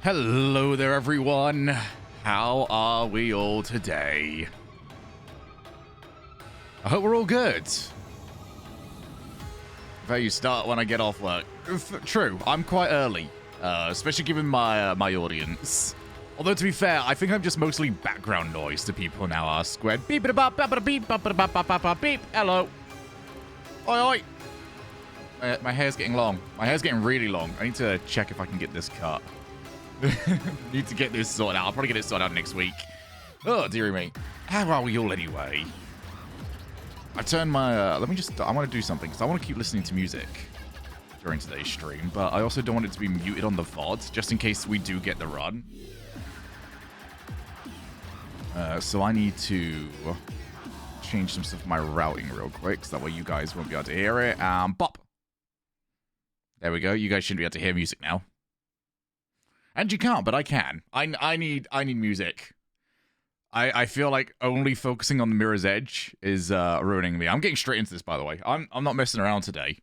Hello there, everyone. How are we all today? I hope we're all good. How you start when I get off work. True, I'm quite early, especially given my my audience. Although, to be fair, I think I'm just mostly background noise to people now. Are squared. Beep it bop, beep, beep. Hello. Oi, oi. My hair's getting long. My hair's getting really long. I need to check if I can get this cut. Need to get this sorted out. I'll probably get it sorted out next week. Oh, dearie me. How are we all anyway? I turned my, I want to do something, because I want to keep listening to music during today's stream, but I also don't want it to be muted on the VOD, just in case we do get the run. So I need to change some stuff in my routing real quick, so that way you guys won't be able to hear it. Bop. There we go. You guys shouldn't be able to hear music now. And you can't, but I can. I need music. I feel like only focusing on the Mirror's Edge is ruining me. I'm getting straight into this, by the way. I'm not messing around today.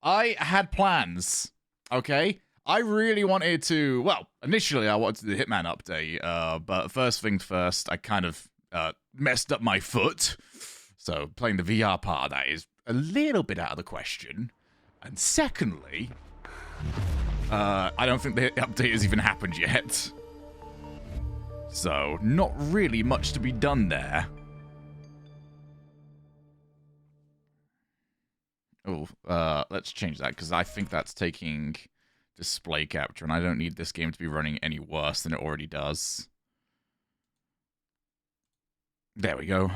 I had plans, okay? I really wanted to... Well, initially I wanted to do the Hitman update, but first things first, I kind of messed up my foot. So playing the VR part of that is a little bit out of the question. And secondly... I don't think the update has even happened yet. So, not really much to be done there. Oh, let's change that, because I think that's taking display capture, and I don't need this game to be running any worse than it already does. There we go.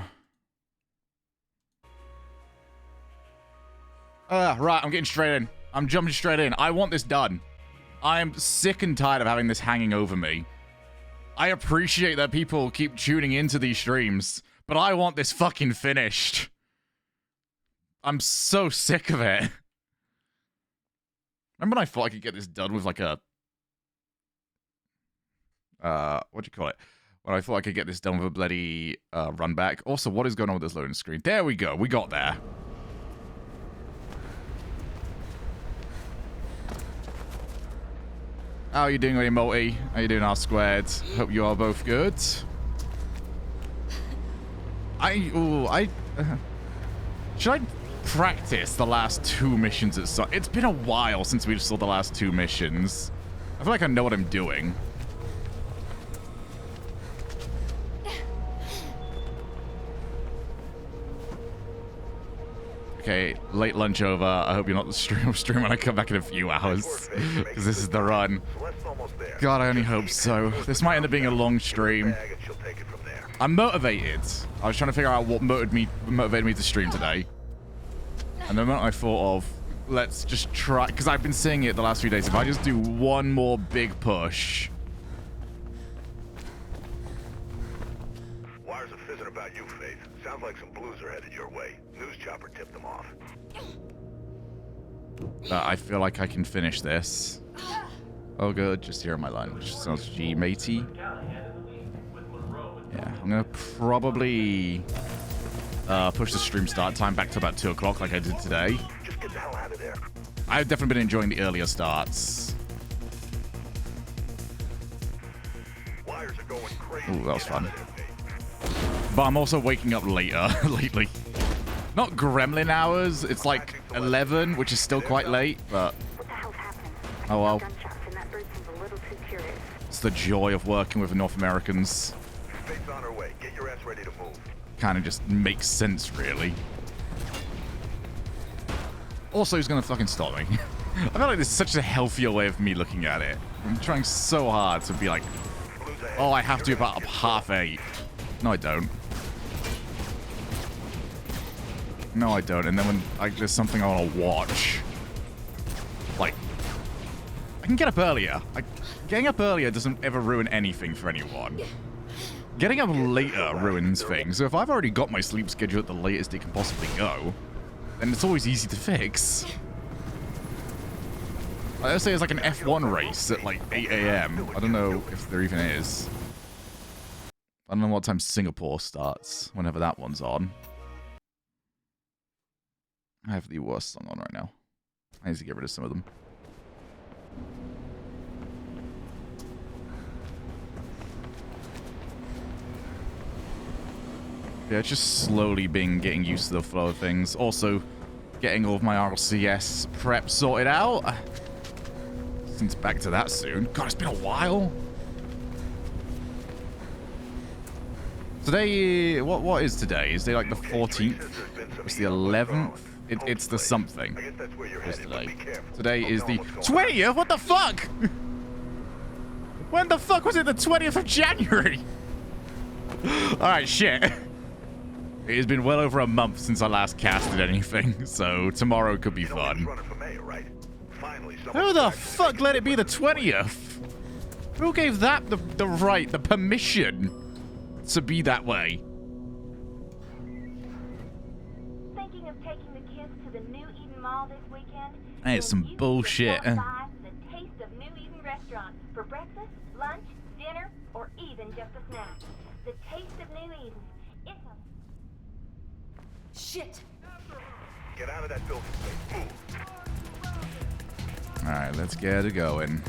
Right, I'm getting straight in. I'm jumping straight in. I want this done. I am sick and tired of having this hanging over me. I appreciate that people keep tuning into these streams, but I want this fucking finished. I'm so sick of it. Remember when I thought I could get this done with like a... what do you call it? When I thought I could get this done with a bloody run back. Also, what is going on with this loading screen? There we go. We got there. How are you doing, Multi? How you doing, R Squared? Hope you are both good. Should I practice the last two missions at some... It's been a while since we saw the last two missions. I feel like I know what I'm doing. Okay, late lunch over. I hope you're not stream when I come back in a few hours, because this is the run. God, I only hope so. This might end up being a long stream. I'm motivated. I was trying to figure out what motivated me to stream today. And the moment I thought of, let's just try, because I've been seeing it the last few days, if I just do one more big push. Wires are fizzing about you, Faith. Sounds like some blues are headed your way. News chopper tipped them off. I feel like I can finish this. Oh good, just here on my lunch. Sounds G matey. Yeah, I'm gonna probably push the stream start time back to about 2 o'clock like I did today. Just get the hell out of there. I've definitely been enjoying the earlier starts. Wires are going crazy. Ooh, that was fun. But I'm also waking up later lately. Not gremlin hours, it's like 11, which is still quite late, but... Oh well. It's the joy of working with North Americans. Faith's on her way. Get your ass ready to move. Kind of just makes sense, really. Also, who's gonna fucking stop me? I feel like this is such a healthier way of me looking at it. I'm trying so hard to be like, oh, I have to be about 8:30. No, I don't. No, I don't. And then when there's something I want to watch, like, I can get up earlier. Getting up earlier doesn't ever ruin anything for anyone. Getting up later ruins things. So if I've already got my sleep schedule at the latest it can possibly go, then it's always easy to fix. Let's say it's like an F1 race at like 8 AM. I don't know if there even is. I don't know what time Singapore starts, whenever that one's on. I have the worst song on right now. I need to get rid of some of them. Yeah, just slowly getting used to the flow of things. Also, getting all of my RCS prep sorted out. Since back to that soon. God, it's been a while. Today, what is today? Is today like the 14th? It's the 11th? It's the something. What's today? Today is the 20th? What the fuck? When the fuck was it the 20th of January? Alright, shit. It has been well over a month since I last casted anything, so tomorrow could be fun. Who the fuck let it be the 20th? Who gave that the right, the permission to be that way? Thinking of taking the kids to the New Eden Mall this weekend? Hey, it's some bullshit. The Taste of New Eden restaurant for breakfast, lunch, dinner, or even just a snack. The Taste of New Eden. It's a... Shit! Get out of that building, please. Move. Alright, let's get it going.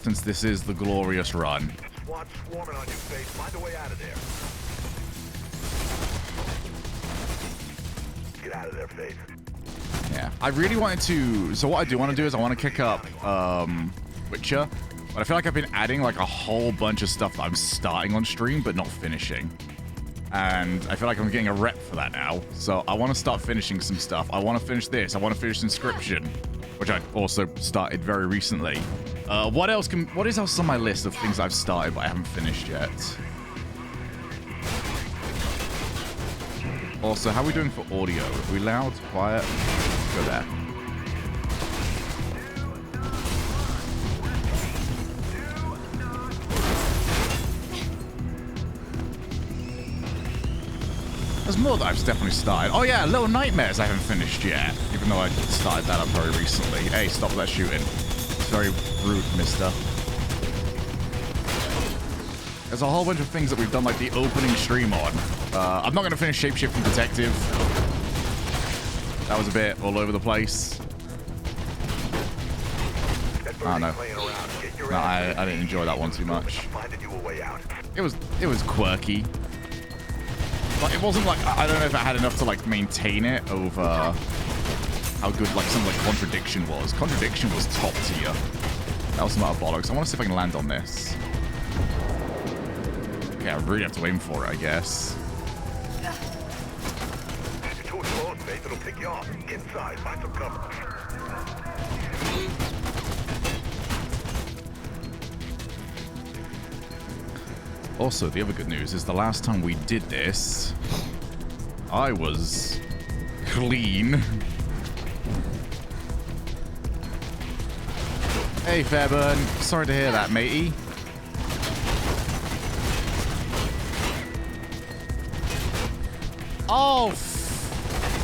Since this is the glorious run. SWAT swarming on you, Faith. Find a way out of there. Get out of there, Faith. Yeah, I really wanted to... So what I do want to do is I want to kick up Witcher. But I feel like I've been adding like a whole bunch of stuff that I'm starting on stream but not finishing. And I feel like I'm getting a rep for that now. So I want to start finishing some stuff. I want to finish this. I want to finish Inscription, which I also started very recently. What is else on my list of things I've started but I haven't finished yet? Also, how are we doing for audio? Are we loud? Quiet? Let's go there. There's more that I've definitely started. Oh yeah, Little Nightmares I haven't finished yet, even though I started that up very recently. Hey, stop that shooting. It's very rude, mister. There's a whole bunch of things that we've done like the opening stream on. I'm not going to finish Shapeshifting Detective. That was a bit all over the place. Oh no. No, I didn't enjoy that one too much. It was quirky. But it wasn't like, I don't know if it had enough to like maintain it over how good like something like Contradiction was. Contradiction was top tier. That was some other bollocks. I want to see if I can land on this. Okay, I really have to aim for it, I guess. You're too close, Faith. It'll pick you off. Inside, find some cover. Also, the other good news is the last time we did this, I was clean. Hey, Fairburn. Sorry to hear that, matey. Oh!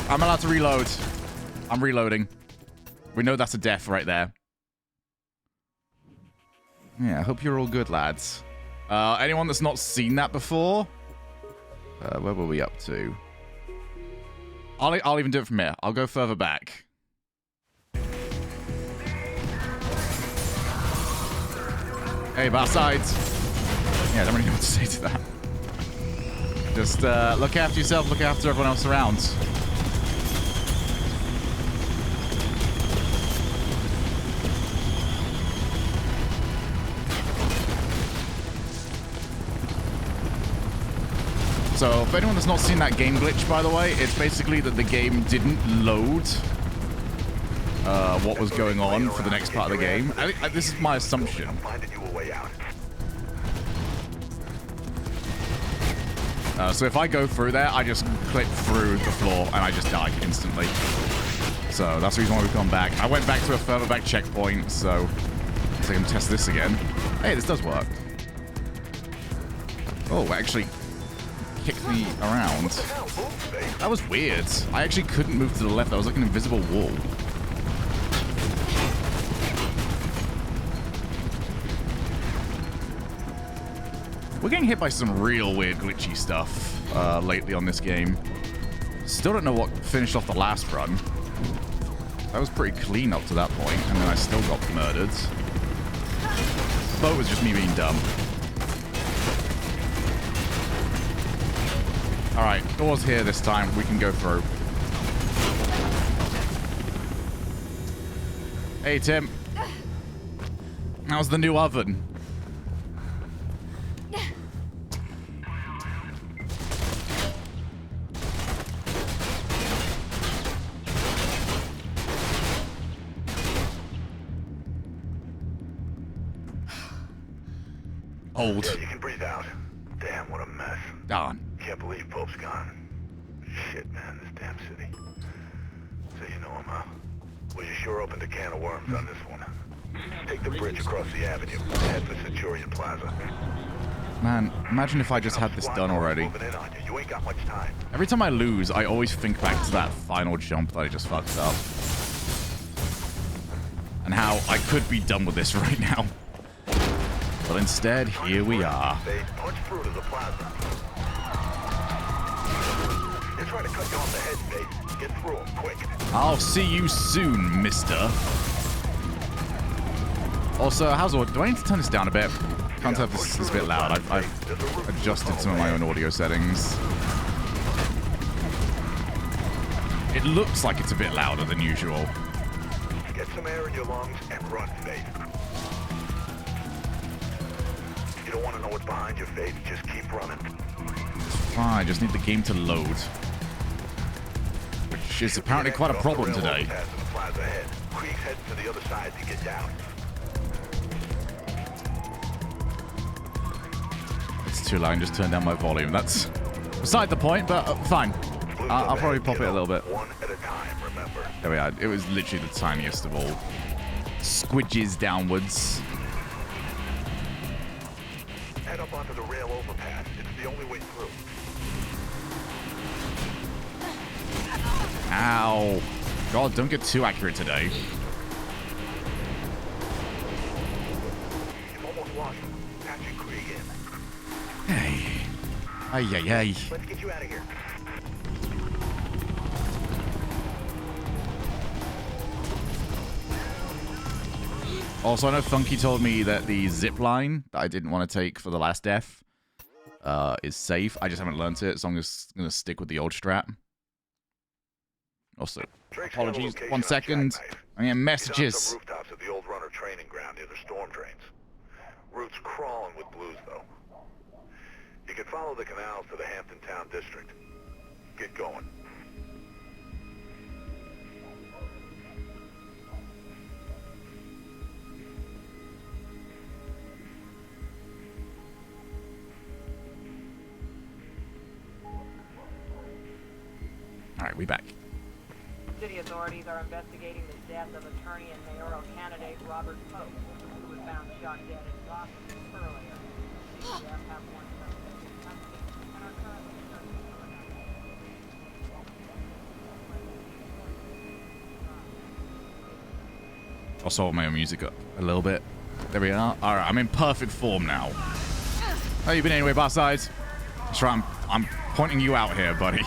I'm allowed to reload. I'm reloading. We know that's a death right there. Yeah, I hope you're all good, lads. Anyone that's not seen that before? Where were we up to? I'll even do it from here. I'll go further back. Hey, bar sides. Yeah, I don't really know what to say to that. Just look after yourself, look after everyone else around. So, for anyone that's not seen that game glitch, by the way, it's basically that the game didn't load what was going on for the next part of the game. This is my assumption. So if I go through there, I just clip through the floor and I just die instantly. So that's the reason why we've gone back. I went back to a further back checkpoint, so I can test this again. Hey, this does work. Oh, actually kicked me around. That was weird. I actually couldn't move to the left. That was like an invisible wall. We're getting hit by some real weird glitchy stuff lately on this game. Still don't know what finished off the last run. That was pretty clean up to that point, and then I still got murdered. But it was just me being dumb. All right, door's here this time. We can go through. Hey, Tim. How's the new oven? Old. Yeah, you can breathe out. Damn, what a mess. Darn. Can't believe Pope's gone. Shit, man, this damn city. So you know him, huh? Well, you sure opened a can of worms on this one. Take the bridge across the avenue. Head for Centurion Plaza. Man, imagine if I just had this done already. Moving in on you. You ain't got much time. Every time I lose, I always think back to that final jump that I just fucked up. And how I could be done with this right now. But instead, here we are. Punch through to the plaza. They're trying to cut you off the head, Spade. Get through them, quick. I'll see you soon, mister. Also, how's it? Do I need to turn this down a bit? Can't tell if this is a bit loud. I've adjusted some of my own audio settings. It looks like it's a bit louder than usual. Get some air in your lungs and run, Faith. You don't want to know what's behind your face. Just keep running. It's fine. I just need the game to load. Which is apparently quite a problem today. Creek's heading to the other side to get down. It's too loud. I can just turn down my volume. That's beside the point, but fine. I'll probably pop it a little bit. One at a time, remember. There we are. It was literally the tiniest of all. Squidges downwards. Head up onto the rail overpass. It's the only way through. Ow. God, don't get too accurate today. You've almost lost him. Patching Krieg in. Hey. Ay, ay, ay. Let's get you out of here. Also, I know Funky told me that the zip line that I didn't want to take for the last death is safe. I just haven't learned it, so I'm just going to stick with the old strat. Also, apologies. 1 second. I mean, messages. Some rooftops at the old runner training ground near the storm drains. Route's crawling with blues, though. You can follow the canals to the Hampton Town District. Get going. Alright, we back. City authorities are investigating the death of attorney and mayoral candidate Robert Pope, who was found shot dead in Gotham earlier. CPF have one suspect in custody and are currently searching for another. I'll solve my own music up a little bit. There we are. Alright, I'm in perfect form now. How you been anyway, Barsides? That's right, I'm pointing you out here, buddy.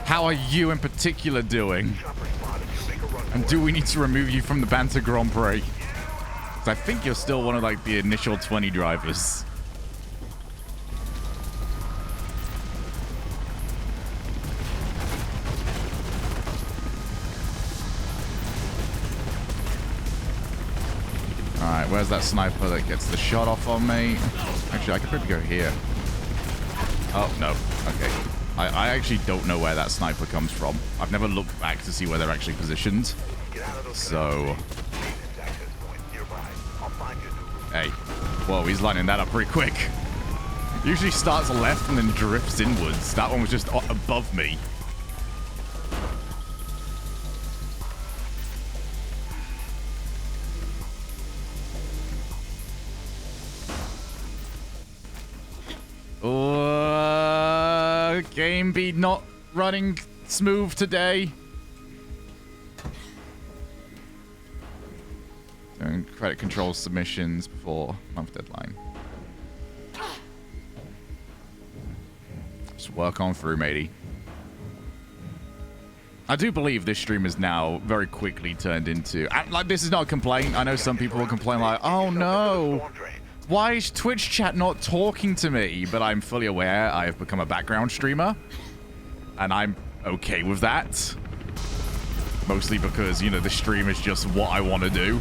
How are you in particular doing? And do we need to remove you from the Banter Grand Prix? Because I think you're still one of like the initial 20 drivers. Alright, where's that sniper that gets the shot off on me? Actually, I could probably go here. Oh, no. Okay. I actually don't know where that sniper comes from. I've never looked back to see where they're actually positioned. So... Hey. Whoa, he's lining that up pretty quick. Usually starts left and then drifts inwards. That one was just above me. Game be not running smooth today. Doing credit control submissions before month deadline. Just work on through, matey. I do believe this stream is now very quickly turned into... like, this is not a complaint. I know some people will complain like, oh no, Why is Twitch chat not talking to me? But I'm fully aware I have become a background streamer. And I'm okay with that. Mostly because, you know, the stream is just what I want to do.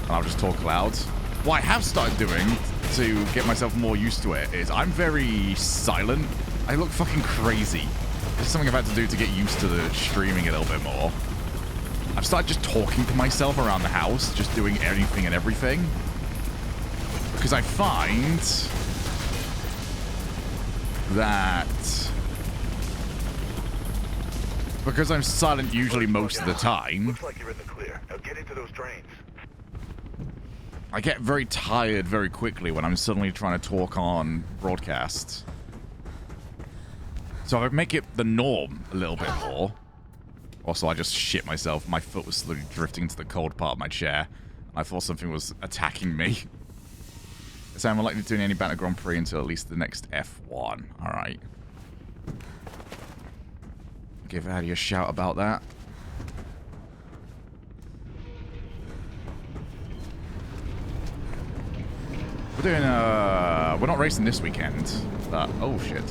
And I'll just talk loud. What I have started doing to get myself more used to it is I'm very silent. I look fucking crazy. This is something I've had to do to get used to the streaming a little bit more. I've started just talking to myself around the house, just doing anything and everything. Because I find that because I'm silent usually most of the time, Looks like you're in the clear. Now get into those drains. I get very tired very quickly when I'm suddenly trying to talk on broadcast. So I make it the norm a little bit more. Also, I just shit myself. My foot was slowly drifting into the cold part of my chair. I thought something was attacking me. So I'm unlikely to do any Banter Grand Prix until at least the next F1. Alright. Give Addy a shout about that. We're doing, we're not racing this weekend, but, oh shit.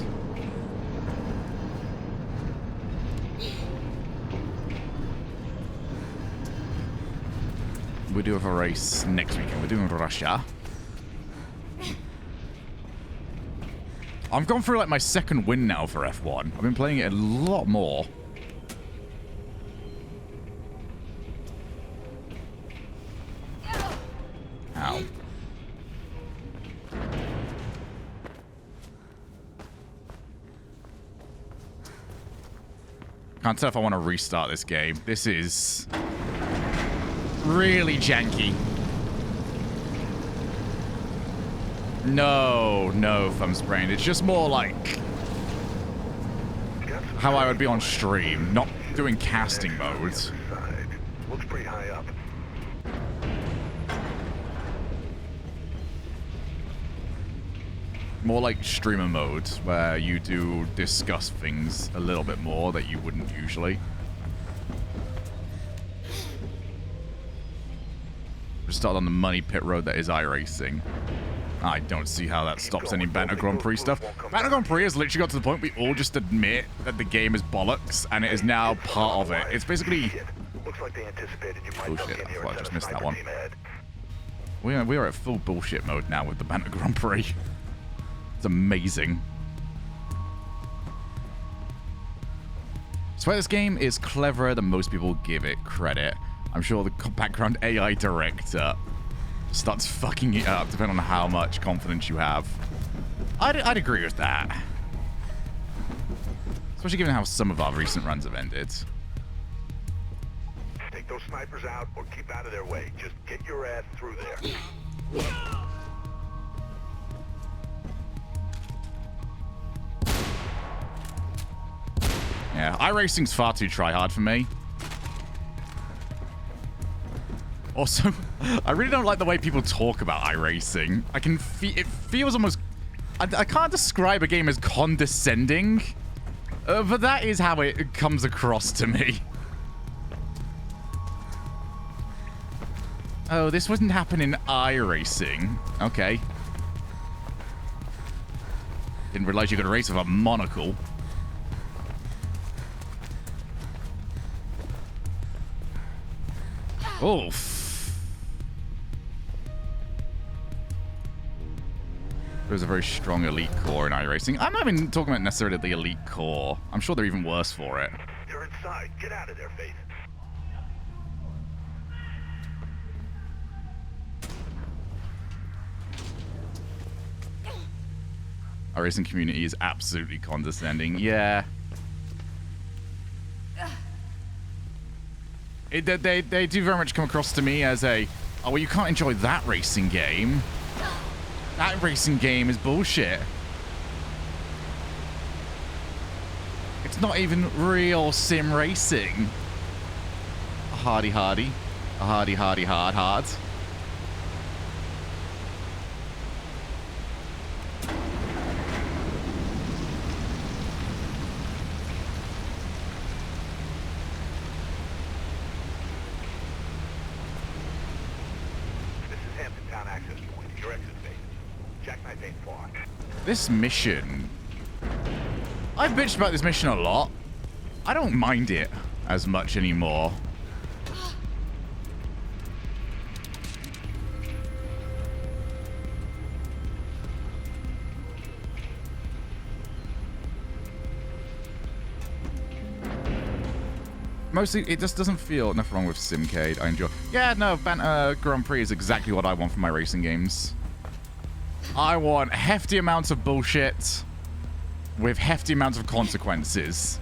We do have a race next weekend. We're doing Russia. I've gone through like my second win now for F1. I've been playing it a lot more. Ow. Can't tell if I want to restart this game. This is really janky. No, thumb sprained. It's just more like how I would be on stream, not doing casting modes. Looks pretty high up. More like streamer modes, where you do discuss things a little bit more that you wouldn't usually. Just started on the money pit road that is iRacing. I don't see how that stops any Banter Grand Prix stuff. Banter Grand Prix has literally got to the point we all just admit that the game is bollocks, and it is now part of it. It's basically... Looks like they anticipated you might Oh duck shit, in I here thought I and just set a missed that sniper one. team ahead. We are at full bullshit mode now with the Banter Grand Prix. It's amazing. I swear this game is cleverer than most people give it credit. I'm sure the background AI director starts fucking it up depending on how much confidence you have. I'd agree with that. Especially given how some of our recent runs have ended. Take those snipers out or keep out of their way. Just get your ass through there. Yeah, iRacing's far too try-hard for me. Also, I really don't like the way people talk about iRacing. I can it feels almost... I can't describe a game as condescending, but that is how it comes across to me. Oh, this wouldn't happen in iRacing. Okay. Didn't realize you could race with a monocle. Oof. There's a very strong elite core in iRacing. I'm not even talking about necessarily the elite core. I'm sure they're even worse for it. You're inside. Get out of there, Faith. iRacing community is absolutely condescending. Yeah. They do very much come across to me as a, oh, well, you can't enjoy that racing game. That racing game is bullshit. It's not even real sim racing. A hardy. A hardy, hard. This is Hampton Town access point. Your exit This mission... I've bitched about this mission a lot. I don't mind it as much anymore. Mostly, it just doesn't feel... Nothing wrong with Simcade. I enjoy... Yeah, no, Banter Grand Prix is exactly what I want from my racing games. I want hefty amounts of bullshit with hefty amounts of consequences.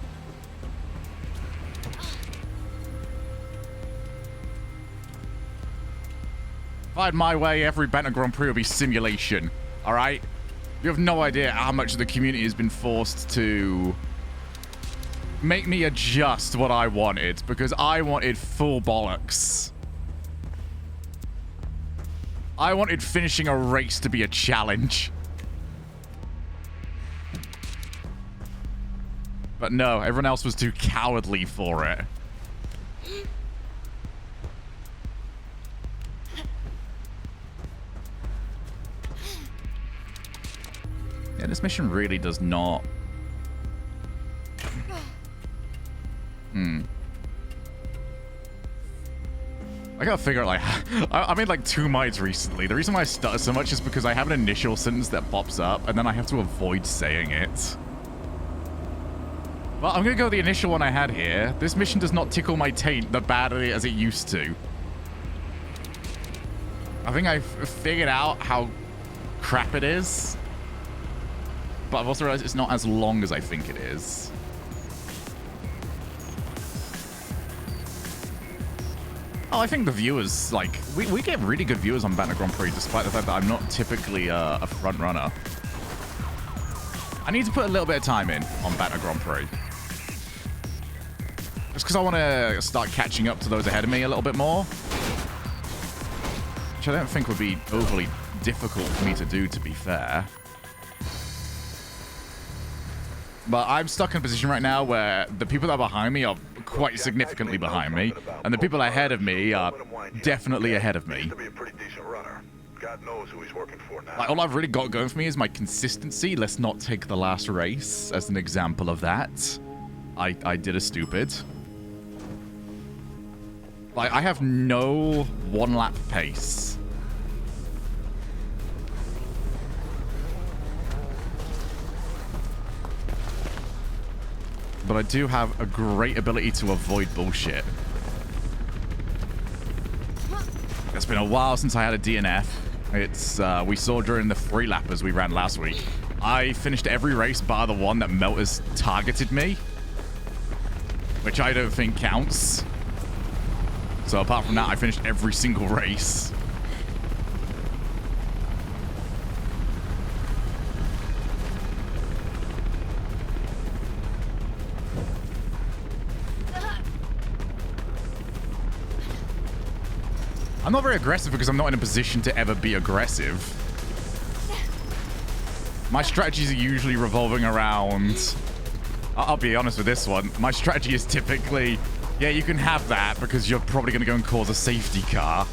If I had my way, every Banter Grand Prix would be simulation. Alright? You have no idea how much the community has been forced to... make me adjust what I wanted, because I wanted full bollocks. I wanted finishing a race to be a challenge. But no, everyone else was too cowardly for it. Yeah, this mission really does not... I gotta figure out, like, I made like 2 mites recently. The reason why I stutter so much is because I have an initial sentence that pops up, and then I have to avoid saying it. Well, I'm gonna go with the initial one I had here. This mission does not tickle my taint the badly as it used to. I think I've figured out how crap it is. But I've also realized it's not as long as I think it is. Oh, I think the viewers, like, we get really good viewers on Banter Grand Prix, despite the fact that I'm not typically a front runner. I need to put a little bit of time in on Banter Grand Prix. Just because I want to start catching up to those ahead of me a little bit more. Which I don't think would be overly difficult for me to do, to be fair. But I'm stuck in a position right now where the people that are behind me are quite significantly behind me, and the people ahead of me are definitely ahead of me. God knows who he's working for now. Like, all I've really got going for me is my consistency. Let's not take the last race as an example of that. I did a stupid. Like, I have no one-lap pace. But I do have a great ability to avoid bullshit. It's been a while since I had a DNF. It's, we saw during the 3-lappers we ran last week. I finished every race bar the one that Melters targeted me. Which I don't think counts. So apart from that, I finished every single race. I'm not very aggressive because I'm not in a position to ever be aggressive. My strategies are usually revolving around... I'll be honest with this one. My strategy is typically, yeah, you can have that because you're probably going to go and cause a safety car.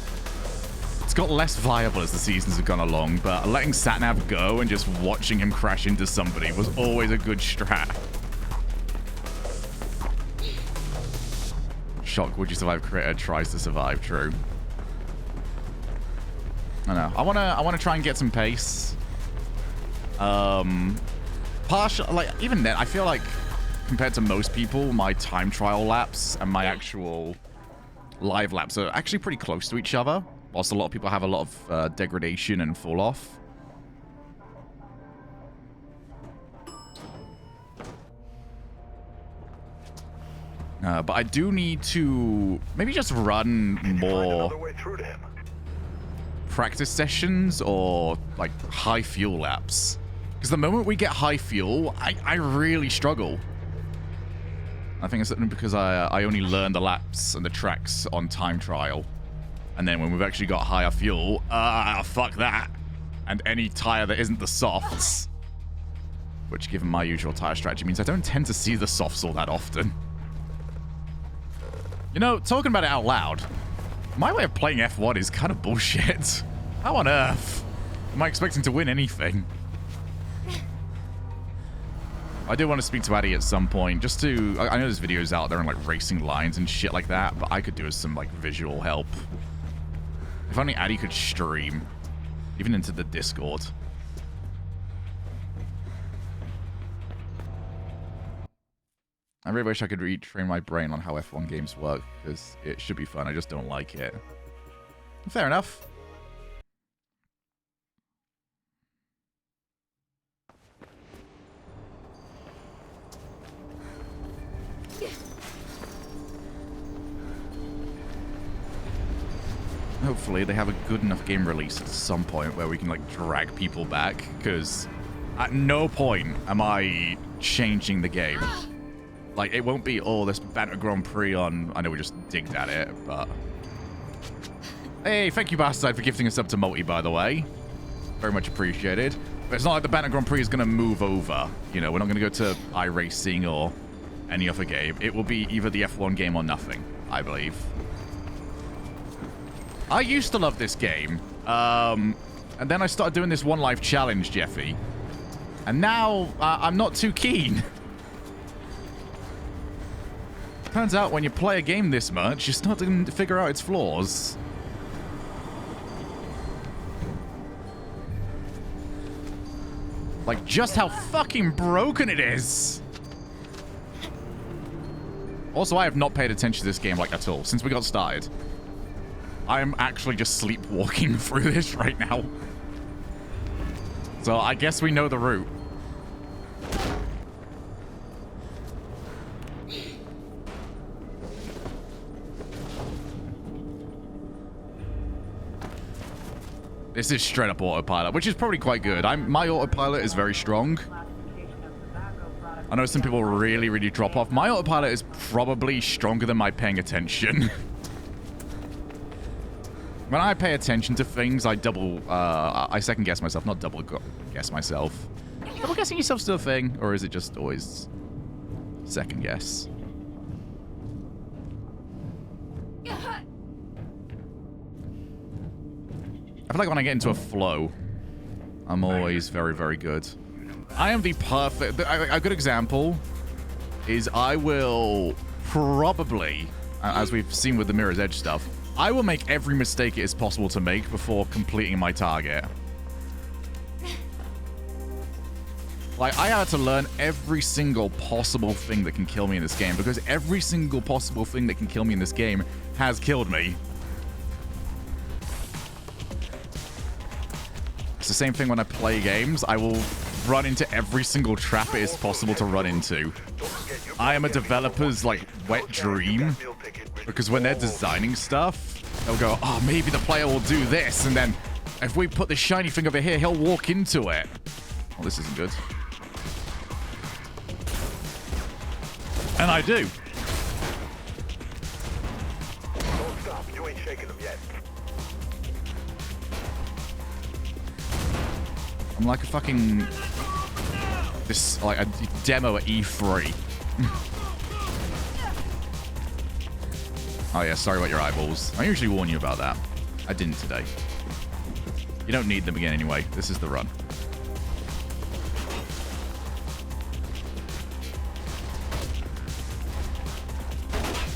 It's got less viable as the seasons have gone along, but letting Satnav go and just watching him crash into somebody was always a good strat. Shock, would you survive? Critter tries to survive. True. I know. I wanna try and get some pace. Partial, like, even then, I feel like compared to most people, my time trial laps and my actual live laps are actually pretty close to each other. Whilst a lot of people have a lot of degradation and fall off. But I do need to maybe just run more practice sessions or like high fuel laps. Because the moment we get high fuel, I really struggle. I think it's certainly because I only learn the laps and the tracks on time trial. And then when we've actually got higher fuel, fuck that. And any tire that isn't the softs, which given my usual tire strategy means I don't tend to see the softs all that often. You know, talking about it out loud, my way of playing F1 is kind of bullshit. How on earth am I expecting to win anything? I do want to speak to Addy at some point, just to... I know there's videos out there on, like, racing lines and shit like that, but I could do with some, like, visual help. If only Addy could stream, even into the Discord. I really wish I could retrain my brain on how F1 games work, because it should be fun, I just don't like it. Fair enough. Hopefully they have a good enough game release at some point where we can like drag people back, because at no point am I changing the game. Like, it won't be, oh, this Banter Grand Prix on... I know we just digged at it, but... Hey, thank you, Bastard, for gifting us up to multi, by the way. Very much appreciated. But it's not like the Banter Grand Prix is going to move over. You know, we're not going to go to iRacing or any other game. It will be either the F1 game or nothing, I believe. I used to love this game. And then I started doing this One Life Challenge, Jeffy. And now, I'm not too keen. Turns out when you play a game this much, you start to figure out its flaws. Like, just how fucking broken it is. Also, I have not paid attention to this game, like, at all, since we got started. I am actually just sleepwalking through this right now. So, I guess we know the route. This is straight up autopilot, which is probably quite good. My autopilot is very strong. I know some people really, really drop off. My autopilot is probably stronger than my paying attention. When I pay attention to things, I second guess myself, not double guess myself. Double guessing yourself still a thing, or is it just always second guess? I feel like when I get into a flow, I'm always very, very good. I am the perfect... A good example is I will probably, as we've seen with the Mirror's Edge stuff, I will make every mistake it is possible to make before completing my target. Like, I had to learn every single possible thing that can kill me in this game, because every single possible thing that can kill me in this game has killed me. It's the same thing when I play games. I will run into every single trap it is possible to run into. I am a developer's, like, wet dream. Because when they're designing stuff, they'll go, oh, maybe the player will do this. And then if we put this shiny thing over here, he'll walk into it. Well, this isn't good. And I do. Don't stop. You ain't shaking them yet. I'm like a fucking... like a demo at E3. Oh yeah, sorry about your eyeballs. I usually warn you about that. I didn't today. You don't need them again anyway. This is the run.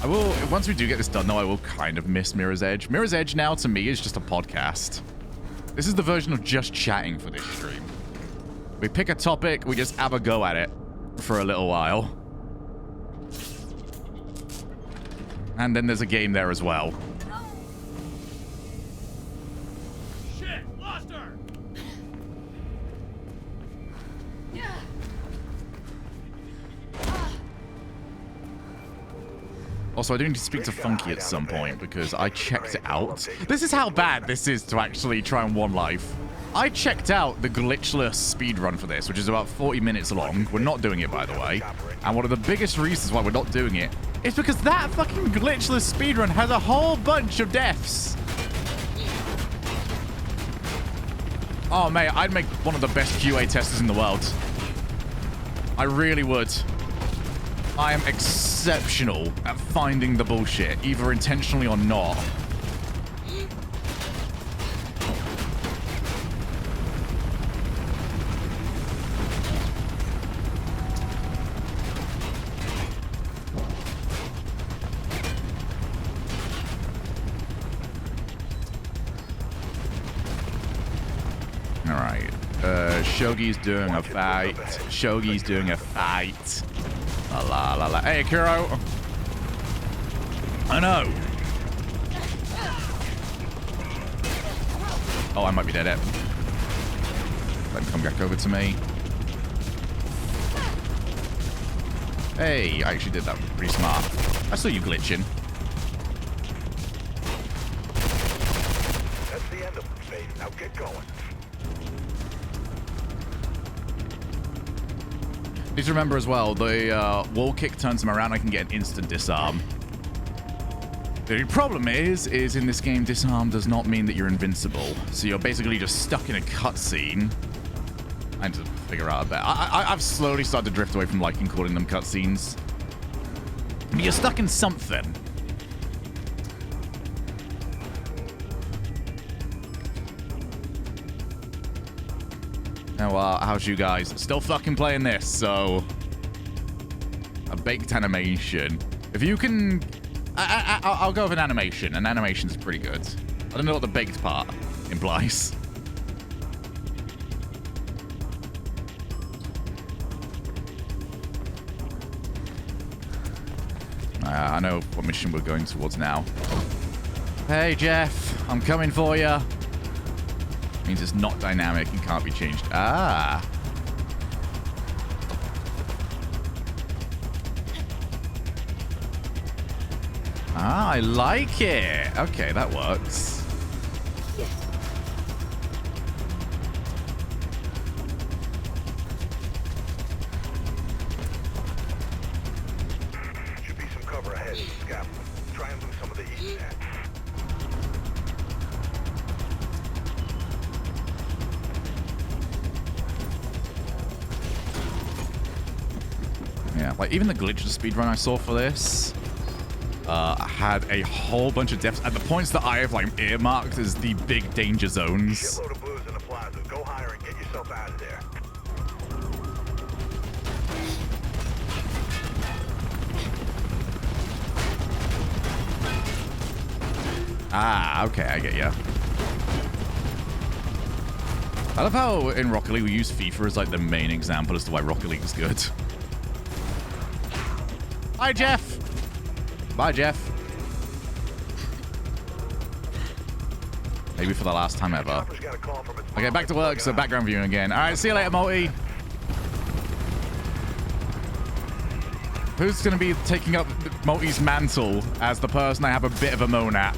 I will, once we do get this done though, I will kind of miss Mirror's Edge. Mirror's Edge now to me is just a podcast. This is the version of just chatting for this stream. We pick a topic, we just have a go at it for a little while. And then there's a game there as well. Shit, lost her. Also, I do need to speak to Funky at some point because I checked it out. This is how bad this is to actually try and One Life. I checked out the glitchless speedrun for this, which is about 40 minutes long. We're not doing it, by the way. And one of the biggest reasons why we're not doing it is because that fucking glitchless speedrun has a whole bunch of deaths. Oh, mate, I'd make one of the best QA testers in the world. I really would. I am exceptional at finding the bullshit, either intentionally or not. Shogi's doing a fight. Shogi's doing a fight. La la la la. Hey, Kuro. I know. Oh, I might be dead. Let him come back over to me. Hey, I actually did that pretty smart. I saw you glitching. That's the end of the phase. Now get going. Please remember as well, the wall kick turns him around. I can get an instant disarm. The problem is in this game, disarm does not mean that you're invincible. So you're basically just stuck in a cutscene. I need to figure out a bit. I've slowly started to drift away from liking calling them cutscenes. But you're stuck in something. Oh, how's you guys? Still fucking playing this, so... A baked animation. If you can... I'll go with an animation. An animation's pretty good. I don't know what the baked part implies. I know what mission we're going towards now. Hey, Jeff. I'm coming for you. Means it's not dynamic and can't be changed. Ah. Ah, I like it. Okay, that works. Should be some cover ahead of the scaffold. Try and move some of the heat back. Yeah, like even the glitch speedrun I saw for this had a whole bunch of deaths at the points that I have like earmarked as the big danger zones. Shitload of blues in the plaza. Go higher and get yourself out of there. Ah, okay, I get ya. I love how in Rocket League we use FIFA as like the main example as to why Rocket League is good. Bye, Jeff. Bye, Jeff. Maybe for the last time ever. Okay, back to work, so background viewing again. All right, see you later, Multi. Who's going to be taking up Multi's mantle as the person I have a bit of a moan at?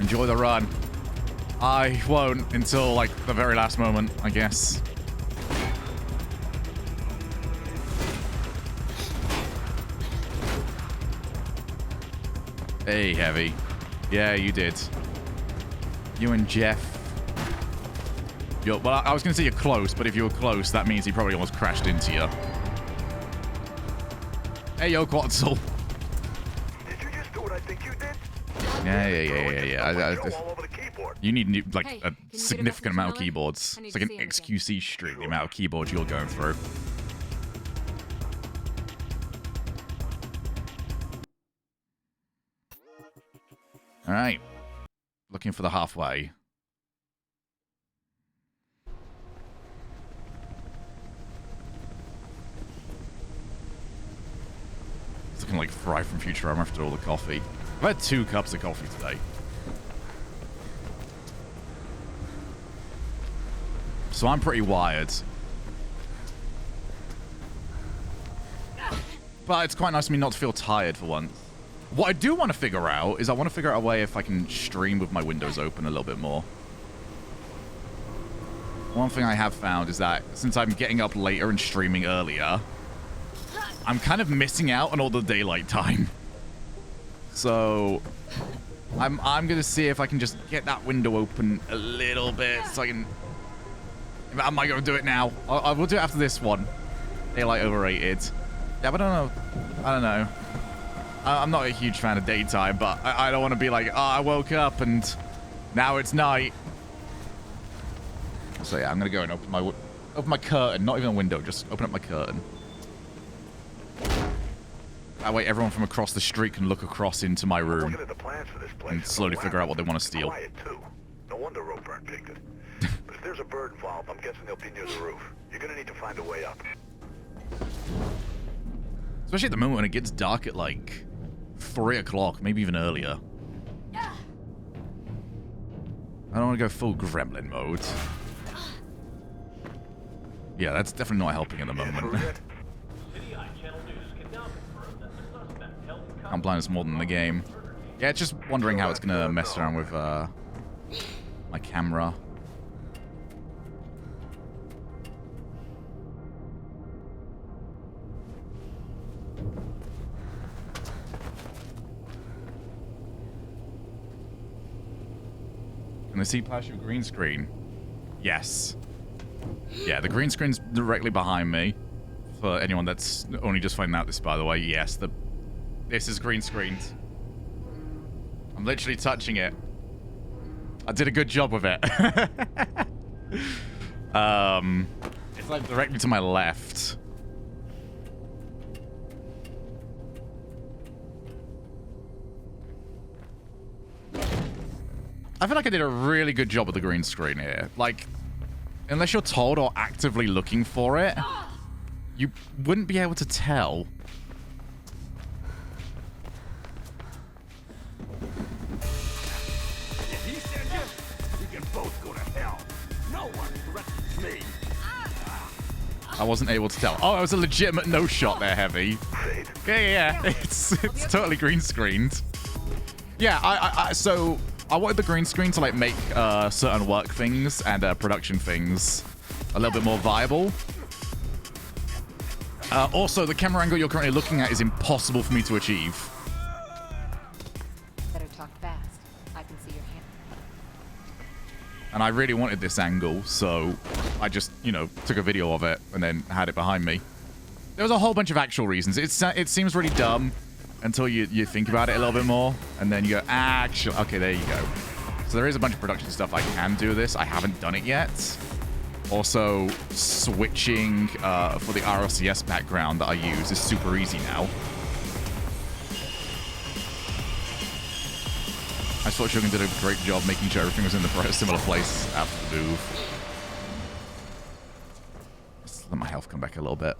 Enjoy the run. I won't until, like, the very last moment, I guess. Hey, Heavy. Yeah, you did. You and Jeff. Well, I was going to say you're close, but if you were close, that means he probably almost crashed into you. Hey, yo, Quetzal. Did you just do what I think you did? Yeah. You need, like, Hey, a can you get a significant message amount of from Ellie? keyboards. I need It's like to an see him again. XQC stream, the amount of keyboards you're going through. All right. Looking for the halfway. It's looking like Fry from Futurama after all the coffee. I've had 2 cups of coffee today. So I'm pretty wired. But it's quite nice of me not to feel tired for once. What I do want to figure out is I want to figure out a way if I can stream with my windows open a little bit more. One thing I have found is that since I'm getting up later and streaming earlier, I'm kind of missing out on all the daylight time. So I'm going to see if I can just get that window open a little bit so I can... I might go do it now. I will do it after this one. Daylight overrated. Yeah, but I don't know. I'm not a huge fan of daytime, but I don't want to be like, oh, I woke up and now it's night. So yeah, I'm gonna go and open my curtain, not even a window, just open up my curtain. That way, everyone from across the street can look across into my room Looking at the plans for this place. and slowly figure out what they want to steal. Quiet too. No wonder picked it. But if there's a bird involved, I'm guessing they'll be near the roof. You're gonna need to find a way up. Especially at the moment when it gets dark at like 3 o'clock, maybe even earlier. I don't want to go full gremlin mode. Yeah, that's definitely not helping at the moment. I'm blind as more than the game. Yeah, it's just wondering how it's gonna mess around with my camera. Can I see past your green screen? Yes. Yeah, the green screen's directly behind me. For anyone that's only just finding out this, by the way, yes, this is green screened. I'm literally touching it. I did a good job with it. It's like directly to my left. I feel like I did a really good job with the green screen here. Like, unless you're told or actively looking for it, you wouldn't be able to tell. If he said you, we can both go to hell. No one threatens me. I wasn't able to tell. Oh, it was a legitimate no shot there, Heavy. Yeah. It's totally green screened. Yeah, so I wanted the green screen to like make certain work things and production things a little bit more viable. Also, the camera angle you're currently looking at is impossible for me to achieve. Better talk fast. I can see your hand. And I really wanted this angle, so I just, you know, took a video of it and then had it behind me. There was a whole bunch of actual reasons. It seems really dumb until you think about it a little bit more, and then you go, actually, okay, there you go. So there is a bunch of production stuff I can do this. I haven't done it yet. Also, switching for the RLCS background that I use is super easy now. I thought Shogun did a great job making sure everything was in the similar place after the move. Let's let my health come back a little bit.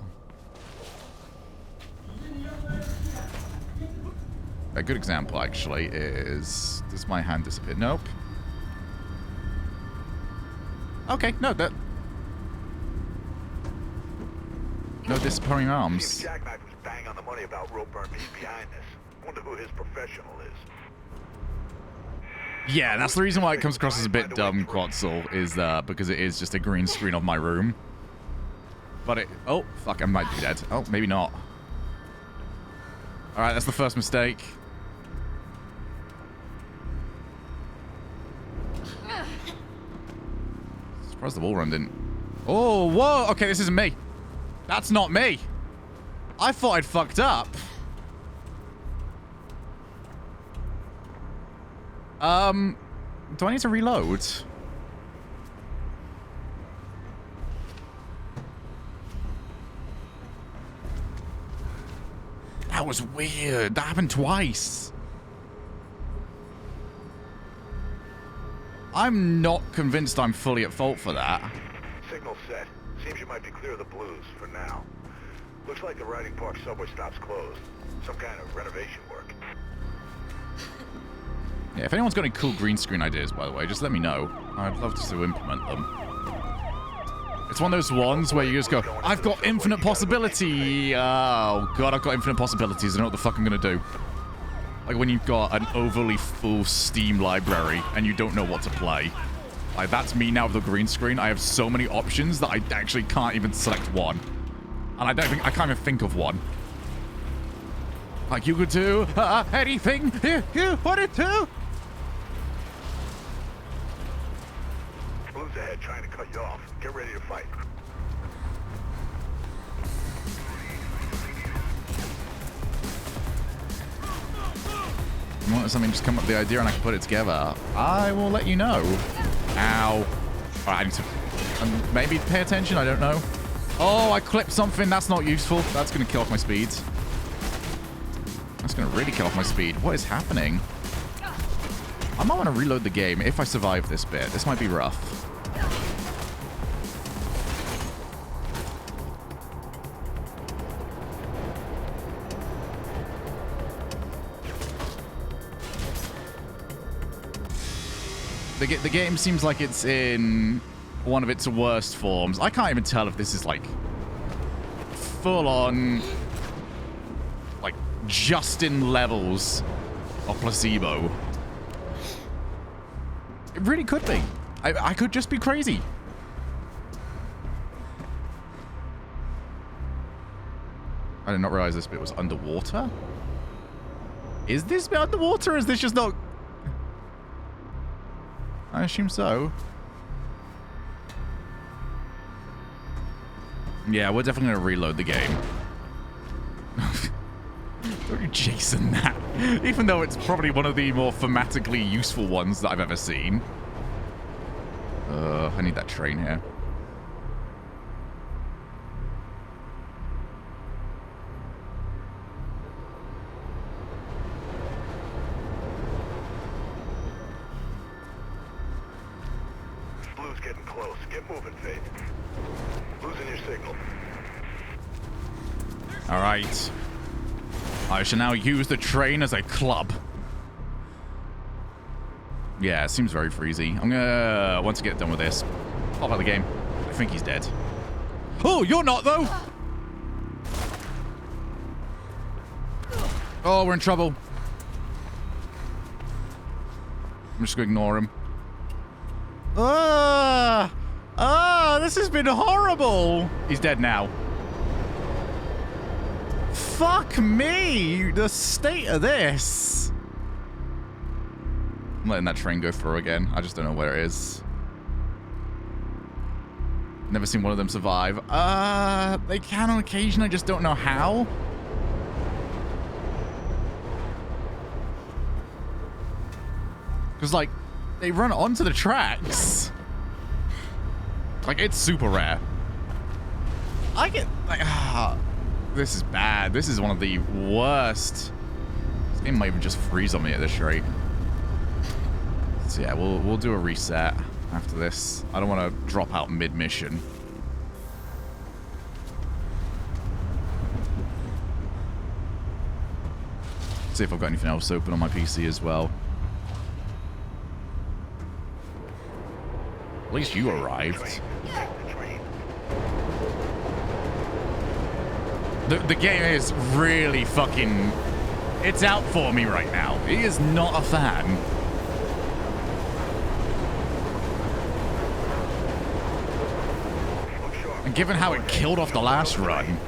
A good example, actually, is... Does my hand disappear? Nope. Okay, no, that... No disappearing arms. Seems Jack Knight was bang on the money about Ropeburn being behind this. Wonder who his professional is. Yeah, that's the reason why it comes across as a bit dumb, Quetzal, is because it is just a green screen of my room. But it... Oh, fuck, I might be dead. Oh, maybe not. Alright, that's the first mistake. Surprised the wall run didn't... Oh, whoa! Okay, this isn't me. That's not me. I thought I'd fucked up. Do I need to reload? That was weird. That happened twice. I'm not convinced I'm fully at fault for that. Signal set. Seems you might be clear of the blues for now. Looks like the Riding Park subway stop's closed. Some kind of renovation work. Yeah, if anyone's got any cool green screen ideas, by the way, just let me know. I'd love to implement them. It's one of those ones where you just go, I've got infinite possibility. Oh, God, I've got infinite possibilities. I don't know what the fuck I'm going to do. Like when you've got an overly full Steam library and you don't know what to play. Like, that's me now with the green screen. I have so many options that I actually can't even select one. And I can't even think of one. Like, you could do anything you wanted to. Blues ahead trying to cut you off. Get ready to fight. You want something just come up with the idea and I can put it together? I will let you know. Ow. Alright, I need to maybe pay attention, I don't know. Oh, I clipped something. That's not useful. That's going to kill off my speed. That's going to really kill off my speed. What is happening? I might want to reload the game if I survive this bit. This might be rough. The game seems like it's in one of its worst forms. I can't even tell if this is like full on like Justin levels of placebo. It really could be. I could just be crazy. I did not realize this bit was underwater. Is this bit underwater or is this just not... I assume so. Yeah, we're definitely going to reload the game. Don't you Jason that. Even though it's probably one of the more thematically useful ones that I've ever seen. I need that train here. Blue's getting close. Get moving, Faith. Losing your signal. Alright. I shall now use the train as a club. Yeah, it seems very freezy. I'm gonna, once I get done with this, pop out the game. I think he's dead. Oh, you're not, though! Oh, we're in trouble. I'm just gonna ignore him. This has been horrible. He's dead now. Fuck me. The state of this. I'm letting that train go through again. I just don't know where it is. Never seen one of them survive. They can on occasion. I just don't know how. Because, like, they run onto the tracks. Like, it's super rare. I get, like, this is bad. This is one of the worst. This game might even just freeze on me at this rate. So, yeah, we'll do a reset after this. I don't want to drop out mid-mission. See if I've got anything else open on my PC as well. At least you arrived. The game is really fucking... It's out for me right now. He is not a fan. And given how it killed off the last run...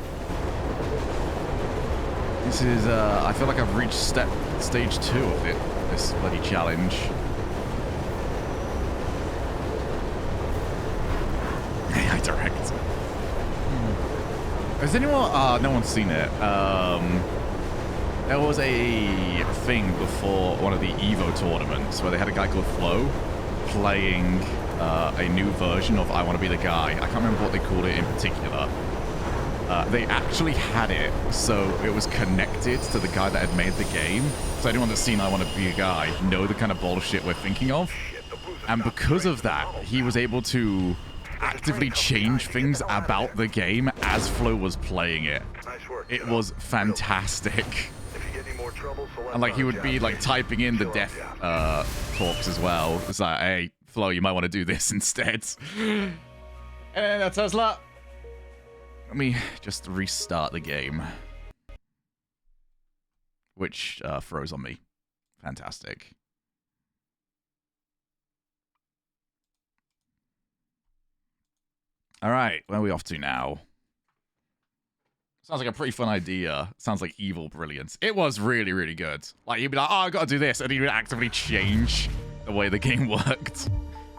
This is, I feel like I've reached stage 2 of it. This bloody challenge. AI Direct. Has anyone... no one's seen it. There was a thing before one of the EVO tournaments where they had a guy called Flo playing a new version of I Want to Be the Guy. I can't remember what they called it in particular. They actually had it, so it was connected to the guy that had made the game. So anyone that's seen I Want to Be a Guy know the kind of bullshit we're thinking of. And because of that, he was able to actively change things about the game as Flo was playing it. It was fantastic. And like he would be like typing in the death talks as well. It's like, hey, Flo, you might want to do this instead. And that's Tesla. Let me just restart the game. Which froze on me. Fantastic. All right, where are we off to now? Sounds like a pretty fun idea. Sounds like evil brilliance. It was really, really good. Like, you'd be like, oh, I gotta do this, and he would actively change the way the game worked.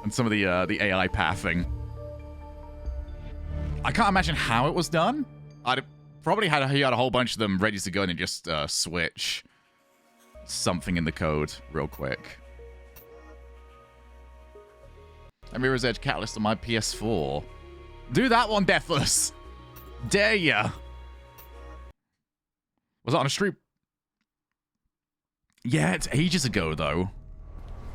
And some of the AI pathing. I can't imagine how it was done. I'd probably he had a whole bunch of them ready to go and just switch something in the code real quick. A Mirror's Edge Catalyst on my PS4. Do that one, Deathless. Dare ya. Was that on a stream? Yeah, it's ages ago, though.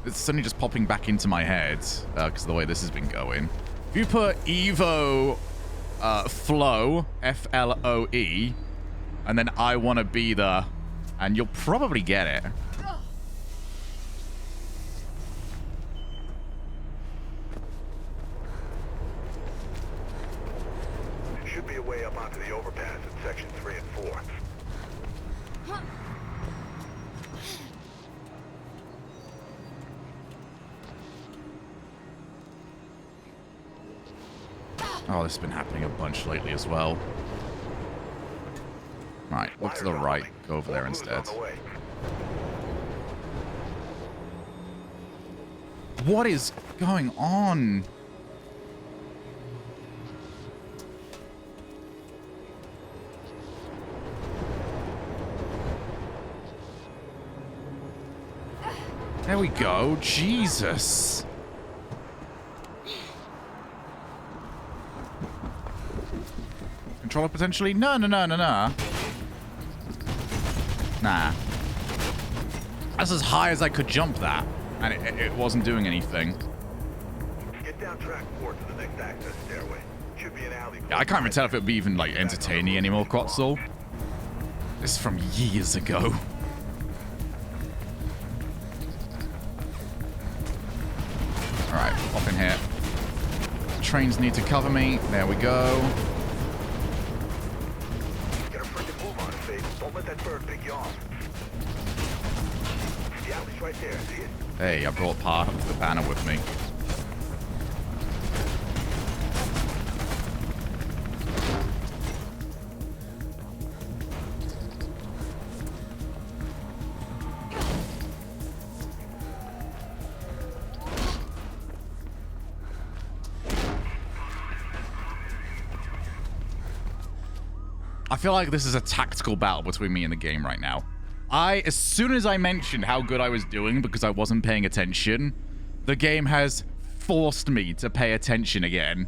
It's suddenly just popping back into my head because of the way this has been going. If you put Evo Floe, F-L-O-E, and then I want to be the, and you'll probably get it. Should be a way up onto the overpass in section 3 and 4. Oh, this has been happening a bunch lately as well. Right, look to the right. Go over there instead. What is going on? There we go. Jesus. Controller potentially? No. Nah. That's as high as I could jump that. And it wasn't doing anything. Get down track 4 to the next access stairway. Should be an alley. Yeah, I can't even tell if it would be even, like, entertaining anymore, Quetzal. This is from years ago. Alright, hop in here. Trains need to cover me. There we go. Get a freaking move on it, babe. Don't let that bird pick you off. The alley's right there, see it? Hey, I brought part of the banner with me. I feel like this is a tactical battle between me and the game right now. As soon as I mentioned how good I was doing because I wasn't paying attention, the game has forced me to pay attention again.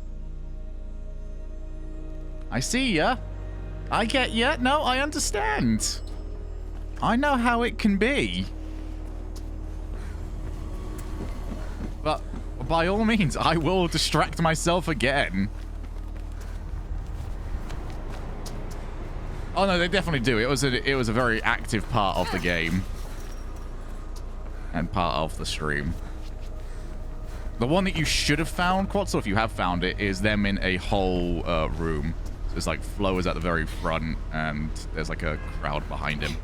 I see ya. I get ya. No, I understand. I know how it can be. But by all means, I will distract myself again. Oh no, they definitely do. It was a very active part of the game and part of the stream. The one that you should have found, Quetzal, if you have found it, is them in a whole room. So it's like Flo is at the very front, and there's like a crowd behind him.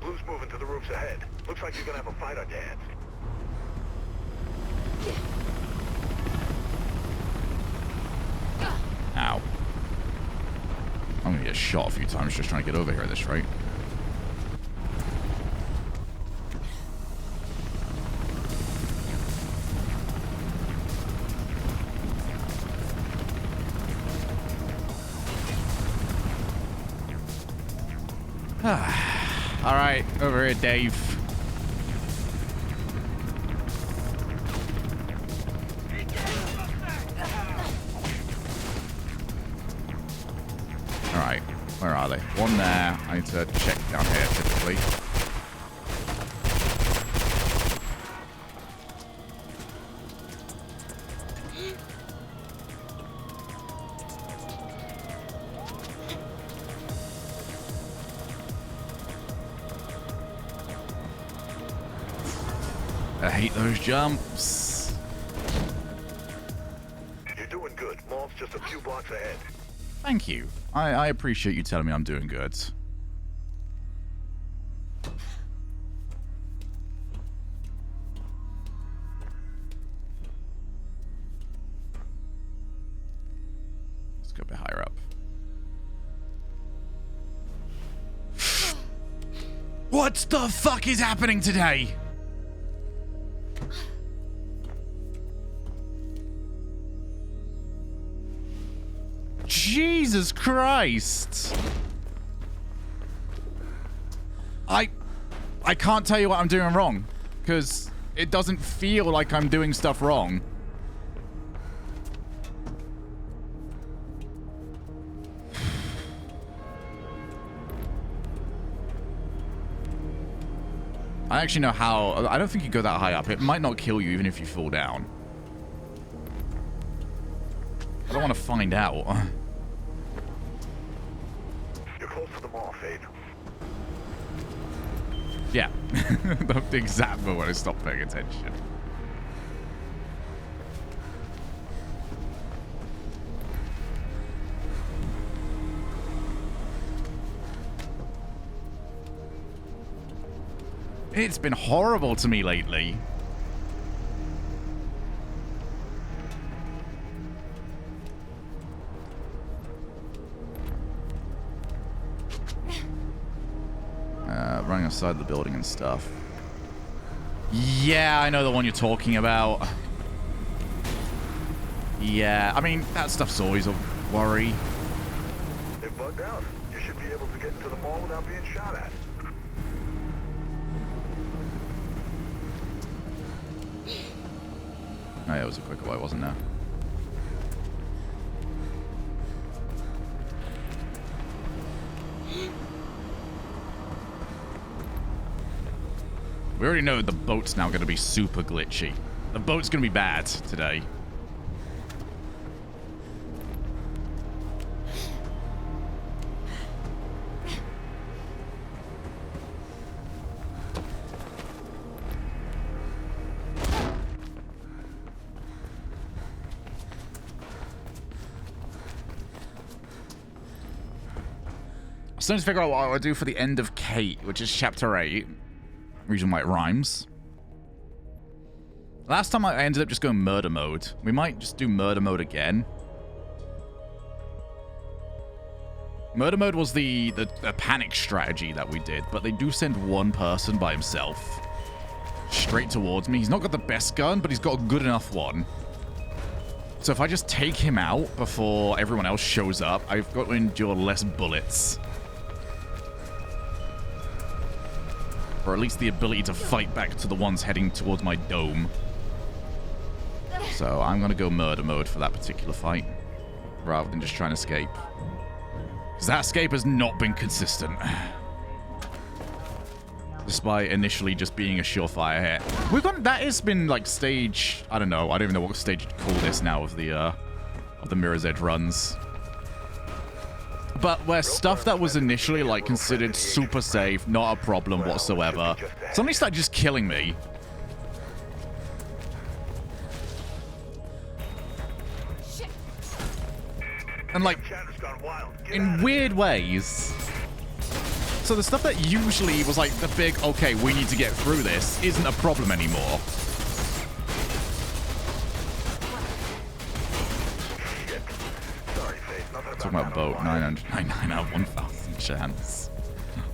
Blue's moving to the roofs ahead. Looks like you're gonna have a fight on your hands. Ow. I'm gonna get shot a few times just trying to get over here at this rate. All right, over here, Dave. All right, where are they? One there. I need to check down here, typically. I hate those jumps. You're doing good. Mall's just a few blocks ahead. Thank you. I appreciate you telling me I'm doing good. Let's go a bit higher up. What the fuck is happening today? Jesus Christ. I can't tell you what I'm doing wrong, because it doesn't feel like I'm doing stuff wrong. I actually know how. I don't think you go that high up. It might not kill you even if you fall down. I don't want to find out. You're close to the mall, Faith. Yeah. The exact moment I stopped paying attention. It's been horrible to me lately. Running outside the building and stuff. Yeah, I know the one you're talking about. Yeah, I mean, that stuff's always a worry. It bugged out. You should be able to get into the mall without being shot at. Oh, yeah, it was a quicker way, wasn't there? We already know the boat's now going to be super glitchy. The boat's going to be bad today. I'm starting to figure out what I would do for the end of Kate, which is chapter 8. Reason why it rhymes. Last time I ended up just going murder mode. We might just do murder mode again. Murder mode was the panic strategy that we did, but they do send one person by himself straight towards me. He's not got the best gun, but he's got a good enough one. So if I just take him out before everyone else shows up, I've got to endure less bullets. Or at least the ability to fight back to the ones heading towards my dome. So I'm going to go murder mode for that particular fight, rather than just trying to escape. Because that escape has not been consistent. Despite initially just being a surefire hit. We've got, that has been like stage, I don't know, I don't even know what stage to call this now of the Mirror's Edge runs. But where stuff that was initially like considered super safe, not a problem whatsoever, suddenly started just killing me. And like, in weird ways. So the stuff that usually was like the big, okay, we need to get through this, isn't a problem anymore. Talking about boat, 999 out of 1,000 chance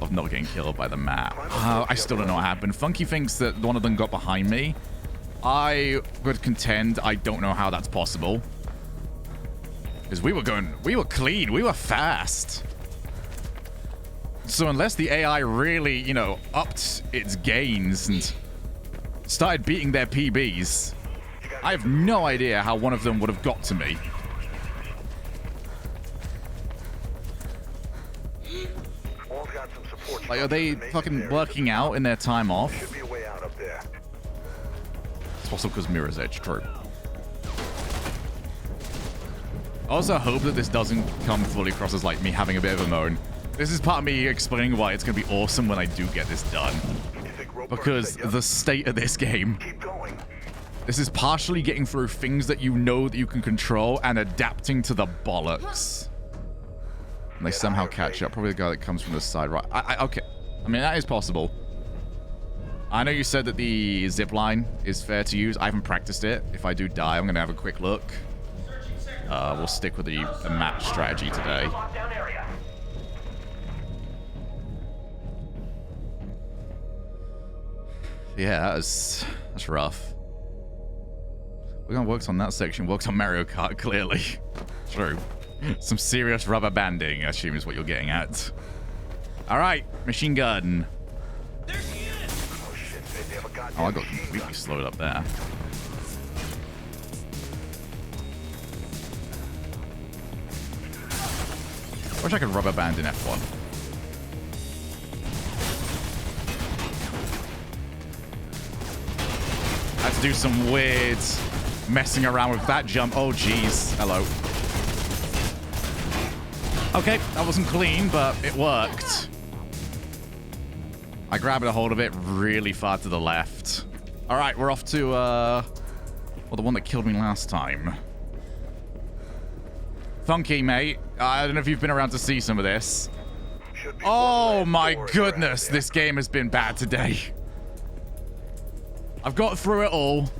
of not getting killed by the map. I still don't know what happened. Funky thinks that one of them got behind me. I would contend I don't know how that's possible. Because we were clean, we were fast. So unless the AI really, you know, upped its gains and started beating their PBs, I have no idea how one of them would have got to me. Like, are they fucking working out in their time off? It's also because Mirror's Edge, true. I also hope that this doesn't come fully across as like me having a bit of a moan. This is part of me explaining why it's going to be awesome when I do get this done. Because the state of this game. This is partially getting through things that you know that you can control and adapting to the bollocks. And they somehow catch up. Probably the guy that comes from the side, right? Okay. I mean, that is possible. I know you said that the zip line is fair to use. I haven't practiced it. If I do die, I'm going to have a quick look. We'll stick with the map strategy today. Yeah, that's rough. We're going to work on that section. Worked on Mario Kart, clearly. True. Some serious rubber banding, I assume, is what you're getting at. All right, machine gun. There she is! Oh shit, they have a guy goddamn Oh, I got machine completely gun. slowed up there. Wish I could rubber band in F1. I had to do some weird messing around with that jump. Oh, jeez. Hello. Okay, that wasn't clean, but it worked. I grabbed a hold of it really far to the left. All right, we're off to, well, the one that killed me last time. Funky, mate. I don't know if you've been around to see some of this. Should be Oh one my last door goodness, around this game has been bad today. I've got through it all,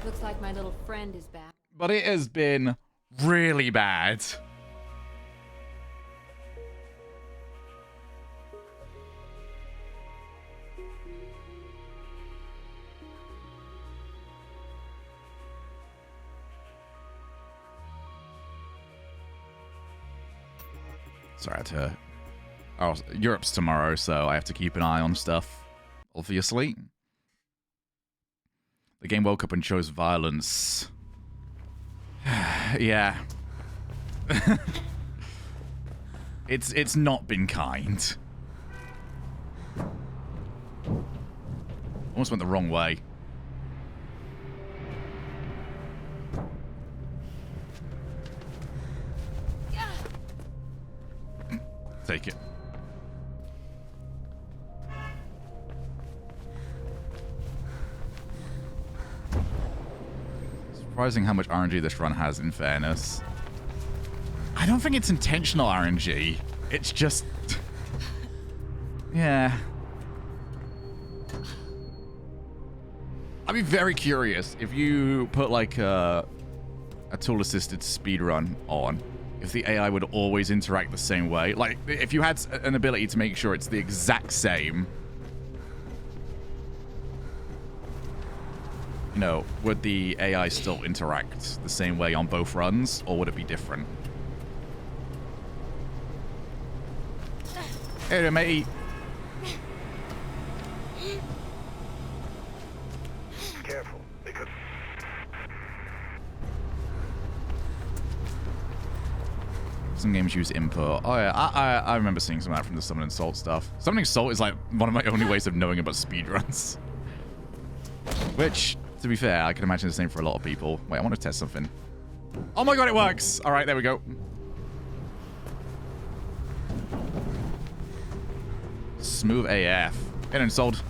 Looks like my little friend is back. but it has been really bad. Sorry, I had to... Oh, Europe's tomorrow, so I have to keep an eye on stuff, obviously. The game woke up and chose violence. Yeah. It's not been kind. Almost went the wrong way. Take it. Surprising how much RNG this run has, in fairness. I don't think it's intentional RNG. It's just... yeah. I'd be very curious if you put like a tool-assisted speedrun on, if the AI would always interact the same way. Like, if you had an ability to make sure it's the exact same, you know, would the AI still interact the same way on both runs, or would it be different? Hey there, matey. Careful, because Some games use input. Oh yeah, I remember seeing some of that from the Summoning Salt stuff. Summoning Salt is like one of my only ways of knowing about speedruns. Which, to be fair, I can imagine the same for a lot of people. Wait, I want to test something. Oh my god, it works! Alright, there we go. Smooth AF. In and sold.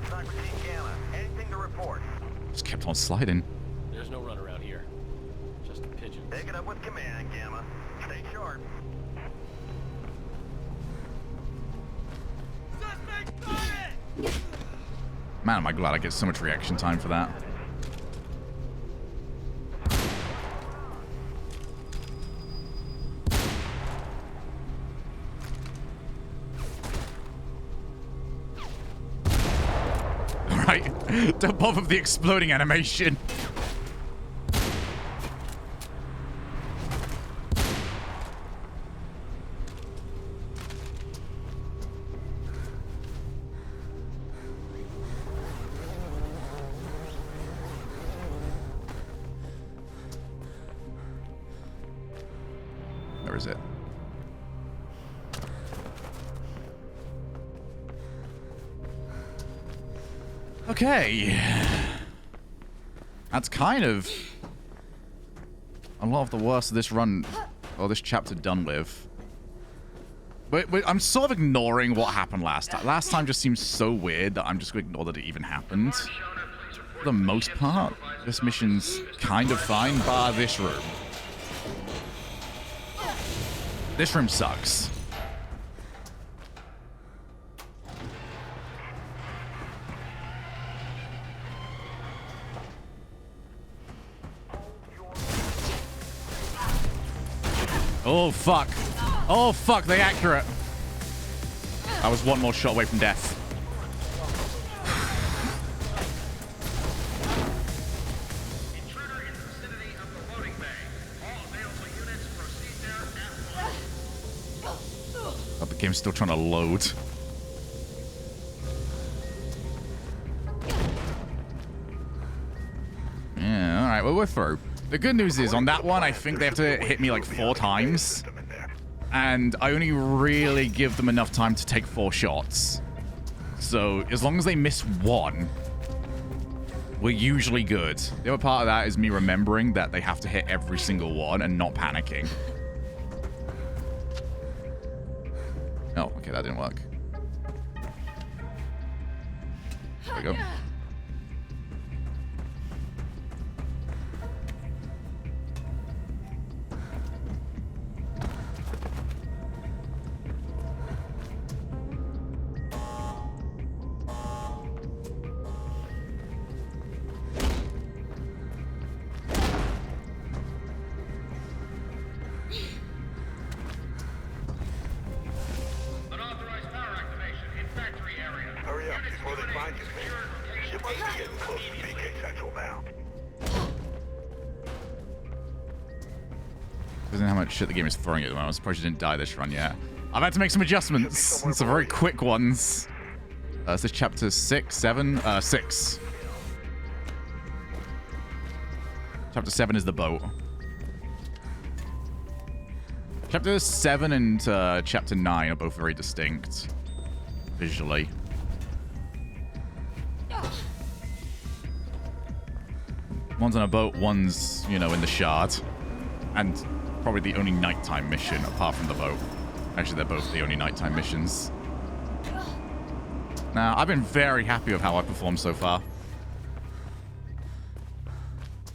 Socrates Gamma, anything to report? Just kept on sliding. There's no run around here. Just pigeons. Take it up with command, Gamma. Stay sharp. Suspect spotted! Man, am I glad I get so much reaction time for that. Alright, don't bother with the exploding animation. Where is it? Okay. That's kind of a lot of the worst of this run, or this chapter done with. But I'm sort of ignoring what happened last time. Last time just seems so weird that I'm just going to ignore that it even happened. For the most part, this mission's kind of fine, bar this room. This room sucks. Oh, fuck. Oh, fuck, they accurate. I was one more shot away from death. Intruder in the vicinity of the loading bay. All available units proceed there at once. Oh, the game's still trying to load. we're through. The good news is, on that one, I think they have to hit me like 4 times. And I only really give them enough time to take 4 shots. So as long as they miss 1, we're usually good. The other part of that is me remembering that they have to hit every single one and not panicking. Oh, okay, that didn't work. There we go. Unauthorized power activation in factory area. Hurry up before they find you, man. You must be getting close to PK Central now. Doesn't know how much shit the game is throwing at the moment. I'm surprised you didn't die this run yet. I've had to make some adjustments. Some very quick ones. Is this chapter 6, 7? 6. Chapter 7 is the boat. Chapter 7 and chapter 9 are both very distinct visually. One's on a boat, one's, you know, in the Shard. And probably the only nighttime mission apart from the boat. Actually, they're both the only nighttime missions. Now, I've been very happy with how I performed so far.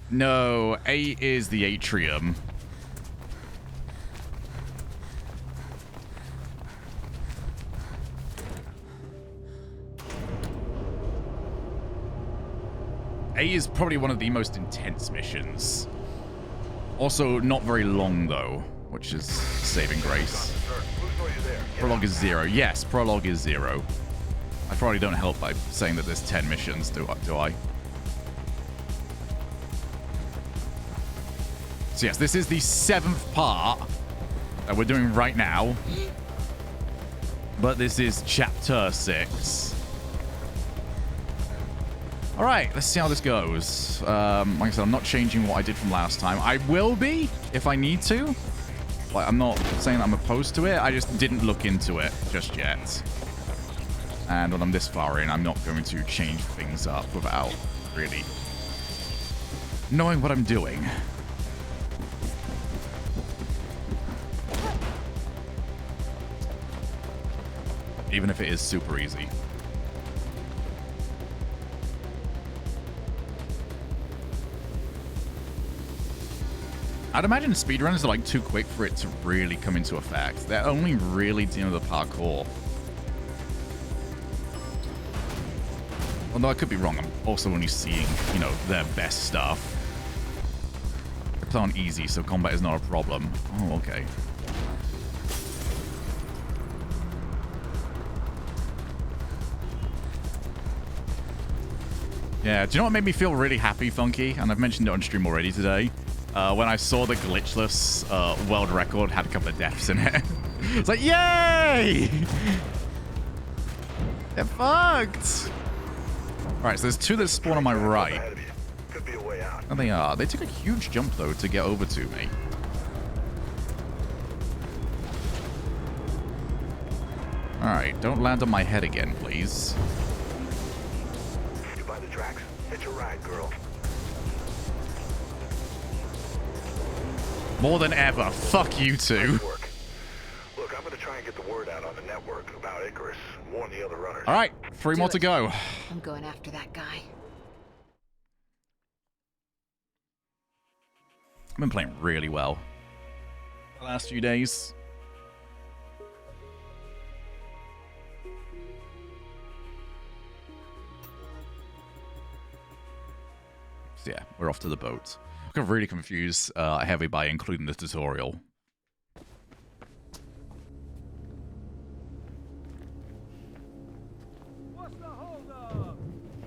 No, A is the atrium. A is probably one of the most intense missions. Also, not very long, though, which is saving grace. Prologue is 0. Yes, prologue is 0. I probably don't help by saying that there's 10 missions, do I? So yes, this is the 7th part that we're doing right now. But this is chapter 6. All right, let's see how this goes. Like I said, I'm not changing what I did from last time. I will be if I need to. Like, I'm not saying that I'm opposed to it. I just didn't look into it just yet. And when I'm this far in, I'm not going to change things up without really knowing what I'm doing. Even if it is super easy. I'd imagine speedruns are like too quick for it to really come into effect. They're only really dealing with the parkour. Although I could be wrong, I'm also only seeing, you know, their best stuff. I play on easy, so combat is not a problem. Oh, okay. Yeah, do you know what made me feel really happy, Funky? And I've mentioned it on stream already today. When I saw the glitchless world record had a couple of deaths in it. It's like, yay! They're fucked! Alright, so there's 2 that spawn on my right. Could be a way out. Oh, they are. They took a huge jump, though, to get over to me. Alright, don't land on my head again, please. You by the tracks. Hit your ride, girl. More than ever. Fuck you two. Nice work. Look, I'm gonna try and get the word out on the network about Icarus. Warn the other runners. Alright, 3 more to go. I'm going after that guy. I've been playing really well the last few days. So yeah, we're off to the boat. I could really confuse Heavy by including the tutorial. What's the hold-up?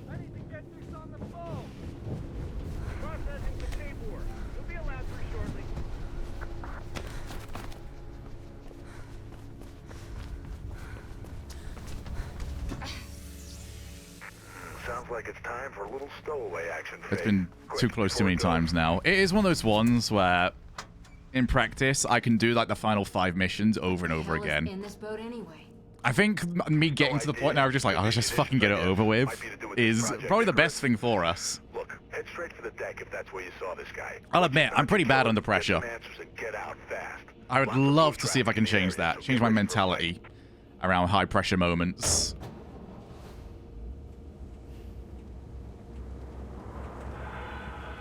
I need to get this on the phone. Processing the keyboard. You'll be allowed through shortly. Sounds like it's time for a little stowaway action. It's Faye. been too Quick, close too before many it goes. times now. It is one of those ones where, in practice, I can do like the final 5 missions over and over Hell is again. in this boat anyway. I think me getting to the point now of just like, oh, let's just fucking get it over with, is probably the best thing for us. Look, head straight for the deck if that's where you saw this guy. I'll admit, I'm pretty bad under pressure. Get some answers and get out fast. I would Lots of love foot to see if I can traffic in the change area, that, so change get my ready for a mentality around high pressure moments.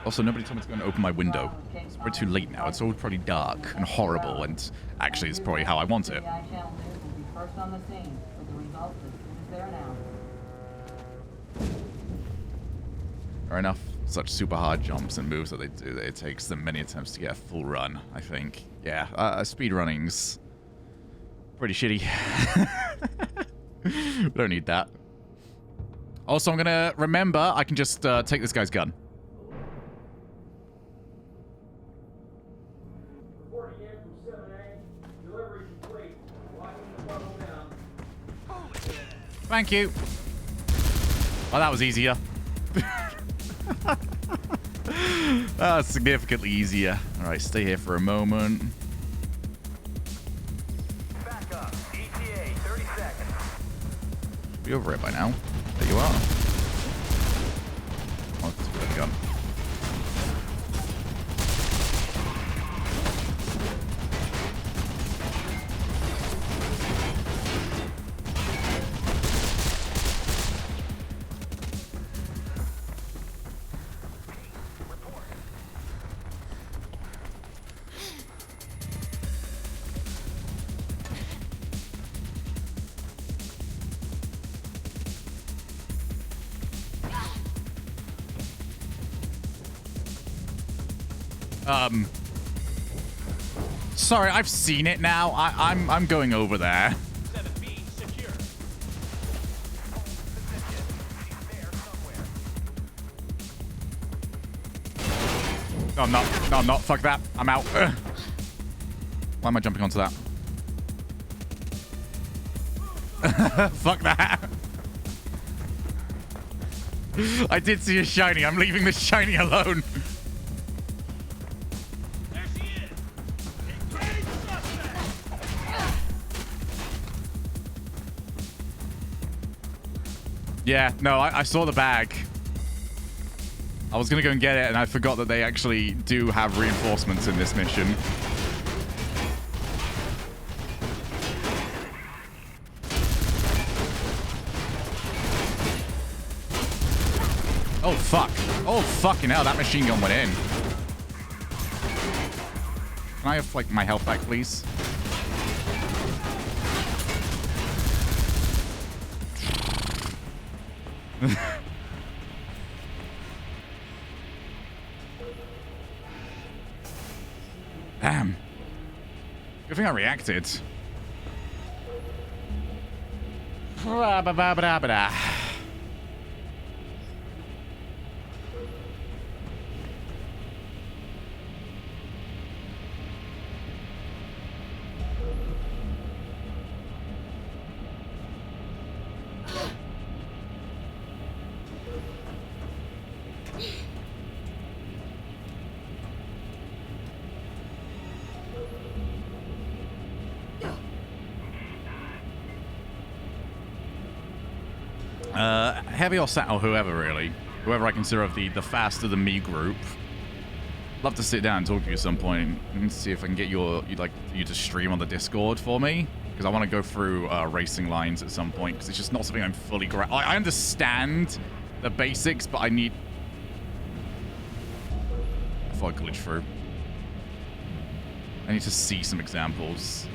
Also, nobody told me to go and open my window. It's probably too late now. It's all probably dark and horrible, and actually, it's probably how I want it. AI Channel News will be first on the scene with the results as soon as they're announced. Fair enough. Such super hard jumps and moves that they do, that it takes them many attempts to get a full run, I think. Yeah, speed running's pretty shitty. We don't need that. Also, I'm gonna remember I can just take this guy's gun. Reporting in from 7A. Delivery complete. Locking the bubble down. Thank you. Oh, that was easier. Significantly easier. Alright, stay here for a moment. Back up. ETA, 30 seconds. Be over it by now. There you are. Oh, it's a good gun. Sorry, I've seen it now. I'm going over there. 7B secure. No, I'm not. No, I'm not. Fuck that. I'm out. Ugh. Why am I jumping onto that? Fuck that. I did see a shiny. I'm leaving the shiny alone. There she is. Engage suspect. Yeah, no, I saw the bag. I was gonna go and get it, and I forgot that they actually do have reinforcements in this mission. Oh, fuck. Oh, fucking hell, that machine gun went in. Can I have, like, my health back, please? Damn. Good thing I reacted. Ba-ba-ba-ba-da-ba-da. Heavy or Sat or whoever, really. Whoever I consider of the faster than me group. Love to sit down and talk to you at some point and see if I can get you to stream on the Discord for me. Because I want to go through racing lines at some point. Because it's just not something I'm fully I understand the basics, but I need... I thought I glitched through. I need to see some examples.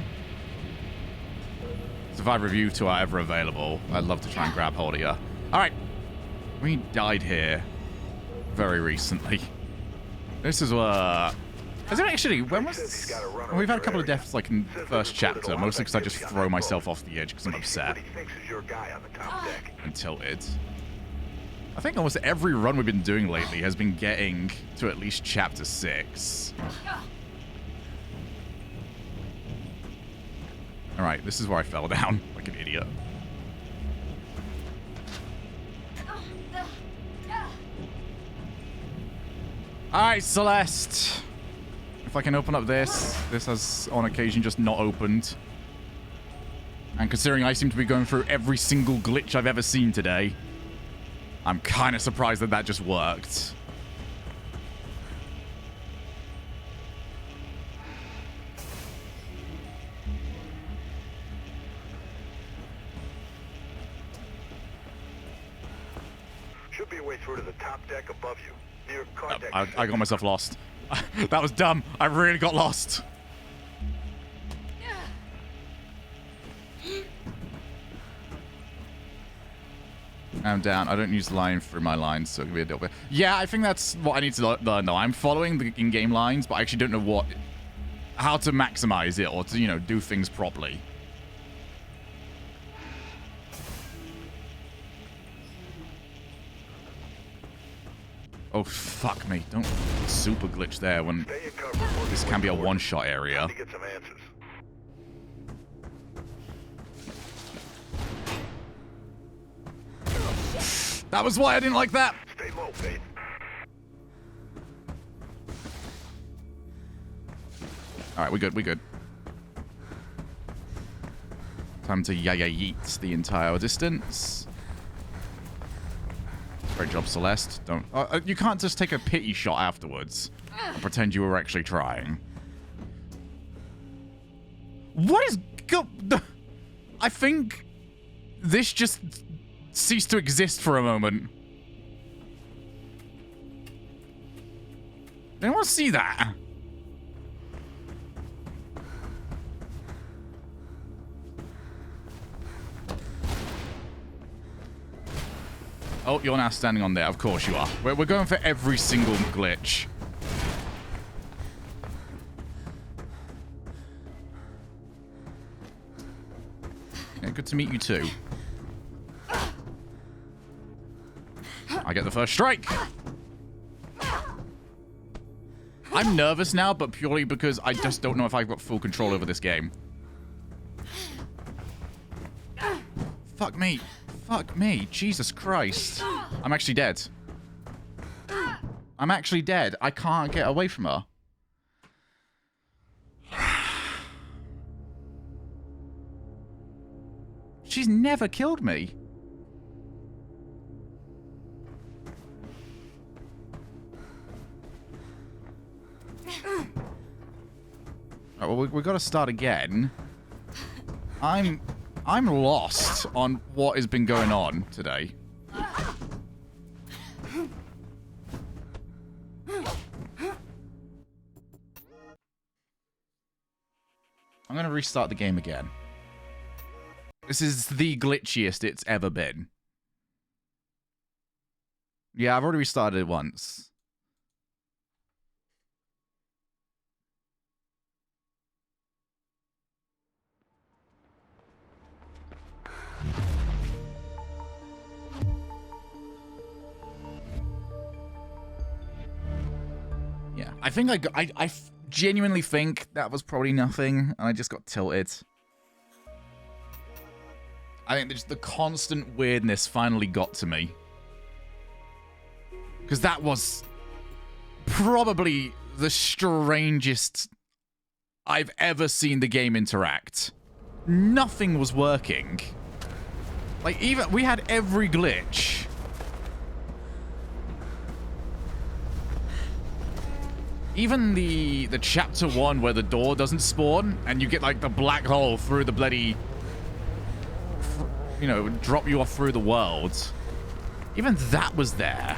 So if either of you two are ever available, I'd love to try and grab hold of you. Alright. We died here very recently. This is is it actually, when was this? Well, we've had a couple of deaths like in the first chapter, mostly because I just throw myself off the edge because I'm upset He thinks is your guy on the top deck. and tilted. I think almost every run we've been doing lately has been getting to at least chapter 6. Alright, this is where I fell down like an idiot. Alright, Celeste. If I can open up this. This has, on occasion, just not opened. And considering I seem to be going through every single glitch I've ever seen today, I'm kind of surprised that that just worked. Should be a way through to the top deck above you. Near contact. I got myself lost. That was dumb. I really got lost. I'm down. I don't use the line through my lines, so it can be a little bit. Yeah, I think that's what I need to learn, though. I'm following the in-game lines, but I actually don't know how to maximize it or to, you know, do things properly. Oh, fuck me. Don't super glitch there when Stay in cover. this can be a one-shot area. To get some answers. That was why I didn't like that. Stay low, Faith. All right, we good. We good. Time to yeet the entire distance. Great job, Celeste. Don't. You can't just take a pity shot afterwards and pretend you were actually trying. What is I think this just ceased to exist for a moment. Did anyone see that? Oh, you're now standing on there. Of course you are. We're going for every single glitch. Yeah, good to meet you too. I get the first strike. I'm nervous now, but purely because I just don't know if I've got full control over this game. Fuck me. Fuck me. Jesus Christ. I'm actually dead. I'm actually dead. I can't get away from her. She's never killed me. Right, well, we got to start again. I'm lost on what has been going on today. I'm going to restart the game again. This is the glitchiest it's ever been. Yeah, I've already restarted it once. Yeah, I think I genuinely think that was probably nothing, and I just got tilted. I think just the constant weirdness finally got to me. Because that was probably the strangest I've ever seen the game interact. Nothing was working. Like, even we had every glitch. Even the chapter 1 where the door doesn't spawn and you get like the black hole through the bloody, you know, drop you off through the world. Even that was there.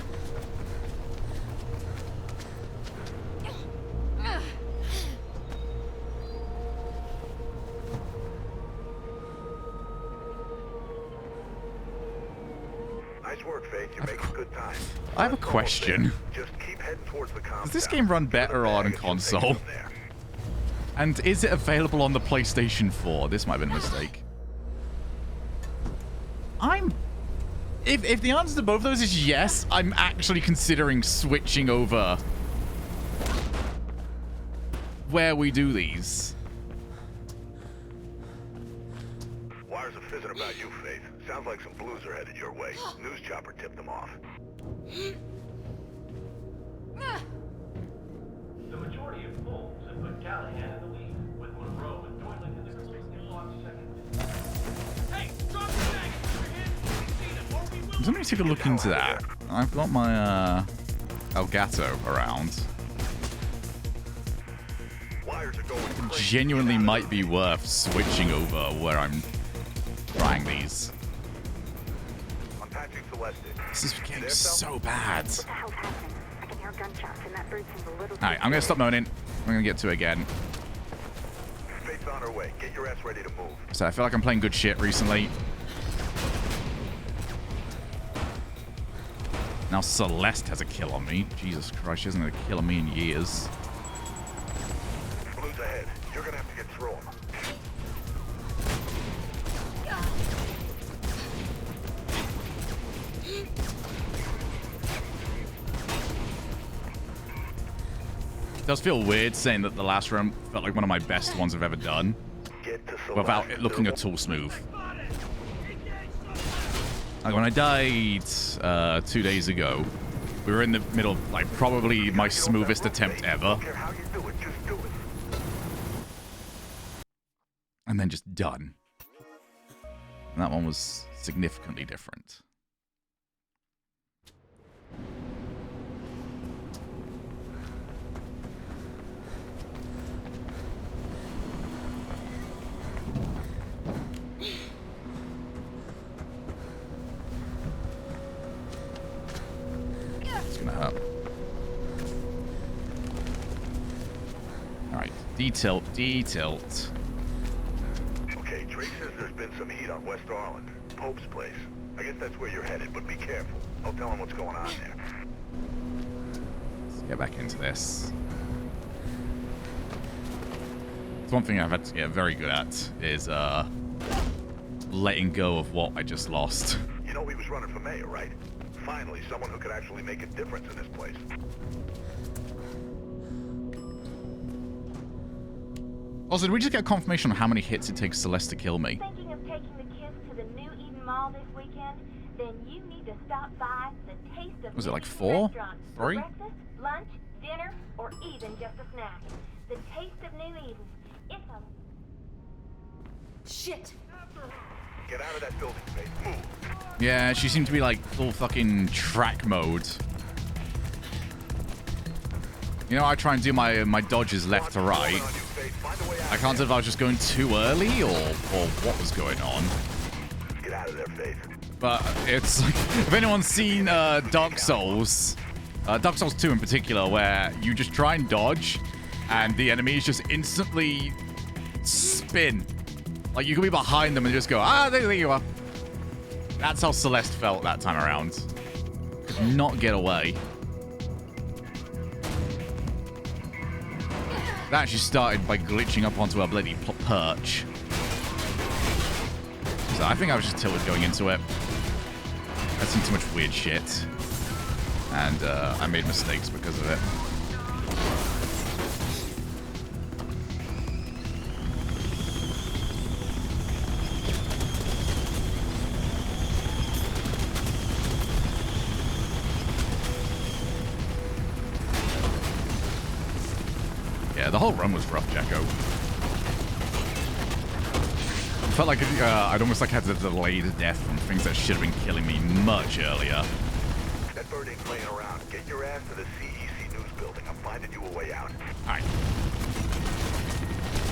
Nice work, Faith. You're making good time. I have a question. Just keep heading towards the compound. Does this game run better on console? And is it available on the PlayStation 4? This might have been a mistake. If the answer to both of those is yes, I'm actually considering switching over where we do these. Wires are fizzing about you, Faith. Sounds like some blues are headed your way. News chopper tipped them off. majority of polls have put Callahan in the lead, with Monroe and Doyle in the completely lost second. Hey, drop the mag! We're hit! We see them, or we will. Let me take a look into that. I've got my Elgato around. Wires are going crazy. Genuinely might be worth switching over where I'm trying these. Unpatching Celeste. This is getting so bad. What the hell's happening? I can hear gunshots and that bird seems a little... Alright, I'm gonna stop moaning. I'm gonna get to it again. Fate's on her way. Get your ass ready to move. So I feel like I'm playing good shit recently. Now Celeste has a kill on me. Jesus Christ, she hasn't had a kill on me in years. Blue's ahead. You're gonna have to get through them. It does feel weird saying that the last run felt like one of my best ones I've ever done Get to Celeste. without it looking at all smooth. Like when I died 2 days ago, we were in the middle of like probably my smoothest attempt ever, Don't care how you do it, just do it. and then just done. And that one was significantly different. It's gonna hurt. Alright, D-tilt. Okay, Drake says there's been some heat on West Arland. Pope's place. I guess that's where you're headed, but be careful. I'll tell him what's going on there. Let's get back into this. It's one thing I've had to get very good at is letting go of what I just lost. You know he was running for mayor, right? Finally, someone who could actually make a difference in this place. Also, did we just get confirmation on how many hits it takes Celeste to kill me? Thinking of taking the kids to the New Eden Mall this weekend? Then you need to stop by the Taste of Was it New like Eden 4? Restaurant for 3? breakfast, lunch, dinner, or even just a snack. The Taste of New Eden. It's a... Shit! Get out of that building, Faith. Move. Yeah, she seemed to be like full fucking track mode. You know, I try and do my dodges left to right. I can't tell if I was just going too early or what was going on. Get out of there, Faith. But it's like, if anyone's seen Dark Souls 2 in particular, where you just try and dodge and the enemies just instantly spin. Like you can be behind them and just go, there you are. That's how Celeste felt that time around. Could not get away. That actually started by glitching up onto a bloody perch. So I think I was just tilted going into it. I've seen too much weird shit. And I made mistakes because of it. Yeah, the whole run was rough, Jacko. Felt like I'd almost like had the delayed death from things that should have been killing me much earlier. That bird ain't playing around. Get your ass to the CEC News building. I'm finding you a way out. Alright.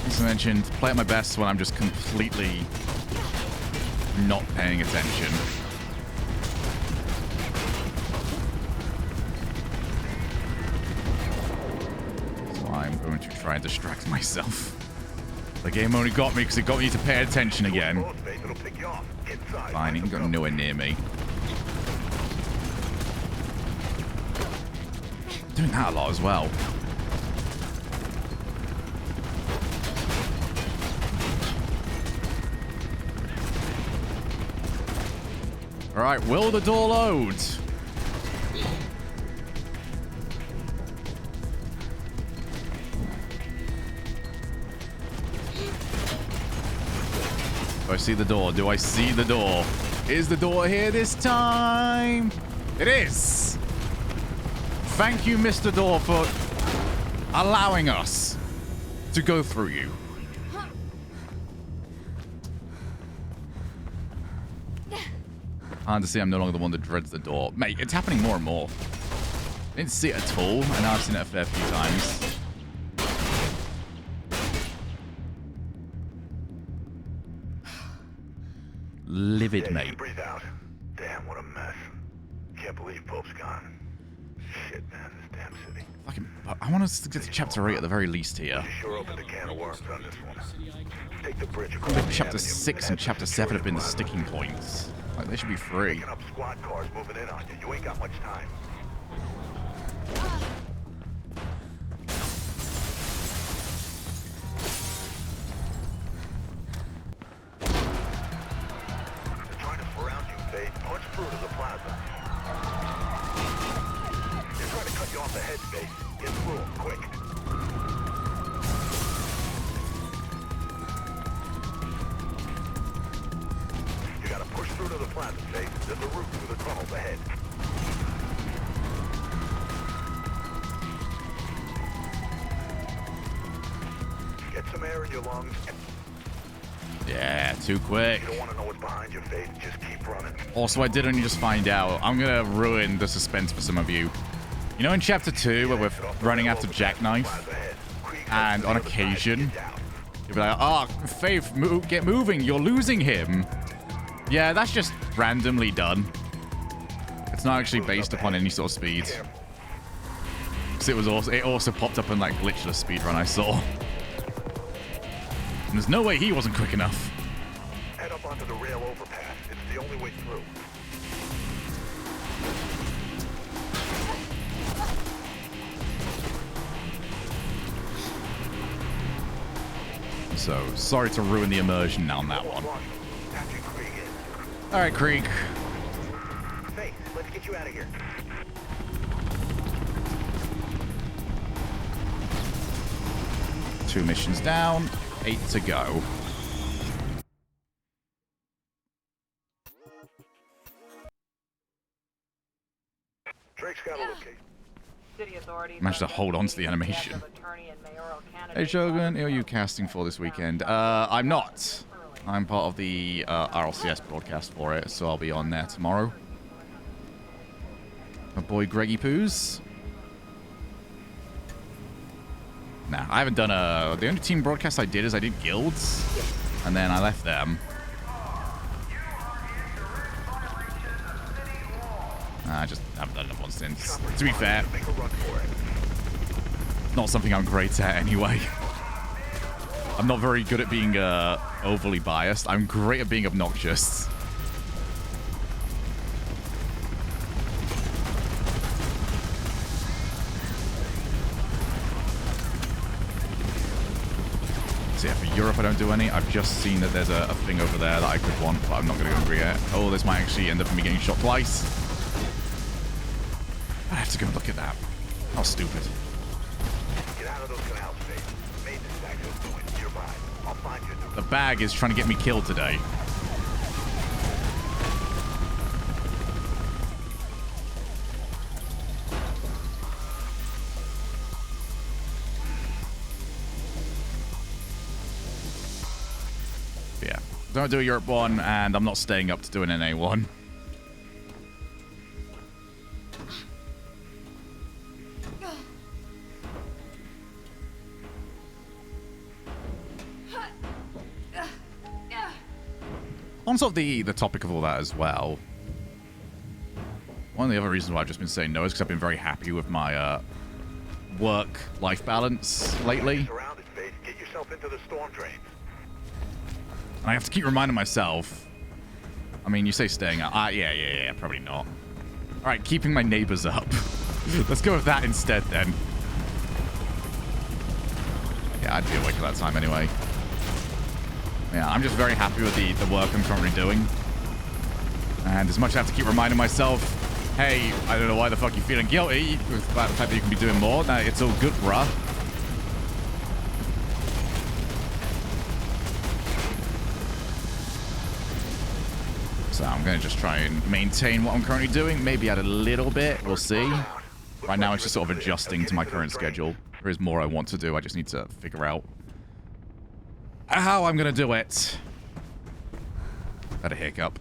As I mentioned, play at my best when I'm just completely not paying attention. So I'm going to try and distract myself. The game only got me because it got me to pay attention again. It'll pick you off. Inside. Fine, he got nowhere near me. Doing that a lot as well. Alright, will the door load? Do I see the door? Do I see the door? Is the door here this time? It is! Thank you, Mr. Door, for allowing us to go through you. Hard to see I'm no longer the one that dreads the door. Mate, it's happening more and more. I didn't see it at all, and now I've seen it a fair few times. Livid, Yeah, you mate. can breathe out. Damn, what a mess. Can't believe Pope's gone. Shit, man, this damn city. Fucking, I want us to get to chapter 8 at the very least here. You sure opened a can of worms on this one. Take the bridge across Like the chapter avenue 6 head and for chapter 7 have been the security sticking points. Like, they should be free. Picking up squad cars moving in on you. You ain't got much time. They're trying to surround you, Faith. Punch through to the plaza. They're trying to cut you off the head, Faith. Get through them, quick. You gotta push through to the plaza, Faith. There's a route through the tunnels ahead. Get some air in your lungs. Yeah, too quick. You don't want to know what's behind your face. Just keep running. Also, I did only just find out. I'm gonna ruin the suspense for some of you. You know in chapter 2 where we're running after Jackknife? And on occasion, you'll be like, oh, Faith, get moving, you're losing him. Yeah, that's just randomly done. It's not actually based upon any sort of speed. Because it also popped up in like glitchless speedrun I saw. And there's no way he wasn't quick enough. Head up onto the rail overpass. It's the only way through. So, sorry to ruin the immersion on that one. After Krieg in. Alright, Krieg. Faith, let's get you out of here. Two missions down, 8 to go. Drake's got a location. City authorities Managed to are hold on to the investigating animation. death of attorney and mayoral candidate Hey Shogun, who are you Robert casting for this Pope, who was weekend? found I'm not. shot earlier. I'm part of the RLCS broadcast for it, so I'll be on there tomorrow. My boy Greggy Poos. Nah, I haven't done a... The only team broadcast I did is I did guilds, and then I left them. I just haven't done another one since. To be fair, Make a run for it. not something I'm great at anyway. I'm not very good at being overly biased. I'm great at being obnoxious. So yeah, for Europe I don't do any. I've just seen that there's a thing over there that I could want, but I'm not going to go and yet. Oh, this might actually end up in me getting shot twice. I have to go and look at that. How stupid. Get out of those canals, Faith. Maintenance access point nearby. I'll find you. The bag is trying to get me killed today. Yeah. Don't do a Europe one, and I'm not staying up to do an NA one. On sort of the topic of all that as well, one of the other reasons why I've just been saying no is because I've been very happy with my work-life balance lately. Surrounded, Faith. Get yourself into the storm drains. And I have to keep reminding myself. I mean, you say staying up. Yeah, probably not. All right, keeping my neighbors up. Let's go with that instead, then. Yeah, I'd be awake at that time anyway. Yeah, I'm just very happy with the work I'm currently doing. And as much as I have to keep reminding myself, hey, I don't know why the fuck you're feeling guilty with the fact that you can be doing more. No, it's all good, bruh. So I'm going to just try and maintain what I'm currently doing. Maybe add a little bit. We'll see. Right now, it's just sort of adjusting to my current schedule. There is more I want to do. I just need to figure out how I'm going to do it. Had a hiccup.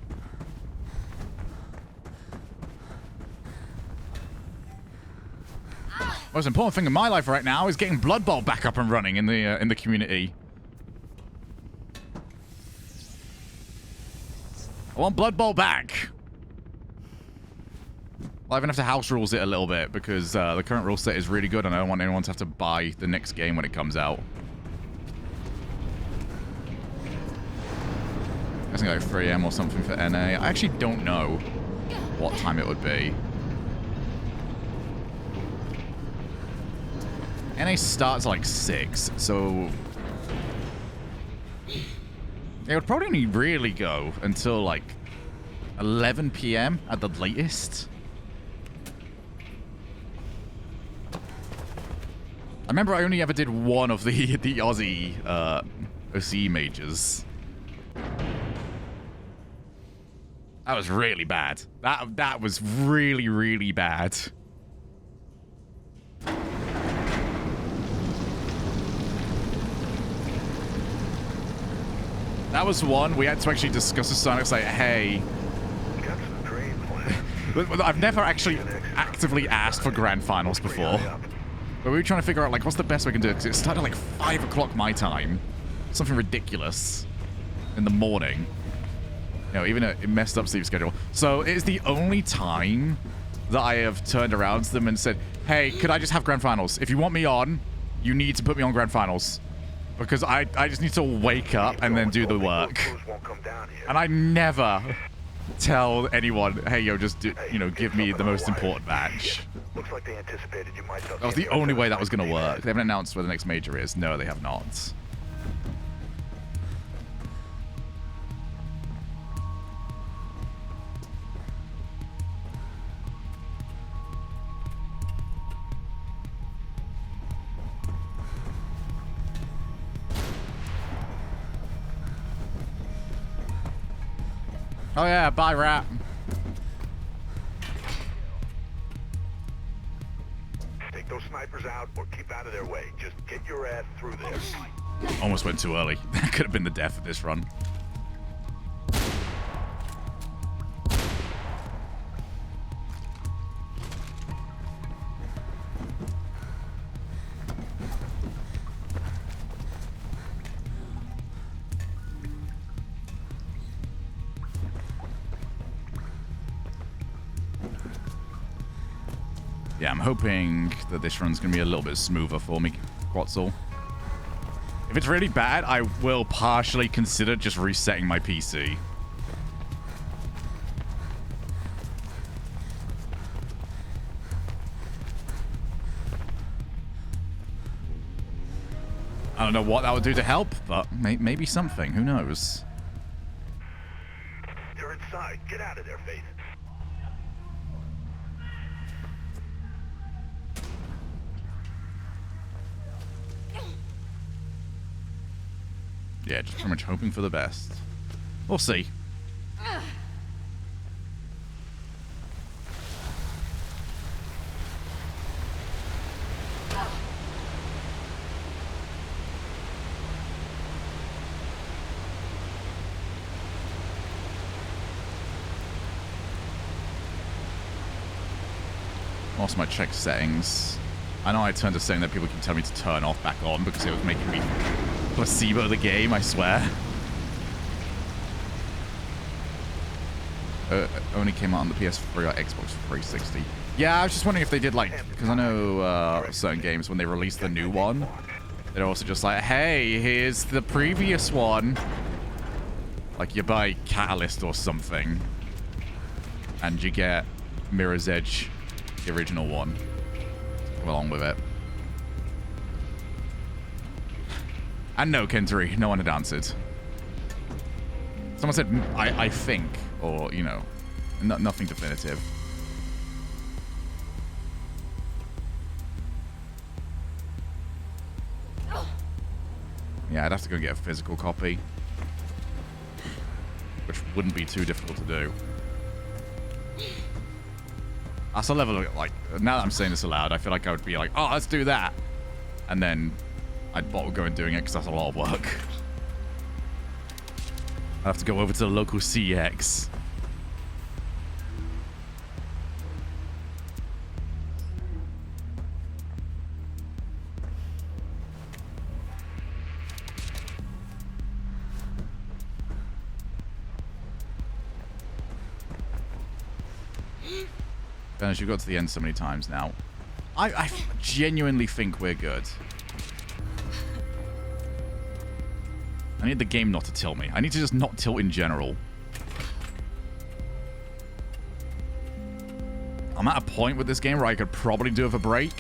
Most important thing in my life right now is getting Blood Bowl back up and running in the community. I want Blood Bowl back. Well, I even have to house rules it a little bit because the current rule set is really good and I don't want anyone to have to buy the next game when it comes out. I think like 3 AM or something for NA. I actually don't know what time it would be. NA starts at like 6, so it would probably only really go until like 11 PM at the latest. I remember I only ever did one of the Aussie OC majors. That was really bad. That was really, really bad. That was one we had to actually discuss with Sonic, like, hey. Got some dream plans. I've never actually actively asked for grand finals before. But we were trying to figure out, like, what's the best we can do? Because it started like 5 o'clock my time. Something ridiculous. In the morning. You know, even it messed up Steve's schedule. So it's the only time that I have turned around to them and said, hey, could I just have grand finals? If you want me on, you need to put me on grand finals. Because I just need to wake up and then do the work. And I never tell anyone, hey, yo, just do, you know, give me the most important match. Looks like they anticipated you might That was the only way that was going to work. They haven't announced where the next major is. No, they have not. Oh yeah, bye Rat. Take those snipers out or keep out of their way. Just get your ass through there. Almost went too early. That could have been the death of this run. Yeah, I'm hoping that this run's going to be a little bit smoother for me, Quetzal. If it's really bad, I will partially consider just resetting my PC. I don't know what that would do to help, but maybe something. Who knows? You're inside. Get out of there, Faith. Yeah, just pretty much hoping for the best. We'll see. Also, my check settings. I know I turned a setting that people keep telling me to turn off back on because it was making me placebo the game, I swear. Only came out on the PS3 or Xbox 360. Yeah, I was just wondering if they did, like, because I know certain games, when they release the new one, they're also just like, hey, here's the previous one. Like, you buy Catalyst or something, and you get Mirror's Edge, the original one, along with it. And no, Kentari, no one had answered. Someone said, I think, or, you know, nothing definitive. Yeah, I'd have to go get a physical copy, which wouldn't be too difficult to do. That's a level of, like, now that I'm saying this aloud, I feel like I would be like, oh, let's do that. And then I'd bottle go and doing it because that's a lot of work. I have to go over to the local CX. Dennis, you've got to the end so many times now. I genuinely think we're good. I need the game not to tilt me. I need to just not tilt in general. I'm at a point with this game where I could probably do with a break.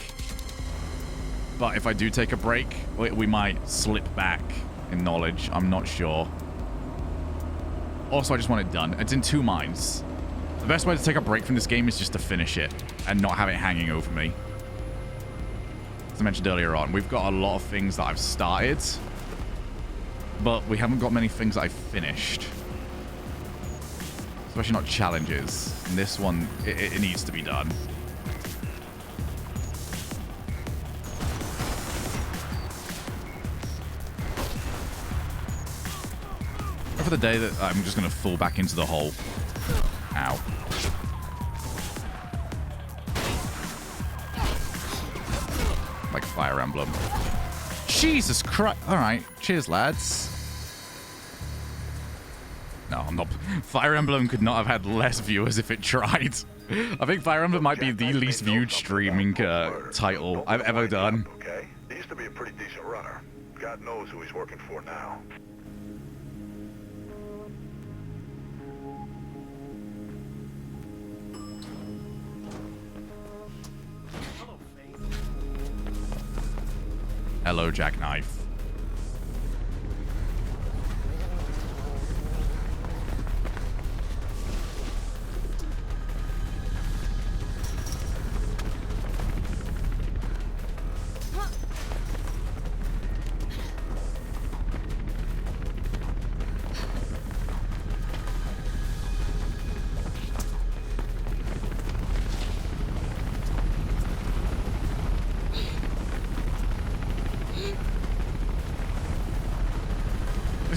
But if I do take a break, we might slip back in knowledge. I'm not sure. Also, I just want it done. It's in two minds. The best way to take a break from this game is just to finish it and not have it hanging over me. As I mentioned earlier on, we've got a lot of things that I've started, but we haven't got many things that I've finished. Especially not challenges. And this one, it needs to be done. For the day that I'm just going to fall back into the hole. Ow. Like Fire Emblem. Jesus Christ. Alright. Cheers, lads. No, I'm not. Fire Emblem could not have had less viewers if it tried. I think Fire Emblem might be the least viewed streaming title I've ever done. Okay? He used to be a pretty decent runner. God knows who he's working for now. Hello, Jackknife.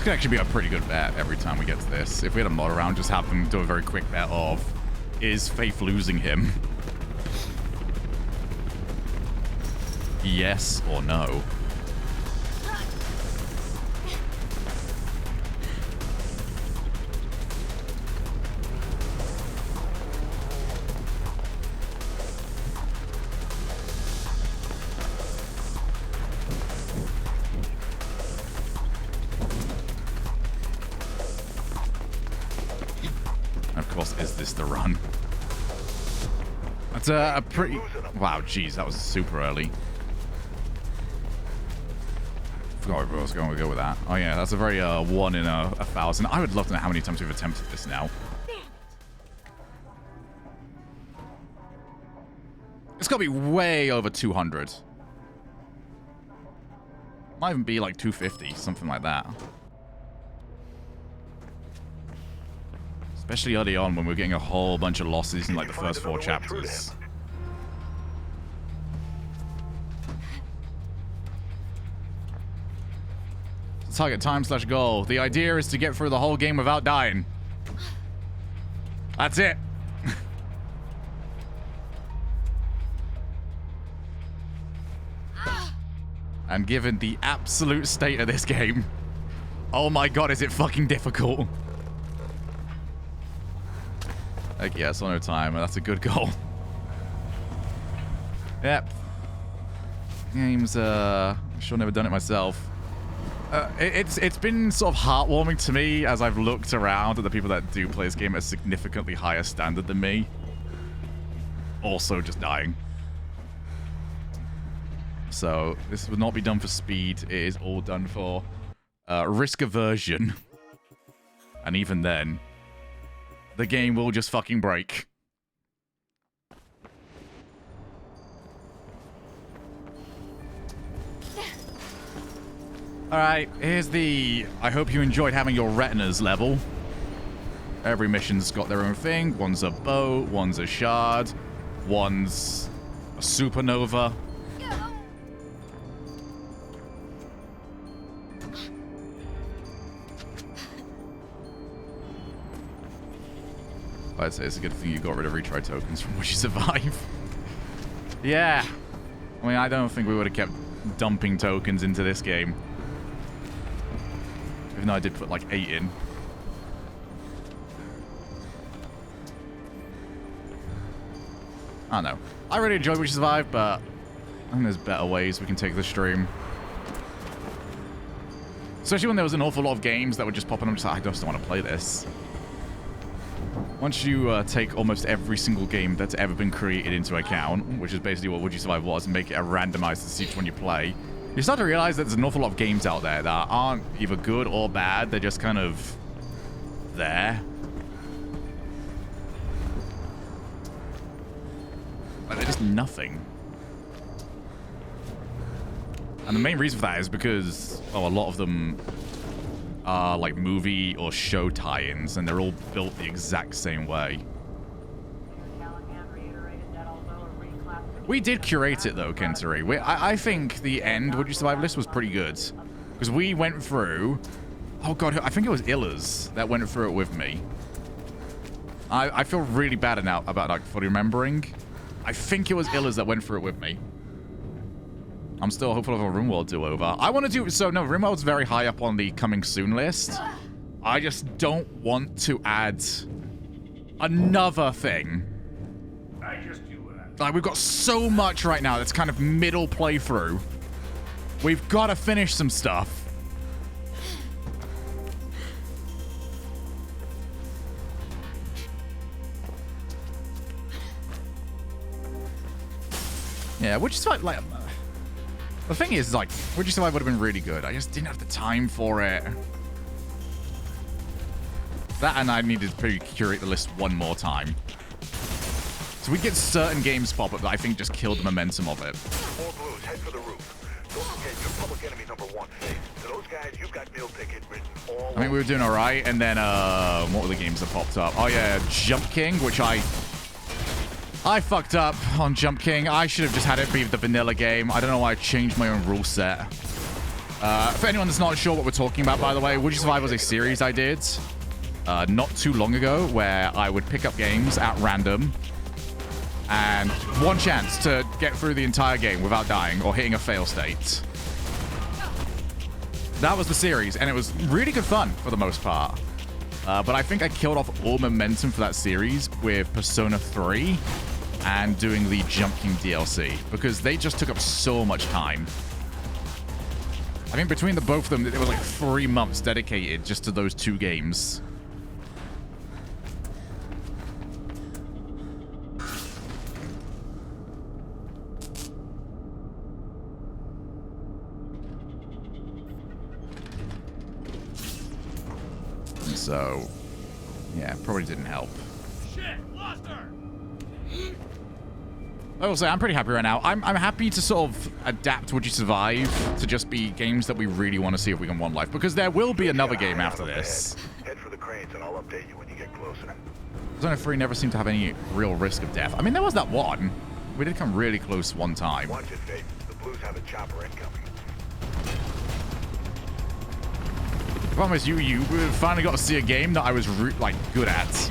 Could actually be a pretty good bet every time we get to this. If we had a mod around, just have them do a very quick bet of, is Faith losing him? Yes or no? The run. That's a pretty... Wow, geez, that was super early. Forgot where I was going to go with that. Oh yeah, that's a very 1 in a 1,000. I would love to know how many times we've attempted this now. It's got to be way over 200. Might even be like 250, something like that. Especially early on when we're getting a whole bunch of losses in like the first 4 chapters. Target time/goal. The idea is to get through the whole game without dying. That's it. And given the absolute state of this game, oh my god, is it fucking difficult. Heck yes, on no time. That's a good goal. Yep. Game's, sure never done it myself. It's been sort of heartwarming to me as I've looked around at the people that do play this game at a significantly higher standard than me. Also just dying. So, this would not be done for speed. It is all done for risk aversion. And even then, the game will just fucking break. Alright, here's the... I hope you enjoyed having your retinas level. Every mission's got their own thing. One's a boat, one's a shard, one's a supernova. I'd say it's a good thing you got rid of retry tokens from Would You Survive. Yeah. I mean, I don't think we would have kept dumping tokens into this game. Even though I did put like 8 in. I don't know. I really enjoyed Would You Survive, but I think there's better ways we can take the stream. Especially when there was an awful lot of games that were just popping up. Just like, I just don't want to play this. Once you take almost every single game that's ever been created into account, which is basically what Would You Survive was, and make it a randomized to see which one you play, you start to realize that there's an awful lot of games out there that aren't either good or bad. They're just kind of there. Like, they're just nothing. And the main reason for that is because, well, a lot of them are like movie or show tie-ins, and they're all built the exact same way. We did curate it though, Kentari. I think the end Would You Survive list was pretty good. Because we went through... Oh god, I think it was Illas that went through it with me. I feel really bad now about like fully remembering. I think it was Illas that went through it with me. I'm still hopeful of a RimWorld do-over. I want to do... So, no, RimWorld's very high up on the coming soon list. I just don't want to add another thing. I just do what I... Like, we've got so much right now that's kind of middle playthrough. We've got to finish some stuff. Yeah, which is like... The thing is, like, Would You Survive would have been really good. I just didn't have the time for it. That and I needed to curate the list one more time. So we get certain games pop up that I think just killed the momentum of it. More Blues, head for the roof. Don't forget your public enemy #1. To those guys, you've got meal ticket written all I mean, we were doing all right, and then, what were the games that popped up? Oh, yeah, Jump King, which I fucked up on Jump King. I should have just had it be the vanilla game. I don't know why I changed my own rule set. For anyone that's not sure what we're talking about, by the way, Would You Survive was a series I did not too long ago where I would pick up games at random and one chance to get through the entire game without dying or hitting a fail state. That was the series, and it was really good fun for the most part. But I think I killed off all momentum for that series with Persona 3 and doing the Jump King DLC because they just took up so much time. I think between the both of them, it was like 3 months dedicated just to those 2 games. So, yeah, probably didn't help. Shit, lost her! I will say, I'm pretty happy right now. I'm happy to sort of adapt Would You Survive to just be games that we really want to see if we can one life, because there will be another game after this. Head for the cranes and I'll update you when you get closer. Zone 3 never seemed to have any real risk of death. I mean, there was that one. We did come really close one time. Watch it, Faith. The Blues have a chopper incoming. The problem is you finally got to see a game that I was like good at.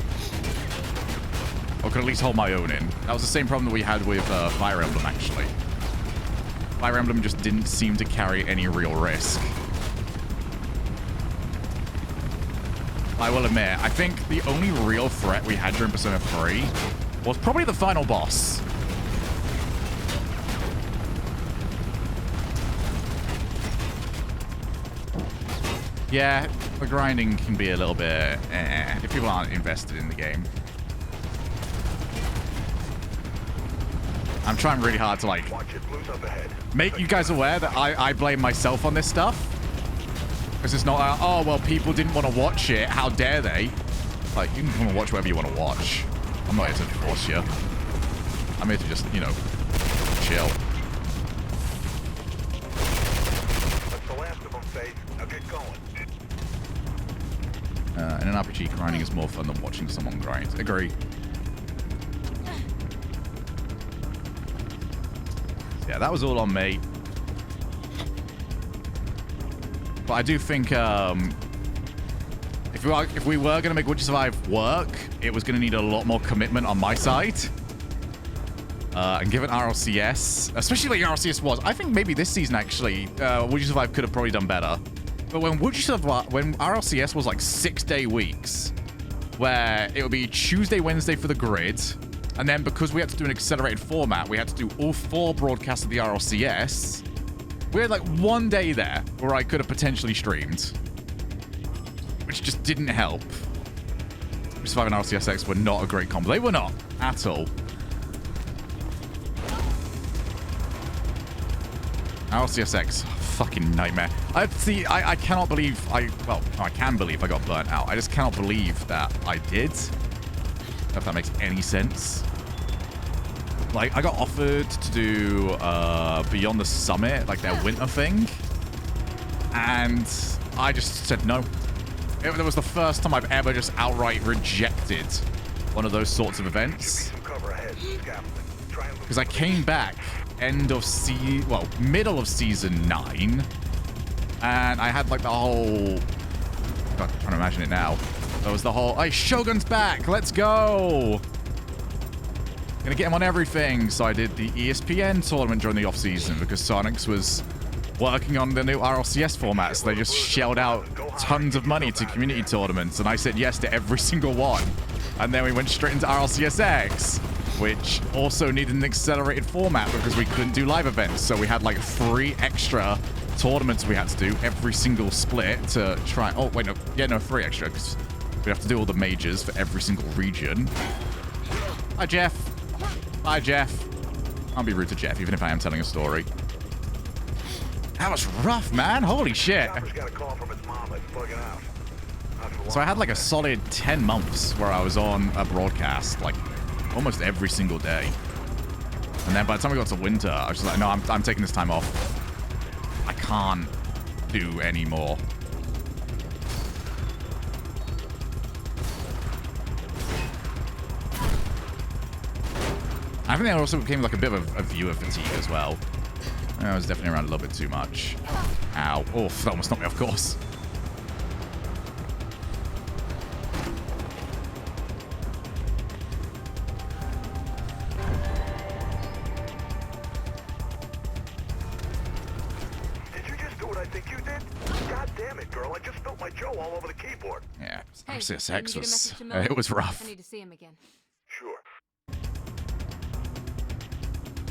Or could at least hold my own in. That was the same problem that we had with Fire Emblem, actually. Fire Emblem just didn't seem to carry any real risk. I will admit, I think the only real threat we had during Persona 3 was probably the final boss. Yeah, the grinding can be a little bit if people aren't invested in the game. I'm trying really hard to, like, Watch it, Blues up ahead. make you guys aware that I blame myself on this stuff. Because it's not, oh, well, people didn't want to watch it. How dare they? Like, you can come and watch whatever you want to watch. I'm not here to force you. I'm here to just, you know, chill. That's the last of them, Faith. Now get going. In an RPG, grinding is more fun than watching someone grind. Agree. Yeah, that was all on me. But I do think If we were gonna make Would You Survive work, it was gonna need a lot more commitment on my side. And given RLCS, especially like RLCS was, I think maybe this season actually, Would You Survive could have probably done better. But when RLCS was like 6-day weeks, where it would be Tuesday, Wednesday for the grid, and then because we had to do an accelerated format, we had to do all 4 broadcasts of the RLCS. We had like 1 day there where I could have potentially streamed, which just didn't help. Would You Survive and RLCSX were not a great combo. They were not at all. RLCSX, fucking nightmare. I cannot believe I can believe I got burnt out. I just cannot believe that I did. If that makes any sense. Like, I got offered to do Beyond the Summit, like their winter thing. And I just said no. It was the first time I've ever just outright rejected one of those sorts of events. Because I came back middle of season 9, and I had like the whole, God, I'm trying to imagine it now. There was the whole, hey, Shogun's back, let's go. Gonna get him on everything. So I did the ESPN tournament during the off season because Sonics was working on the new RLCS format, so they just shelled out tons of money to community tournaments, and I said yes to every single one. And then we went straight into RLCSX, which also needed an accelerated format because we couldn't do live events. So we had like 3 extra tournaments we had to do every single split to try. Oh, wait, no. Yeah, no, 3 extra because we have to do all the majors for every single region. Hi, Jeff. Bye, Jeff. I'll be rude to Jeff, even if I am telling a story. That was rough, man. Holy shit. So I had like a solid 10 months where I was on a broadcast, like almost every single day. And then by the time we got to winter, I was just like, no, I'm taking this time off. I can't do any more. I think there also became like a bit of a viewer fatigue as well. I was definitely around a little bit too much. Ow. Oh, that almost knocked me off course. Did you just do what I think you did? God damn it, girl. I just spilled my Joe all over the keyboard. Yeah, Hey, RCSX can you get a was... message to Mel? it was rough. I need to see him again. Sure.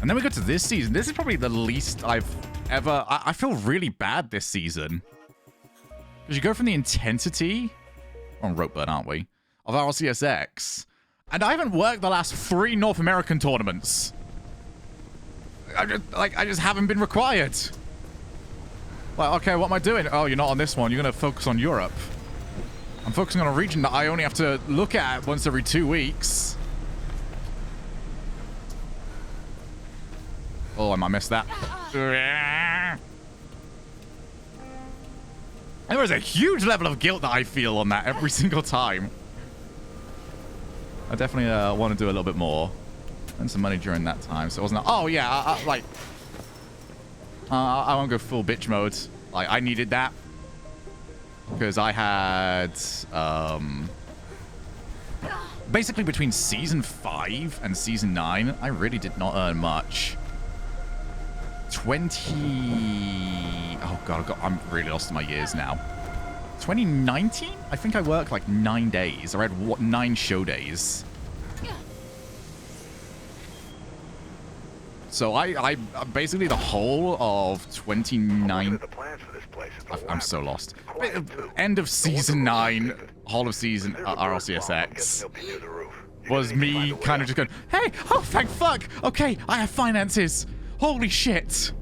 And then we got to this season. This is probably the least I've ever... I feel really bad this season. Because you go from the intensity... We're on Ropeburn, aren't we? Of RLCSX. And I haven't worked the last 3 North American tournaments. I just haven't been required. Like, okay, what am I doing? Oh, you're not on this one. You're going to focus on Europe. I'm focusing on a region that I only have to look at once every 2 weeks. Oh, I might miss that. There is a huge level of guilt that I feel on that every single time. I definitely want to do a little bit more. Earn some money during that time, so it wasn't... Oh, yeah, I won't go full bitch mode. Like, I needed that. Because I had... basically, between Season 5 and Season 9, I really did not earn much. 20... Oh, God, I'm really lost in my years now. 2019? I think I worked like 9 days. I had 9 show days. So I basically the whole of 29... I'm so lost. End of Season 9, whole of Season RLCSX was me kind of just going, hey, oh, thank fuck. Okay, I have finances. Holy shit.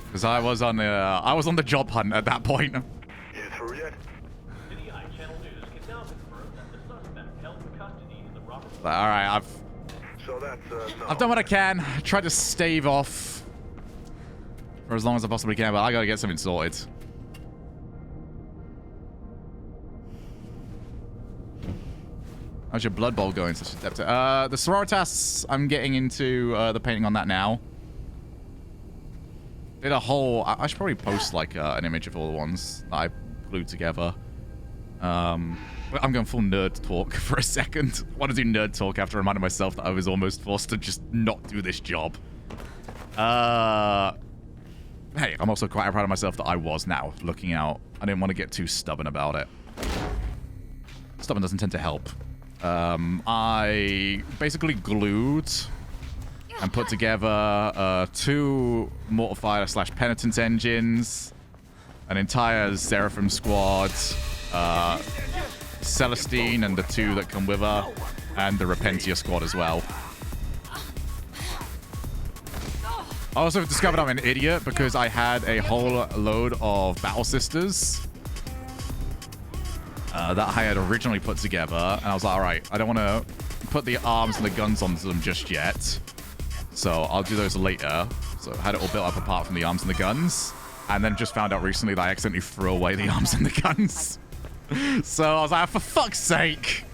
Because I was on the job hunt at that point. You through yet? City Eye Channel News can now confirm that the suspect held in custody in the Robert... All right, So that's no. I've done what I can. I tried to stave off for as long as I possibly can, but I gotta get something sorted. How's your Blood Bowl going? The Sororitas, I'm getting into the painting on that now. did a whole... I should probably post like an image of all the ones that I glued together. I'm going full nerd talk for a second. I want to do nerd talk after reminding myself that I was almost forced to just not do this job. Hey, I'm also quite proud of myself that I was now looking out. I didn't want to get too stubborn about it. Stubborn doesn't tend to help. I basically glued and put together 2 Mortifier / Penitence engines, an entire Seraphim squad, Celestine and the 2 that come with her, and the Repentia squad as well. I also discovered I'm an idiot because I had a whole load of Battle Sisters that I had originally put together, and I was like, alright, I don't want to put the arms and the guns onto them just yet, so I'll do those later. So I had it all built up apart from the arms and the guns, and then just found out recently that I accidentally threw away the arms and the guns. So I was like, for fuck's sake!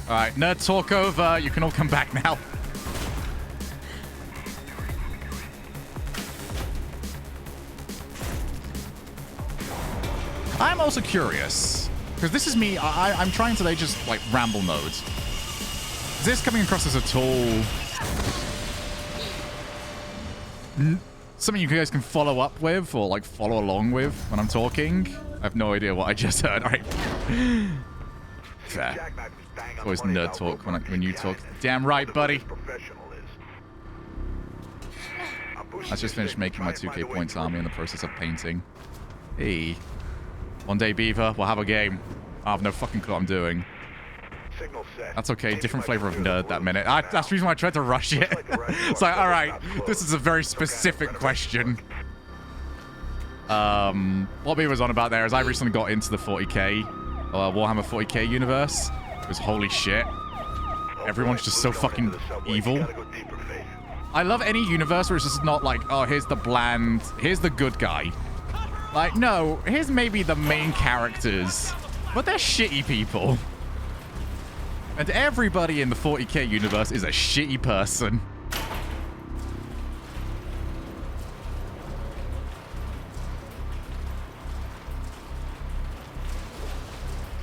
Alright, nerd talk over. You can all come back now. I'm also curious, because this is me. I'm trying today just like ramble mode. Is this coming across as a tool? Something you guys can follow up with or like follow along with when I'm talking? I have no idea what I just heard. All right. Fair. It's always nerd talk when you talk. Damn right, buddy. I just finished making my 2K points army in the process of painting. Hey. One day, Beaver, we'll have a game. I have no fucking clue what I'm doing. That's okay. Different flavor of nerd that minute. That's the reason why I tried to rush it. It's like, alright, this is a very specific question. What Beaver's on about there is I recently got into the 40k, Warhammer 40k universe. It was holy shit. Everyone's just so fucking evil. I love any universe where it's just not like, oh, here's the bland, here's the good guy. Like, no, here's maybe the main characters, but they're shitty people. And everybody in the 40k universe is a shitty person.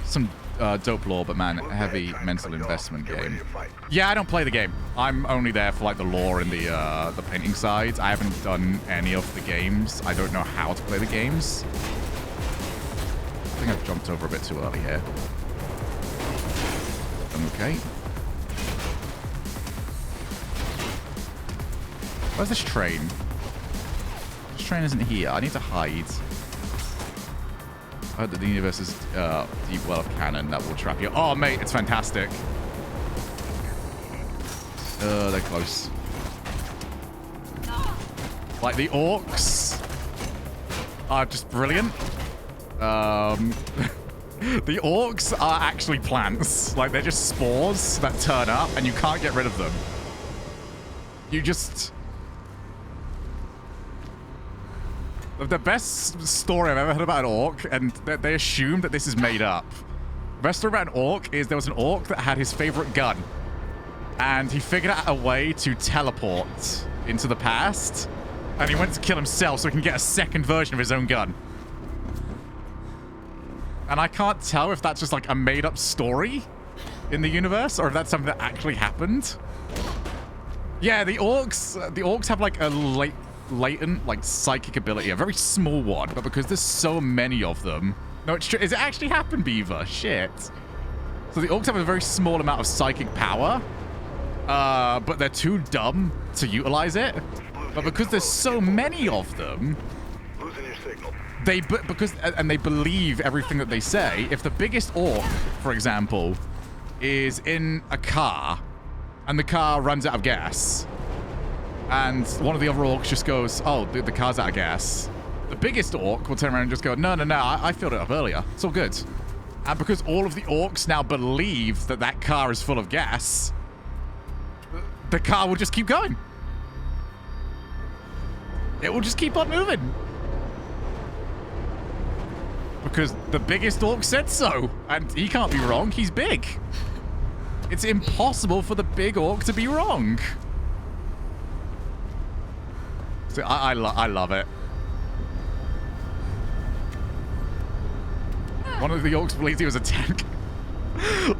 Some dope lore, but man, heavy mental investment game. Yeah, I don't play the game. I'm only there for like the lore and the painting side. I haven't done any of the games. I don't know how to play the games. I think I've jumped over a bit too early here. Okay. Where's this train? This train isn't here. I need to hide. I heard that the universe is deep well of canon that will trap you. Oh, mate, it's fantastic. They're close. Like, the orcs are just brilliant. The orcs are actually plants. Like, they're just spores that turn up, and you can't get rid of them. You just... The best story I've ever heard about an orc, and they assume that this is made up. The best story about an orc is there was an orc that had his favorite gun. And he figured out a way to teleport into the past. And he went to kill himself so he can get a second version of his own gun. And I can't tell if that's just like a made-up story in the universe or if that's something that actually happened. Yeah, the orcs have like a latent like psychic ability, a very small one, but because there's so many of them. No, it's true. Is it actually happened, Beaver? Shit. So the orcs have a very small amount of psychic power, but they're too dumb to utilize it. But because there's so many of them, they believe everything that they say. If the biggest orc, for example, is in a car and the car runs out of gas, and one of the other orcs just goes, oh, the car's out of gas, the biggest orc will turn around and just go, no, I filled it up earlier. It's all good. And because all of the orcs now believe that that car is full of gas, the car will just keep going. It will just keep on moving. Because the biggest orc said so. And he can't be wrong. He's big. It's impossible for the big orc to be wrong. So I love it. One of the orcs believed he was a tank.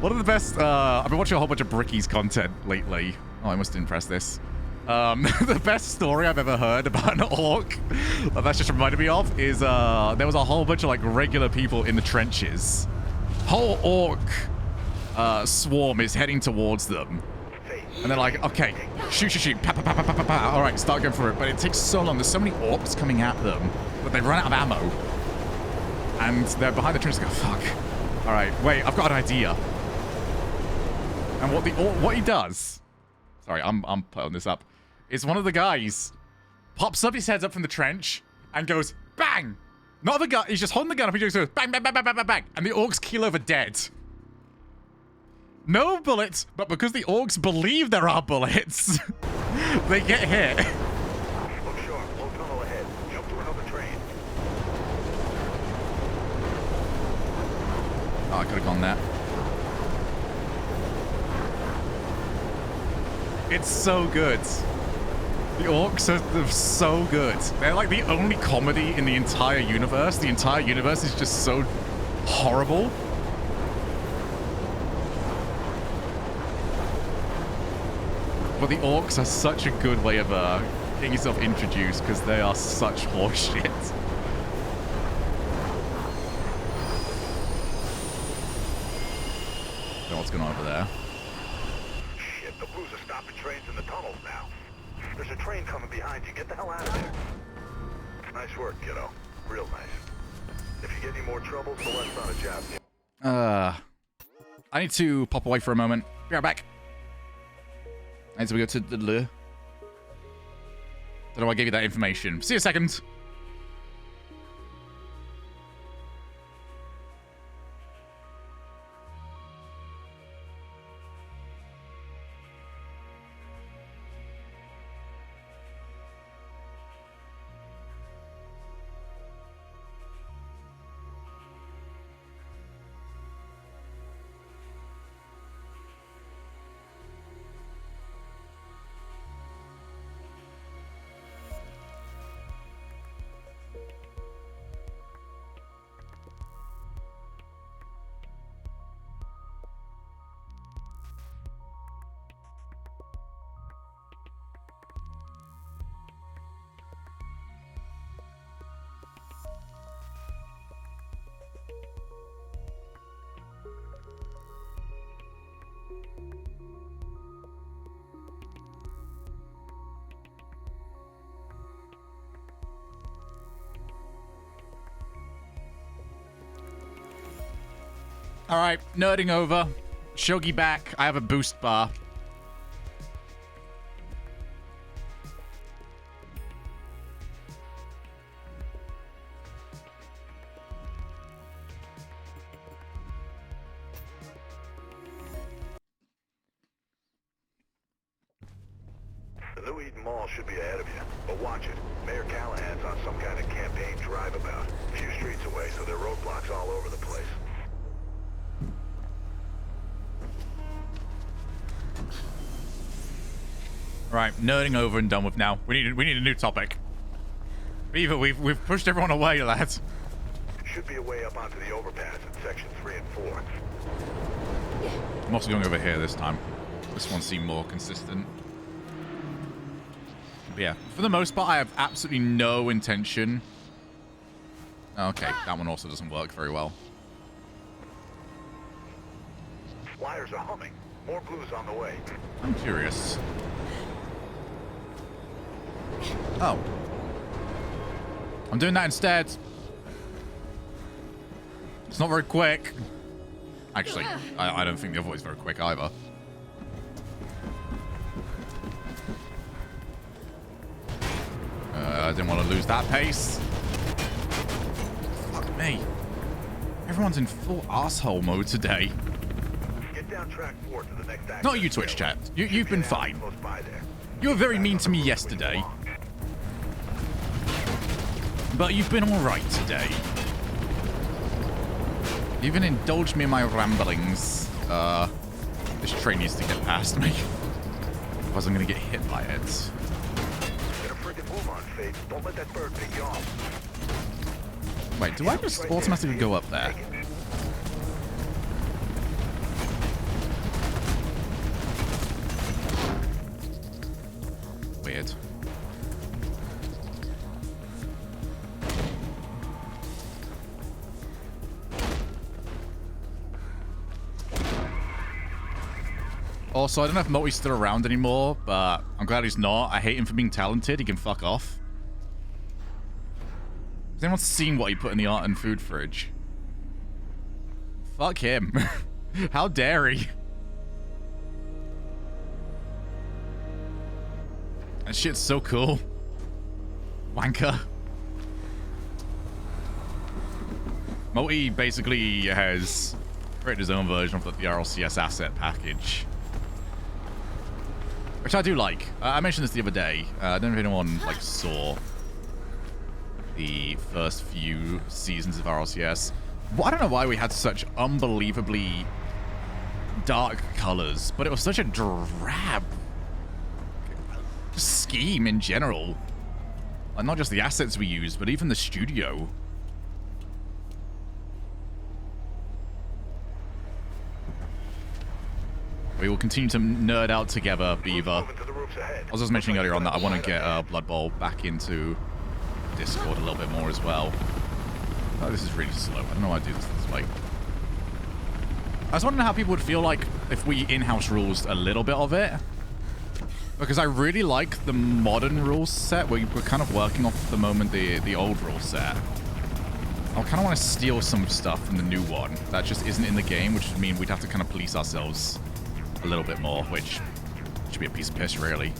One of the best, I've been watching a whole bunch of Bricky's content lately. Oh, I must impress this. The best story I've ever heard about an orc that's just reminded me of is there was a whole bunch of like regular people in the trenches. Whole orc swarm is heading towards them. And they're like, okay, shoot, pa, pa, pa, pa, pa, pa, pa. All right, start going for it. But it takes so long. There's so many orcs coming at them that they run out of ammo. And they're behind the trenches. Go, fuck. All right, wait, I've got an idea. And what he does, sorry, I'm putting this up, is one of the guys pops up his head up from the trench and goes, bang! Not the gun, he's just holding the gun up and he just goes, bang, bang, bang, bang, bang, bang, bang. And the orcs keel over dead. No bullets, but because the orcs believe there are bullets, they get hit. Look sharp, low tunnel ahead. Jump to another train. Oh, I could have gone there. It's so good. The orcs are so good. They're like the only comedy in the entire universe. The entire universe is just so horrible. But the orcs are such a good way of getting yourself introduced because they are such horseshit. Don't know what's going on over there. Shit, the Blues are stopping trains in the tunnels now. There's a train coming behind you. Get the hell out of there. Nice work, kiddo. Real nice. If you get any more trouble, Celeste's on a job. I need to pop away for a moment. Be right back. And so we go to the... Don't know why I gave you that information. See you in a second. All right, nerding over. Shogi back. I have a boost bar. The New Eden Mall should be ahead of you, but watch it. Mayor Callahan's on some kind of campaign drive-about. A few streets away, so there are roadblocks all over the place. Right, nerding over and done with now. We need a new topic. Beaver, we've pushed everyone away, lads. Should be a way up onto the overpass in section 3 and 4. I'm also going over here this time. This one seemed more consistent. But yeah, for the most part, I have absolutely no intention. Okay, that one also doesn't work very well. Flyers are humming. More Blues on the way. I'm curious. Oh. I'm doing that instead. It's not very quick. Actually, I don't think the other way is very quick either. I didn't want to lose that pace. Fuck me. Everyone's in full asshole mode today. Get down track 4 to the next Not you, Twitch chat. You've been fine. You were very mean to me yesterday. But you've been alright today. Even indulged me in my ramblings. This train needs to get past me. Otherwise I'm gonna get hit by it. Get a friggin' move on, Faith. Don't let that bird pick you off. Wait, do I just automatically go up there? Weird. Also, I don't know if Moti's still around anymore, but I'm glad he's not. I hate him for being talented. He can fuck off. Has anyone seen what he put in the art and food fridge? Fuck him. How dare he? That shit's so cool. Wanker. Moti basically has created his own version of the RLCS asset package. Which I do like. I mentioned this the other day. I don't know if anyone like saw the first few seasons of RLCS. Well, I don't know why we had such unbelievably dark colors, but it was such a drab scheme in general. And not just the assets we used, but even the studio. We will continue to nerd out together, Beaver. I was just mentioning earlier on that I want to get Blood Bowl back into Discord a little bit more as well. Oh, this is really slow. I don't know why I do this way. I was wondering how people would feel like if we in-house rules a little bit of it. Because I really like the modern rules set where we're kind of working off the moment the old rule set. I kind of want to steal some stuff from the new one that just isn't in the game, which would mean we'd have to kind of police ourselves a little bit more, which should be a piece of piss, really.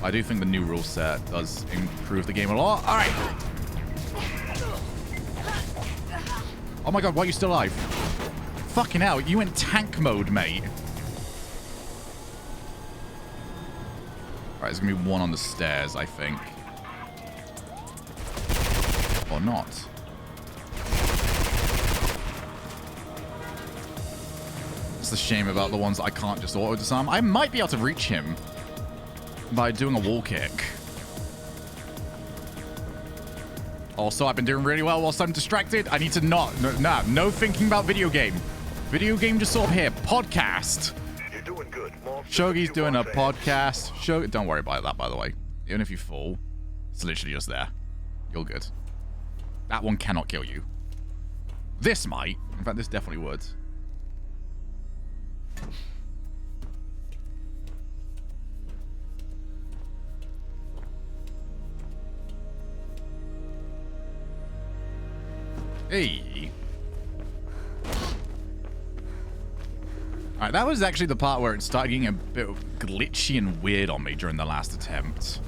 I do think the new rule set does improve the game a lot. All right. Oh my god, why are you still alive? Fucking hell, you in tank mode, mate. All right, there's gonna be one on the stairs, I think. Or not. The shame about the ones that I can't just auto disarm. I might be able to reach him by doing a wall kick. Also, I've been doing really well whilst I'm distracted. I need to not. No thinking about video game. Video game just sort of here. Podcast. You're doing good. Shogi's doing a podcast. Don't worry about that, by the way. Even if you fall, it's literally just there. You're good. That one cannot kill you. This might. In fact, this definitely would. Hey. Alright, that was actually the part where it started getting a bit glitchy and weird on me during the last attempt.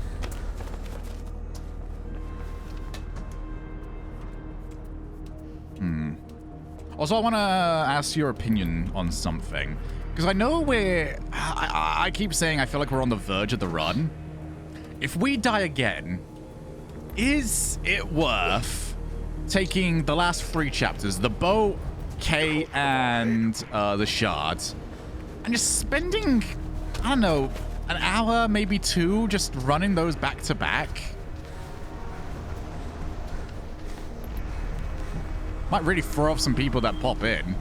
Also, I want to ask your opinion on something. Because I know I keep saying I feel like we're on the verge of the run. If we die again, is it worth taking the last 3 chapters, the boat, Kay, and the shards, and just spending, I don't know, an hour, maybe 2, just running those back to back? Might really throw off some people that pop in.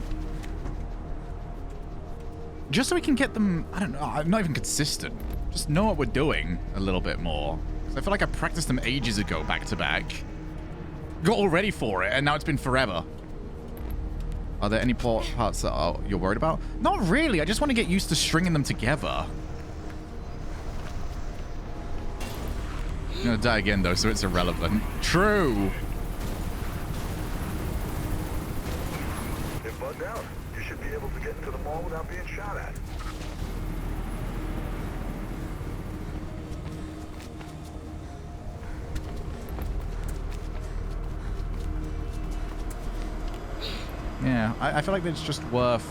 Just so we can get them, I don't know, I'm not even consistent. Just know what we're doing a little bit more. Because I feel like I practiced them ages ago, back to back. Got all ready for it, and now it's been forever. Are there any parts that you're worried about? Not really, I just want to get used to stringing them together. I'm gonna die again, though, so it's irrelevant. True! If bugged out, you should be able to get into the mall without being shot at. Yeah, I feel like it's just worth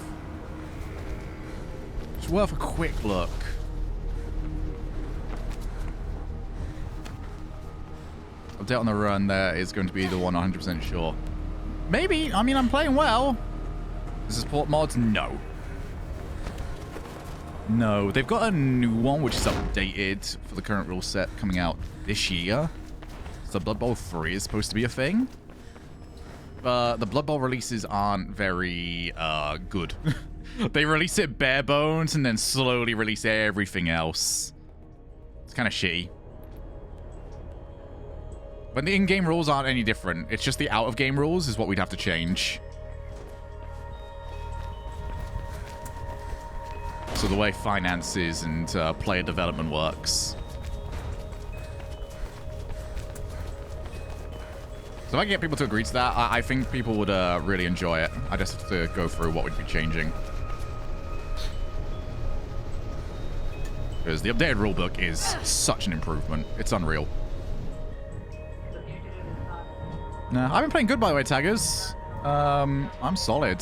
a quick look. Update on the run there is going to be the one 100% sure. Maybe. I mean, I'm playing well. Does this support mods? No. No, they've got a new one which is updated for the current rule set coming out this year. So Blood Bowl 3 is supposed to be a thing. But the Blood Bowl releases aren't very good. They release it bare bones and then slowly release everything else. It's kind of shitty. But the in-game rules aren't any different. It's just the out-of-game rules is what we'd have to change. So the way finances and player development works. So if I can get people to agree to that, I think people would really enjoy it. I just have to go through what we'd be changing. Because the updated rulebook is such an improvement. It's unreal. Nah, I've been playing good, by the way, taggers. I'm solid.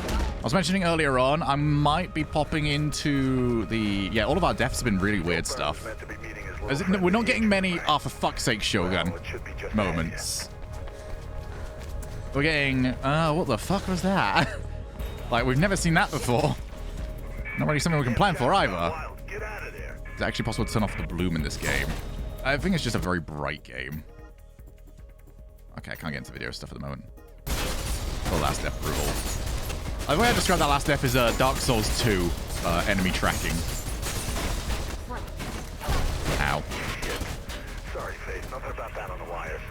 I was mentioning earlier on, I might be popping into the... Yeah, all of our deaths have been really weird stuff. We're not getting many, oh, for fuck's sake, Shogun moments. We're getting... what the fuck was that? Like, we've never seen that before. Not really something we can plan for, either. Is it actually possible to turn off the bloom in this game? I think it's just a very bright game. Okay, I can't get into video stuff at the moment. The last death brutal. The way I describe that last death is Dark Souls 2 enemy tracking. Ow. Sorry, Faith. Nothing about that on the wires.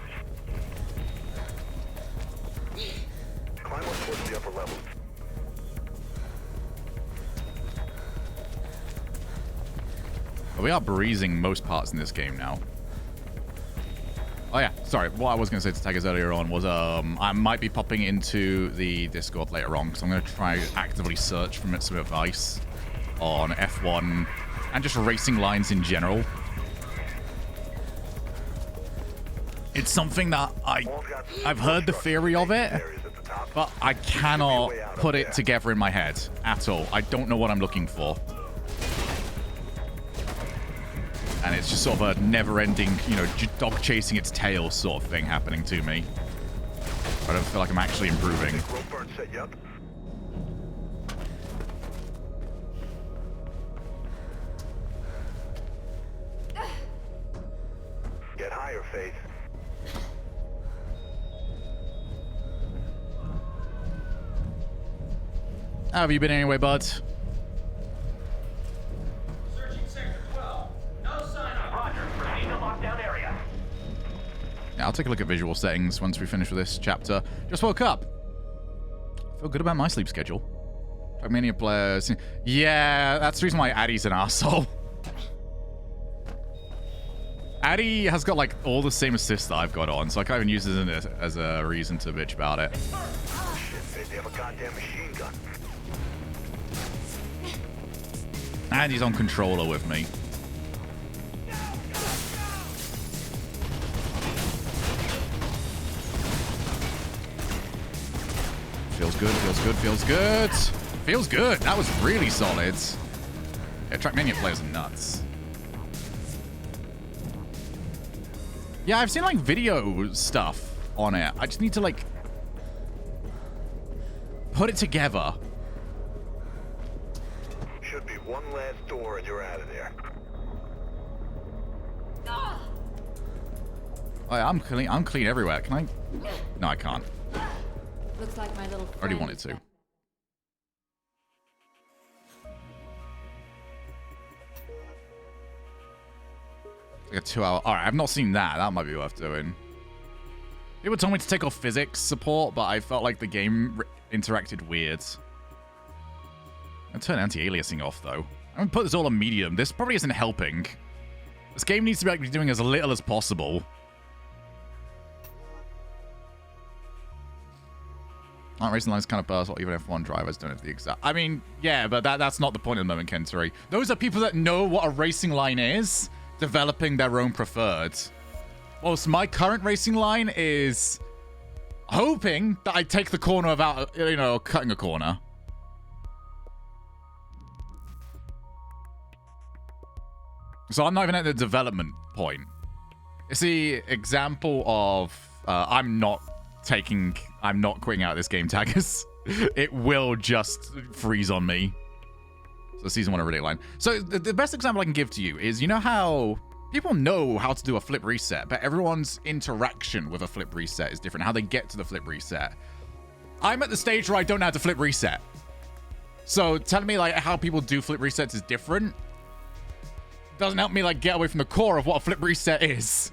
Climb up towards the upper level. But we are breezing most parts in this game now. Oh yeah, sorry. What I was going to say to taggers earlier on was I might be popping into the Discord later on because I'm going to try actively search for some advice on F1 and just racing lines in general. It's something that I've heard the theory of it, but I cannot put it together in my head at all. I don't know what I'm looking for. And it's just sort of a never-ending, you know, dog chasing its tail sort of thing happening to me. I don't feel like I'm actually improving. Get higher, Faith. How have you been anyway, bud? Yeah, I'll take a look at visual settings once we finish with this chapter. Just woke up. I feel good about my sleep schedule. Trackmania players. Yeah, that's the reason why Addy's an arsehole. Addy has got like all the same assists that I've got on, so I can't even use it as a reason to bitch about it. Shit, they have a goddamn machine gun. And he's on controller with me. Feels good, feels good, feels good. Feels good. That was really solid. Yeah, Trackmania players are nuts. Yeah, I've seen like video stuff on it. I just need to like put it together. Should be one last door and you're out of there. Oh, yeah, I'm clean everywhere. Can I? No, I can't. Looks like my little Already wanted to. Like a 2 hour. Alright, I've not seen that. That might be worth doing. People told me to take off physics support, but I felt like the game interacted weird. I'm gonna turn anti-aliasing off though. I'm gonna put this all on medium. This probably isn't helping. This game needs to be actually doing as little as possible. Aren't racing lines kind of burst, or even F1 drivers don't have the exact... I mean, yeah, but that's not the point at the moment, Kentari. Those are people that know what a racing line is, developing their own preferred. Whilst my current racing line is hoping that I take the corner without, you know, cutting a corner. So I'm not even at the development point. It's the example of I'm not I'm not quitting out this game, Taggers. It will just freeze on me. So season 1 already line. So the best example I can give to you is, you know how people know how to do a flip reset, but everyone's interaction with a flip reset is different. How they get to the flip reset. I'm at the stage where I don't know how to flip reset. So telling me like how people do flip resets is different doesn't help me like get away from the core of what a flip reset is.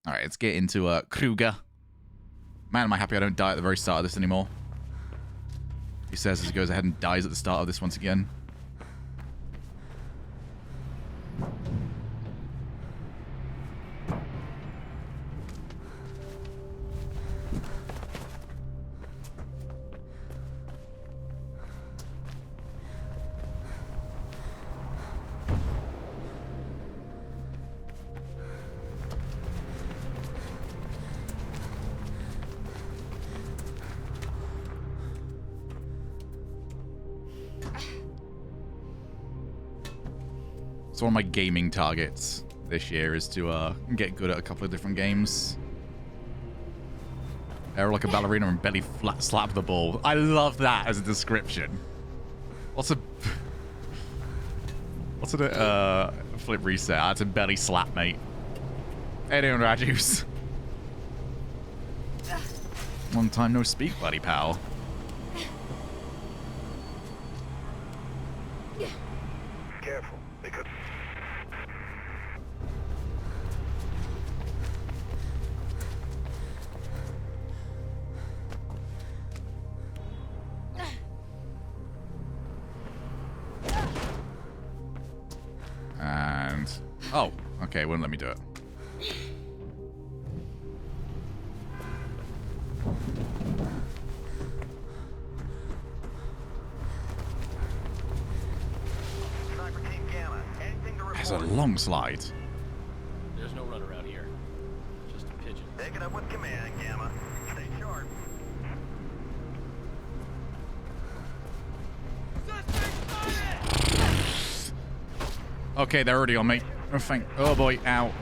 All right, let's get into Kruger. Man, am I happy I don't die at the very start of this anymore. He says as he goes ahead and dies at the start of this once again. So one of my gaming targets this year is to get good at a couple of different games. Air like a ballerina and belly flat slap the ball. I love that as a description. What's a flip reset? That's a belly slap, mate. Hey, doing Rajus. Long time no speak, buddy pal. Careful. They could... And... oh, okay, it wouldn't let me do it. It's a long slide. There's no runner out here. Just a pigeon. Take it up with command, Gamma. Stay sharp. Okay, they're already on me. Oh, oh boy, ow.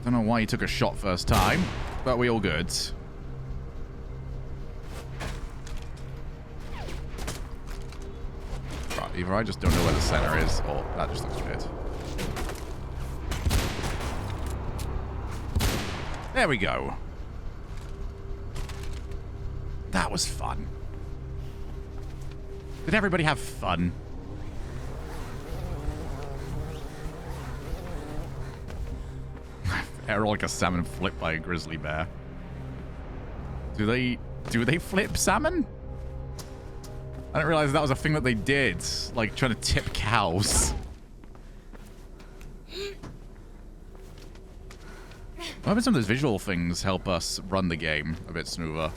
Don't know why he took a shot first time, but we all good. Right, either I just don't know where the center is, or that just looks weird. There we go. That was fun. Did everybody have fun? They're like a salmon flipped by a grizzly bear. Do they flip salmon? I didn't realize that was a thing that they did. Like trying to tip cows. What if some of those visual things help us run the game a bit smoother?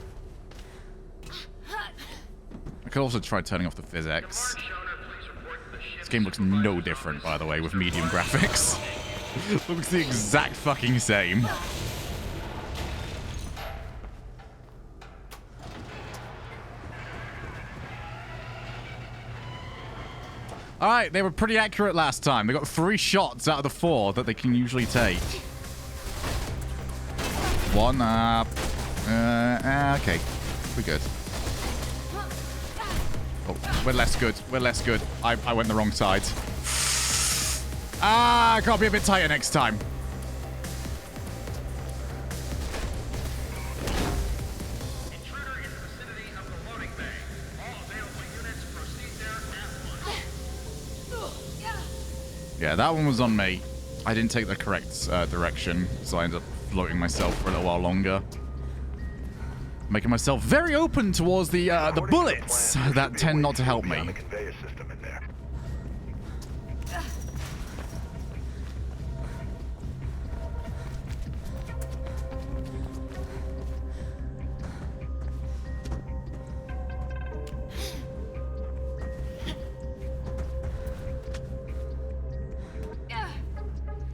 I could also try turning off the physics. This game looks no different, by the way, with medium graphics. Looks the exact fucking same. Alright, they were pretty accurate last time. They got 3 shots out of the 4 that they can usually take. One up. Okay. We're good. Oh, we're less good. We're less good. I went the wrong side. Ah, I gotta be a bit tighter next time. Intruder in the vicinity of the loading bay. All available units proceed there at once. Yeah, that one was on me. I didn't take the correct direction, so I ended up floating myself for a little while longer. Making myself very open towards the bullets that tend not to help me.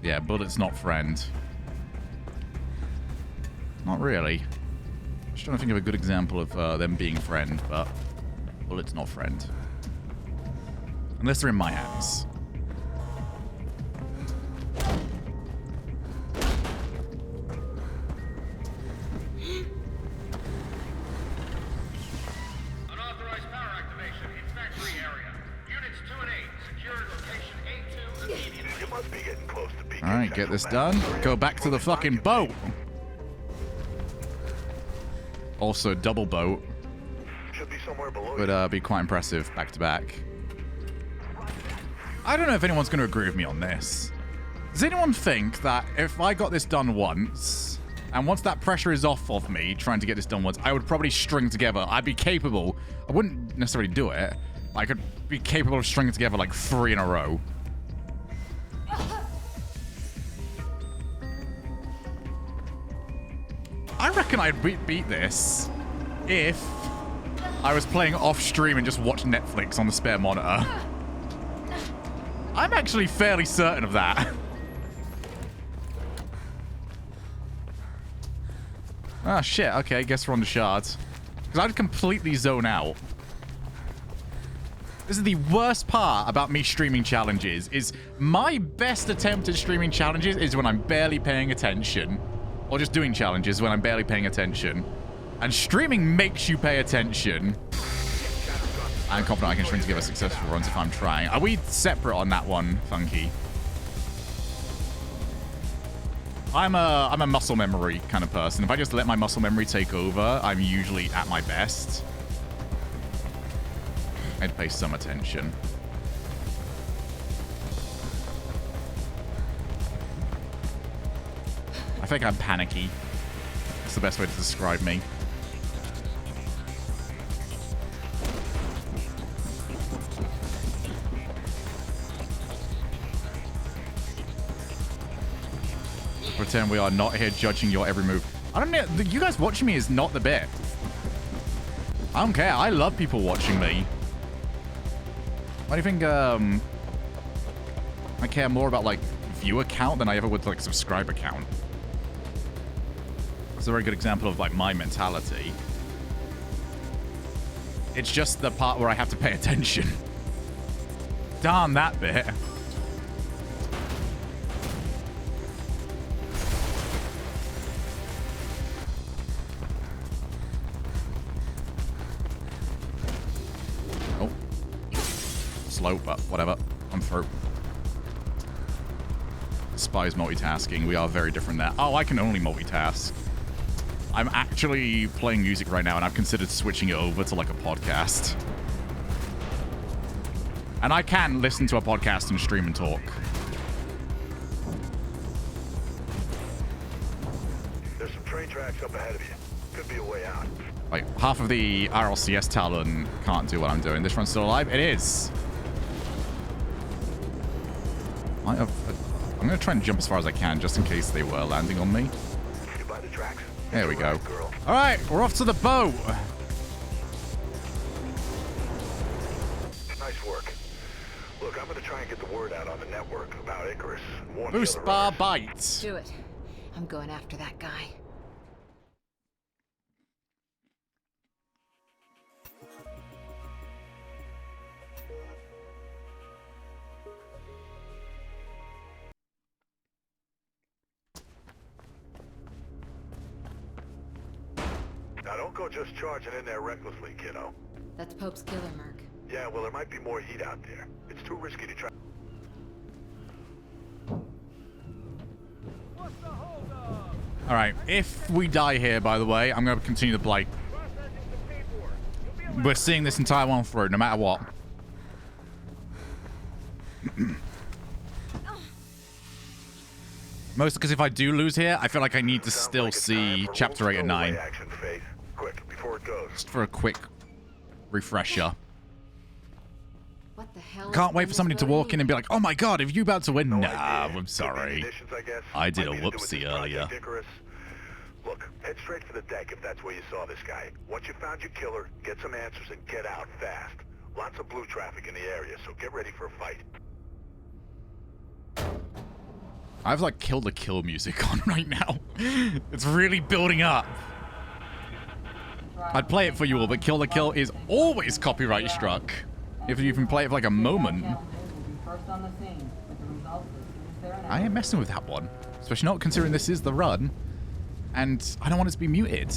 Yeah, bullets not friend. Not really. Just trying to think of a good example of them being friend, but Bullets not friend. Unless they're in my hands. Unauthorized power activation in factory area. Units 2 and 8, secure location A2 immediately. You must be getting close to peak. Alright, get this done. Go back to the fucking boat. Also, double boat. Should be somewhere below Would be quite impressive back to back. I don't know if anyone's going to agree with me on this. Does anyone think that if I got this done once, and once that pressure is off of me trying to get this done once, I would probably string together. I'd be capable. I wouldn't necessarily do it. I could be capable of stringing together like 3 in a row. I reckon I'd beat this if I was playing off stream and just watched Netflix on the spare monitor. I'm actually fairly certain of that. Ah, shit. Okay, guess we're on the shards. Because I'd completely zone out. This is the worst part about me streaming challenges, is my best attempt at streaming challenges is when I'm barely paying attention. Or just doing challenges when I'm barely paying attention. And streaming makes you pay attention. I'm confident I can string together successful runs if I'm trying. Are we separate on that one, Funky? I'm a muscle memory kind of person. If I just let my muscle memory take over, I'm usually at my best. I'd pay some attention. I think I'm panicky. That's the best way to describe me. Pretend we are not here judging your every move. I don't know. You guys watching me is not the bit. I don't care. I love people watching me. Why do you think I care more about like viewer count than I ever would like subscriber count? That's a very good example of like my mentality. It's just the part where I have to pay attention. Darn that bit. Oh. Slow, but whatever. I'm through. Spy's multitasking. We are very different there. Oh, I can only multitask. I'm actually playing music right now, and I've considered switching it over to like a podcast. And I can listen to a podcast and stream and talk. There's some train tracks up ahead of you. Could be a way out. Like, half of the RLCS talent can't do what I'm doing. This one's still alive? It is. I'm going to try and jump as far as I can, just in case they were landing on me. You by the tracks? There we go. Girl. All right, we're off to the boat. Nice work. Look, I'm going to try and get the word out on the network about Icarus. Warn the Boost other bar runners. bites. Do it. I'm going after that guy. Now, don't go just charging in there recklessly, kiddo. That's Pope's killer, Merc. Yeah, well, there might be more heat out there. It's too risky to try. What's the holdup? All right, if we die here, by the way, I'm going to continue the Blight. Processing the paperwork. You'll be We're seeing this entire one through, no matter what. Mostly because if I do lose here, I feel like I need to Sounds still like it's see time for Chapter 8 and stowaway 9. Action, Faith. Quick, before it goes. Just for a quick refresher. What the hell? Can't wait for somebody to walk in and be like, oh my god, are you about to win? No Nah, idea. I'm Could be sorry. munitions, I guess. I did Might a be to do with whoopsie this earlier. Project Icarus. Look, head straight for the deck if that's where you saw this guy. Once you found your killer, get some answers and get out fast. Lots of blue traffic in the area, so get ready for a fight. I have like Kill the Kill music on right now. It's really building up. I'd play it for you all, but Kill the Kill is always copyright struck. If you even play it for like a moment. I ain't messing with that one. Especially not considering this is the run. And I don't want it to be muted.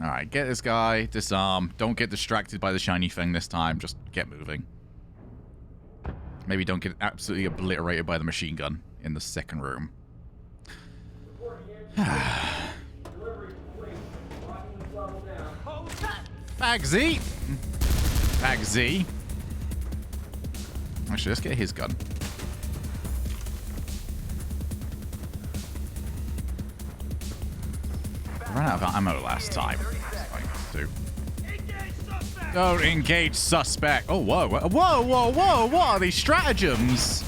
Alright, get this guy. Disarm. Don't get distracted by the shiny thing this time. Just get moving. Maybe don't get absolutely obliterated by the machine gun in the second room. Bag Z! Bag Z. Actually, let's get his gun. I ran out of ammo last time. Don't engage suspect. Oh, whoa, whoa, whoa, whoa, whoa. What are these stratagems?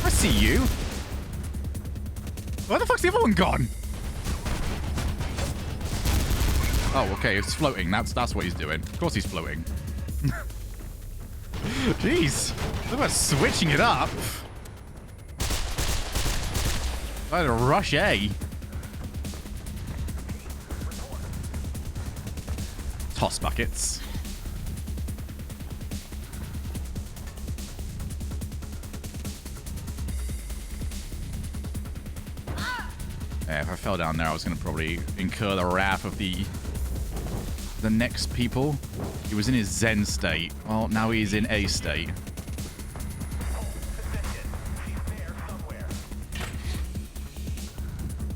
I see you. Where the fuck's the other one gone? Oh, okay, it's floating. That's what he's doing. Of course he's floating. Jeez. Look at switching it up. I had to rush A. Toss buckets. Yeah, if I fell down there, I was going to probably incur the wrath of the next people. He was in his Zen state. Well, now he's in A state.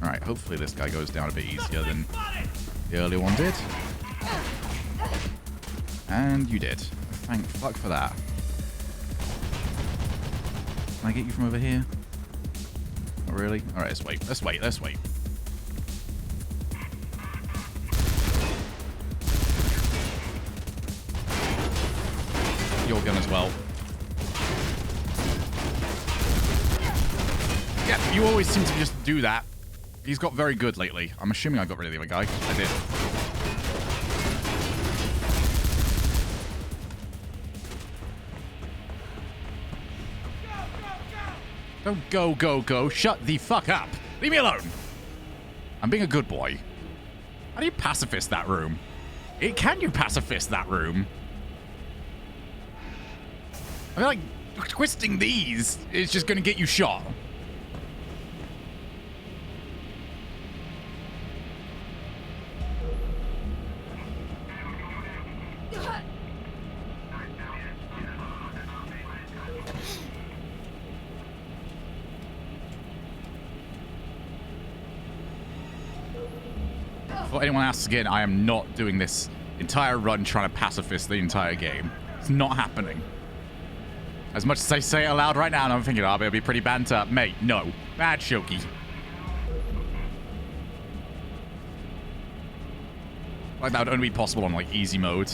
Alright, hopefully this guy goes down a bit easier than the early one did. And you did. Thank fuck for that. Can I get you from over here? Not really? Alright, let's wait. Let's wait. Let's wait. Your gun as well. Yeah, you always seem to just do that. He's got very good lately. I'm assuming I got rid of the other guy. I did. Don't go, go, go. Shut the fuck up. Leave me alone. I'm being a good boy. How do you pacifist that room? Can you pacifist that room? I feel like twisting these is just going to get you shot. Before anyone asks again, I am not doing this entire run trying to pacifist the entire game. It's not happening. As much as I say it aloud right now, and I'm thinking, oh, it'll be pretty banter. Mate, no. Bad Shoki. Like, that would only be possible on, like, easy mode.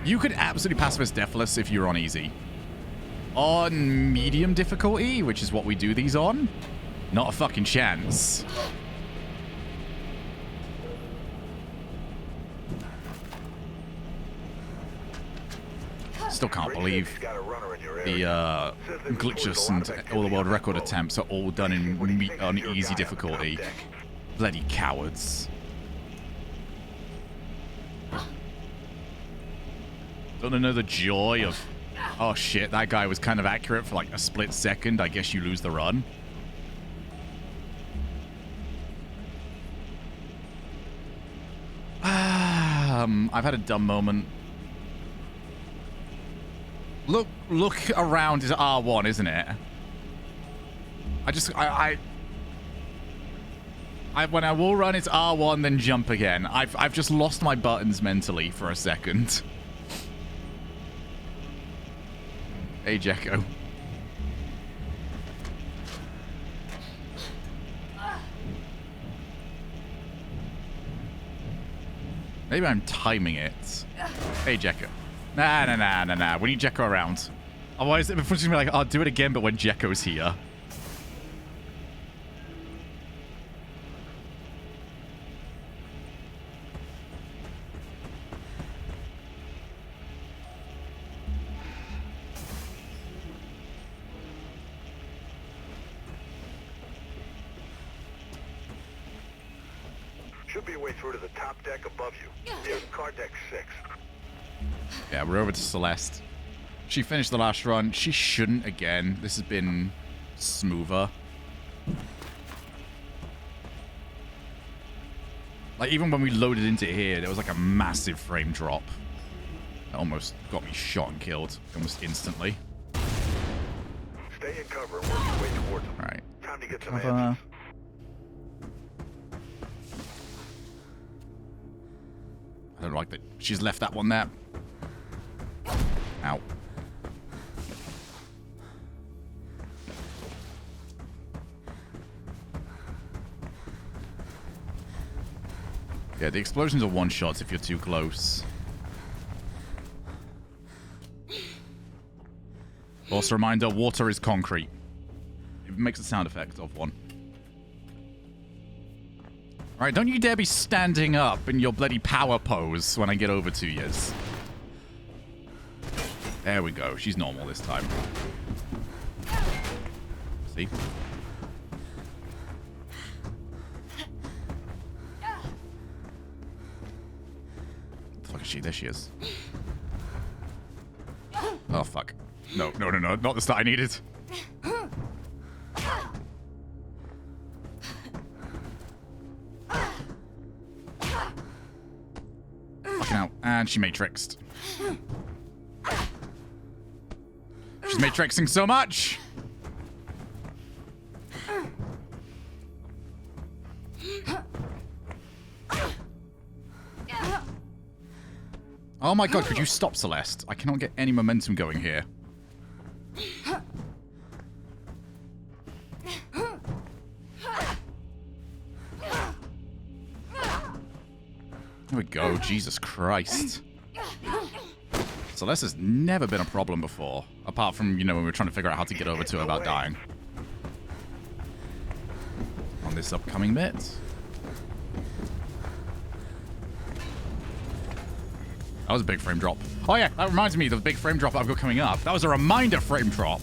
You could absolutely pacifist Deathless if you're on easy. On medium difficulty, which is what we do these on, not a fucking chance. Still can't believe the glitches and all the world record attempts are all done on easy difficulty. Bloody cowards. Don't they know the joy of, oh shit, that guy was kind of accurate for like a split second. I guess you lose the run. I've had a dumb moment. Look around is R1, isn't it? When I wall run, it's R1, then jump again. I've just lost my buttons mentally for a second. Hey, Jekko. Maybe I'm timing it. Hey, Jekko. Nah. We need Jekko around. Otherwise, it's just gonna be like, I'll do it again, but when Jekko's here. Should be a way through to the top deck above you. Near car deck 6. Yeah, we're over to Celeste. She finished the last run. She shouldn't again. This has been smoother. Like, even when we loaded into here, there was like a massive frame drop. That almost got me shot and killed almost instantly. Stay in cover and work your way towards them. Alright. Time to get some Cover. answers. I don't like that she's left that one there. Ow. Yeah, the explosions are one-shots if you're too close. Also, reminder, water is concrete. It makes a sound effect of one. Alright, don't you dare be standing up in your bloody power pose when I get over to yous. There we go. She's normal this time. See? What the fuck is she? There she is. Oh, fuck. No, no, no, no. Not the start I needed. Fucking out. And she matrixed. She's matrixing so much. Oh my god, could you stop, Celeste? I cannot get any momentum going here. There we go. Jesus Christ. Celeste has never been a problem before. Apart from, you know, when we were trying to figure out how to get over to her without dying. On this upcoming bit. That was a big frame drop. Oh yeah, that reminds me of the big frame drop I've got coming up. That was a reminder frame drop.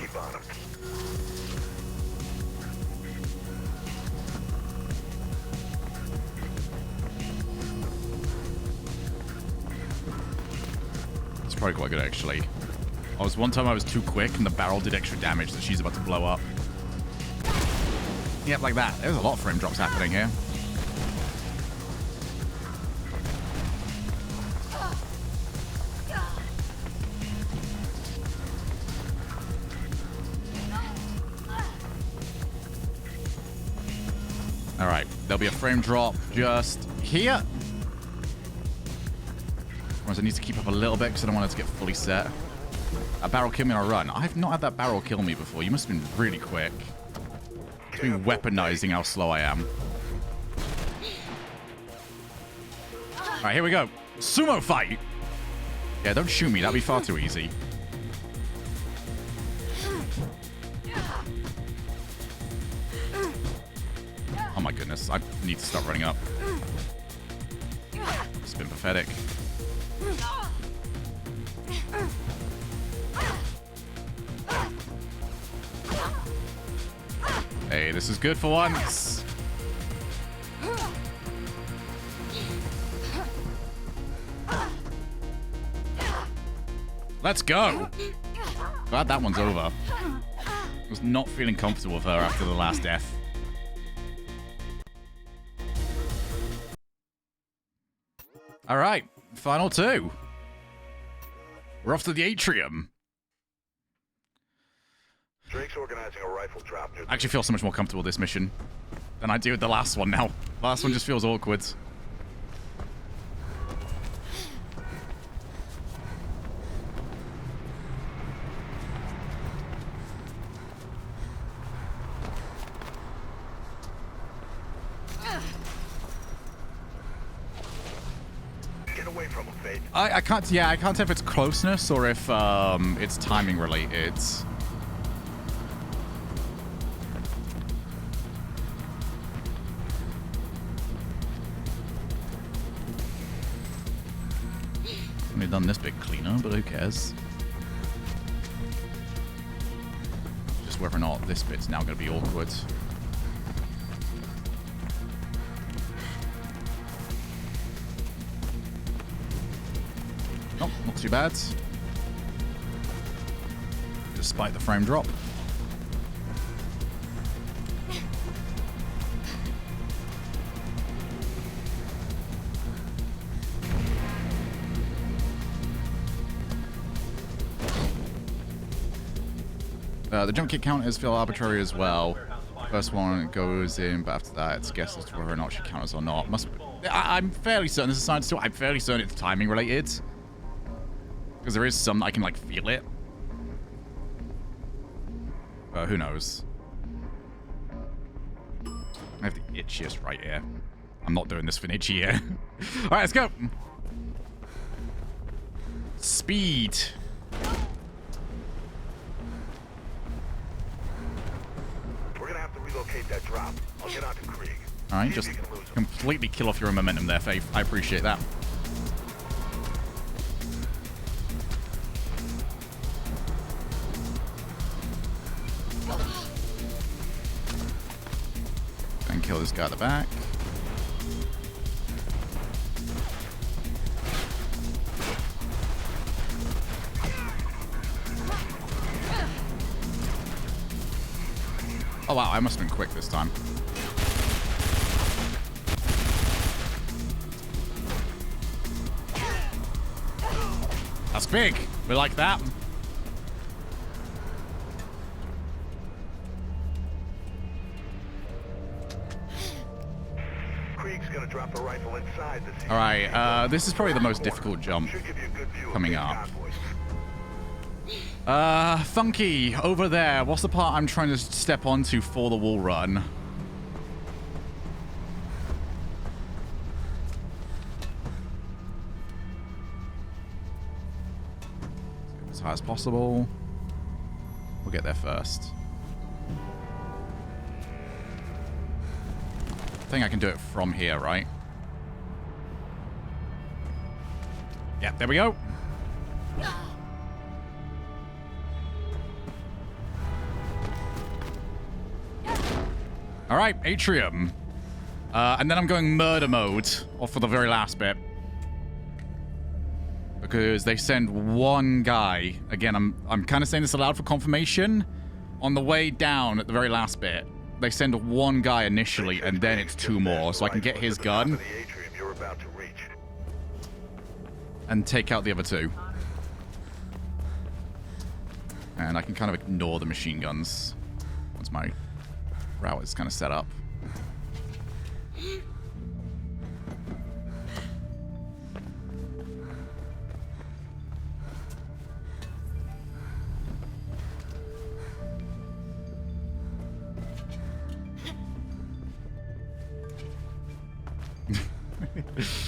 Keep on them. It's probably quite good, actually. One time I was too quick and the barrel did extra damage that she's about to blow up. Yep, like that. There's a lot of frame drops happening here. Alright, there'll be a frame drop just here. Whereas I need to keep up a little bit because I don't want it to get fully set. A barrel kill me on a run. I've not had that barrel kill me before. You must have been really quick. It's been weaponizing how slow I am. Alright, here we go. Sumo fight! Yeah, don't shoot me. That'd be far too easy. Oh my goodness, I need to stop running up. It's been pathetic. Hey, this is good for once. Let's go. Glad that one's over. I was not feeling comfortable with her after the last death. All right, final two. We're off to the atrium. Drake's organizing a rifle drop near I actually feel so much more comfortable with this mission than I do with the last one now. Last one just feels awkward. Get away away from him, Faith. I can't. Yeah, I can't tell if it's closeness or if it's timing related. Only done this bit cleaner, but who cares? Just whether or not this bit's now going to be awkward. Oh, not too bad. Despite the frame drop. The jump kick counters feel arbitrary as well. First one goes in, but after that it's guessed as to whether or not she counters or not. I'm fairly certain this is science too. I'm fairly certain it's timing related. Because there is some I can like feel it. Who knows? I have the itchiest right here. I'm not doing this for an itchy ear. Alright, let's go. Speed. We're gonna have to relocate that drop. I'll get onto Krieg. Alright, just completely kill off your own momentum there, Faith. I appreciate that. And kill this guy at the back. Oh wow, I must have been quick this time. That's big. We like that. Krieg's gonna drop the rifle inside the All right, this is probably the most difficult jump coming up. Funky, over there. What's the part I'm trying to step onto for the wall run? As high as possible. We'll get there first. I think I can do it from here, right? Yeah, there we go. All right, Atrium. And then I'm going murder mode for the very last bit. Because they send one guy. Again, I'm kind of saying this aloud for confirmation. On the way down at the very last bit, they send one guy initially, and then it's two more. So I can get his gun and take out the other two. And I can kind of ignore the machine guns once my route is kind of set up.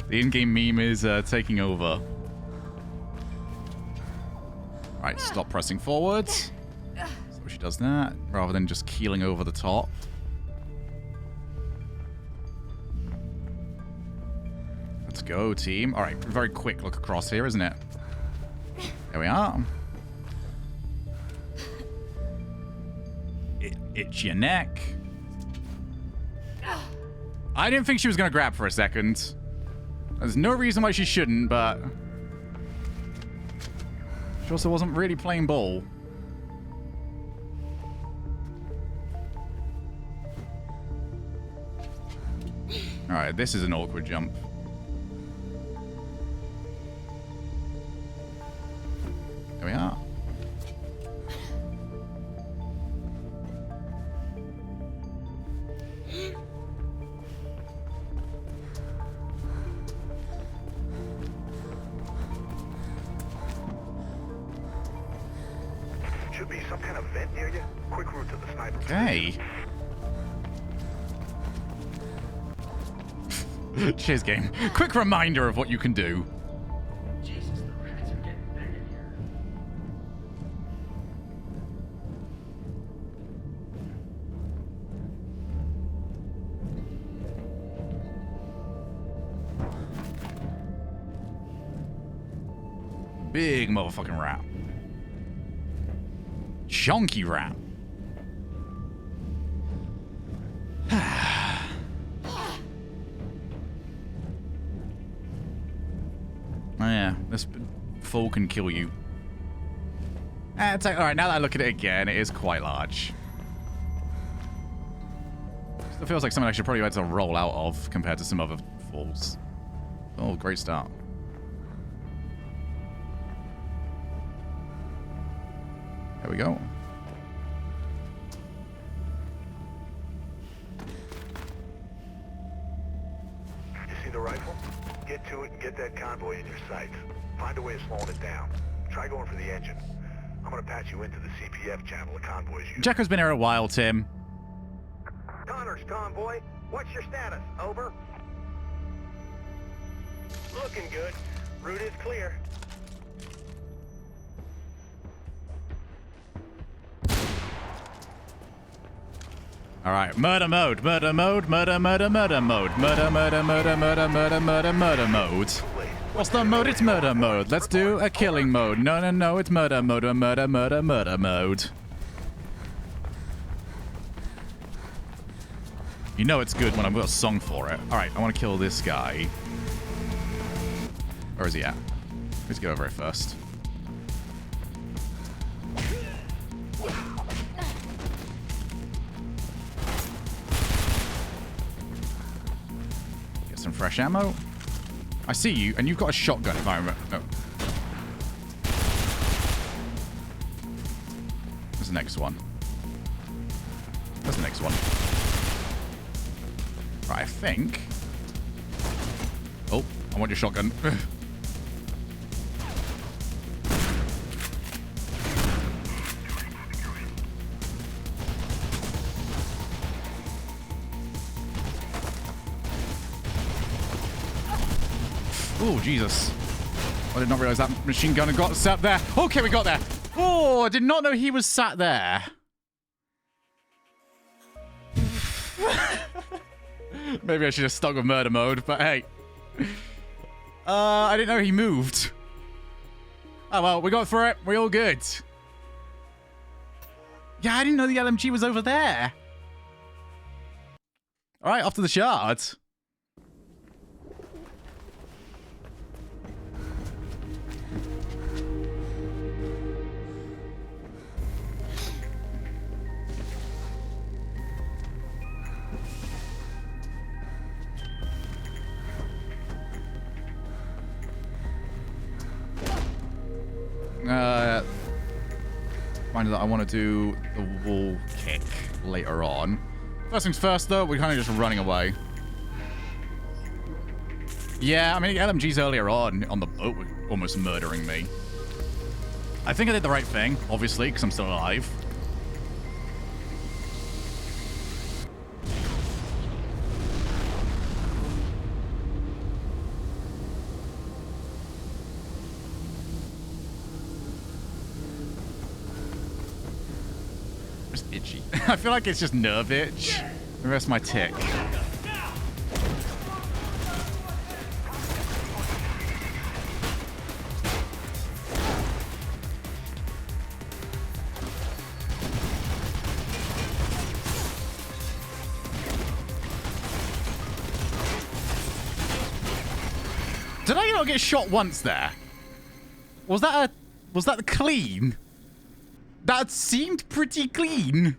The in-game meme is taking over. Alright, stop pressing forwards. So she does that, rather than just keeling over the top. Let's go, team. Alright, very quick look across here, isn't it? There we are. Itch your neck. I didn't think she was going to grab for a second. There's no reason why she shouldn't, but... she also wasn't really playing ball. Alright, this is an awkward jump. There we are. Should be some kind of vent near you. Quick route to the sniper. Okay. Cheers, game. Quick reminder of what you can do. Big motherfucking rat. Chunky rat. Oh yeah, this fool can kill you. Alright, now that I look at it again, it is quite large. Still feels like something I should probably have to roll out of compared to some other falls. Oh, great start. There we go. You see the rifle? Get to it and get that convoy in your sights. Find a way of slowing it down. Try going for the engine. I'm gonna patch you into the CPF channel the convoys use. Jacko's been here a while, Tim. Connors convoy, what's your status? Over. Looking good. Route is clear. Alright, murder mode, murder mode, murder, murder, murder mode, murder, murder, murder, murder, murder, murder, murder mode. What's the mode? It's murder mode. Let's do a killing mode. No, no, no, it's murder mode, murder, murder, murder mode. You know it's good when I've got a song for it. Alright, I want to kill this guy. Where is he at? Let's get over it first. Get some fresh ammo. I see you, and you've got a shotgun if I remember. No. Where's the next one? Where's the next one? Right, I think. Oh, I want your shotgun. Oh, Jesus. I did not realize that machine gun had got sat there. Okay, we got there. Oh, I did not know he was sat there. Maybe I should have stuck with murder mode, but hey. I didn't know he moved. Oh, well, we got through it. We're all good. Yeah, I didn't know the LMG was over there. All right, off to the shard. Mind that I want to do the wall kick later on. First things first, though, we're kind of just running away. Yeah, I mean, LMGs earlier on the boat were almost murdering me. I think I did the right thing, obviously, because I'm still alive. Itchy. I feel like it's just nerve itch. Maybe that's my tick. Did I not get shot once there? Was that clean? That seemed pretty clean.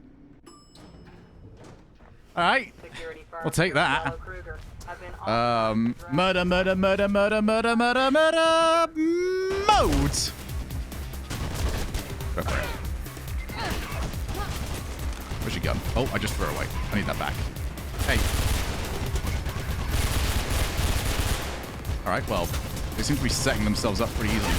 Alright. We'll take that. Murder, murder, murder, murder, murder, murder, murder, mode. Go for it. Where's your gun? Oh, I just threw it away. I need that back. Hey. Alright, well, they seem to be setting themselves up pretty easily.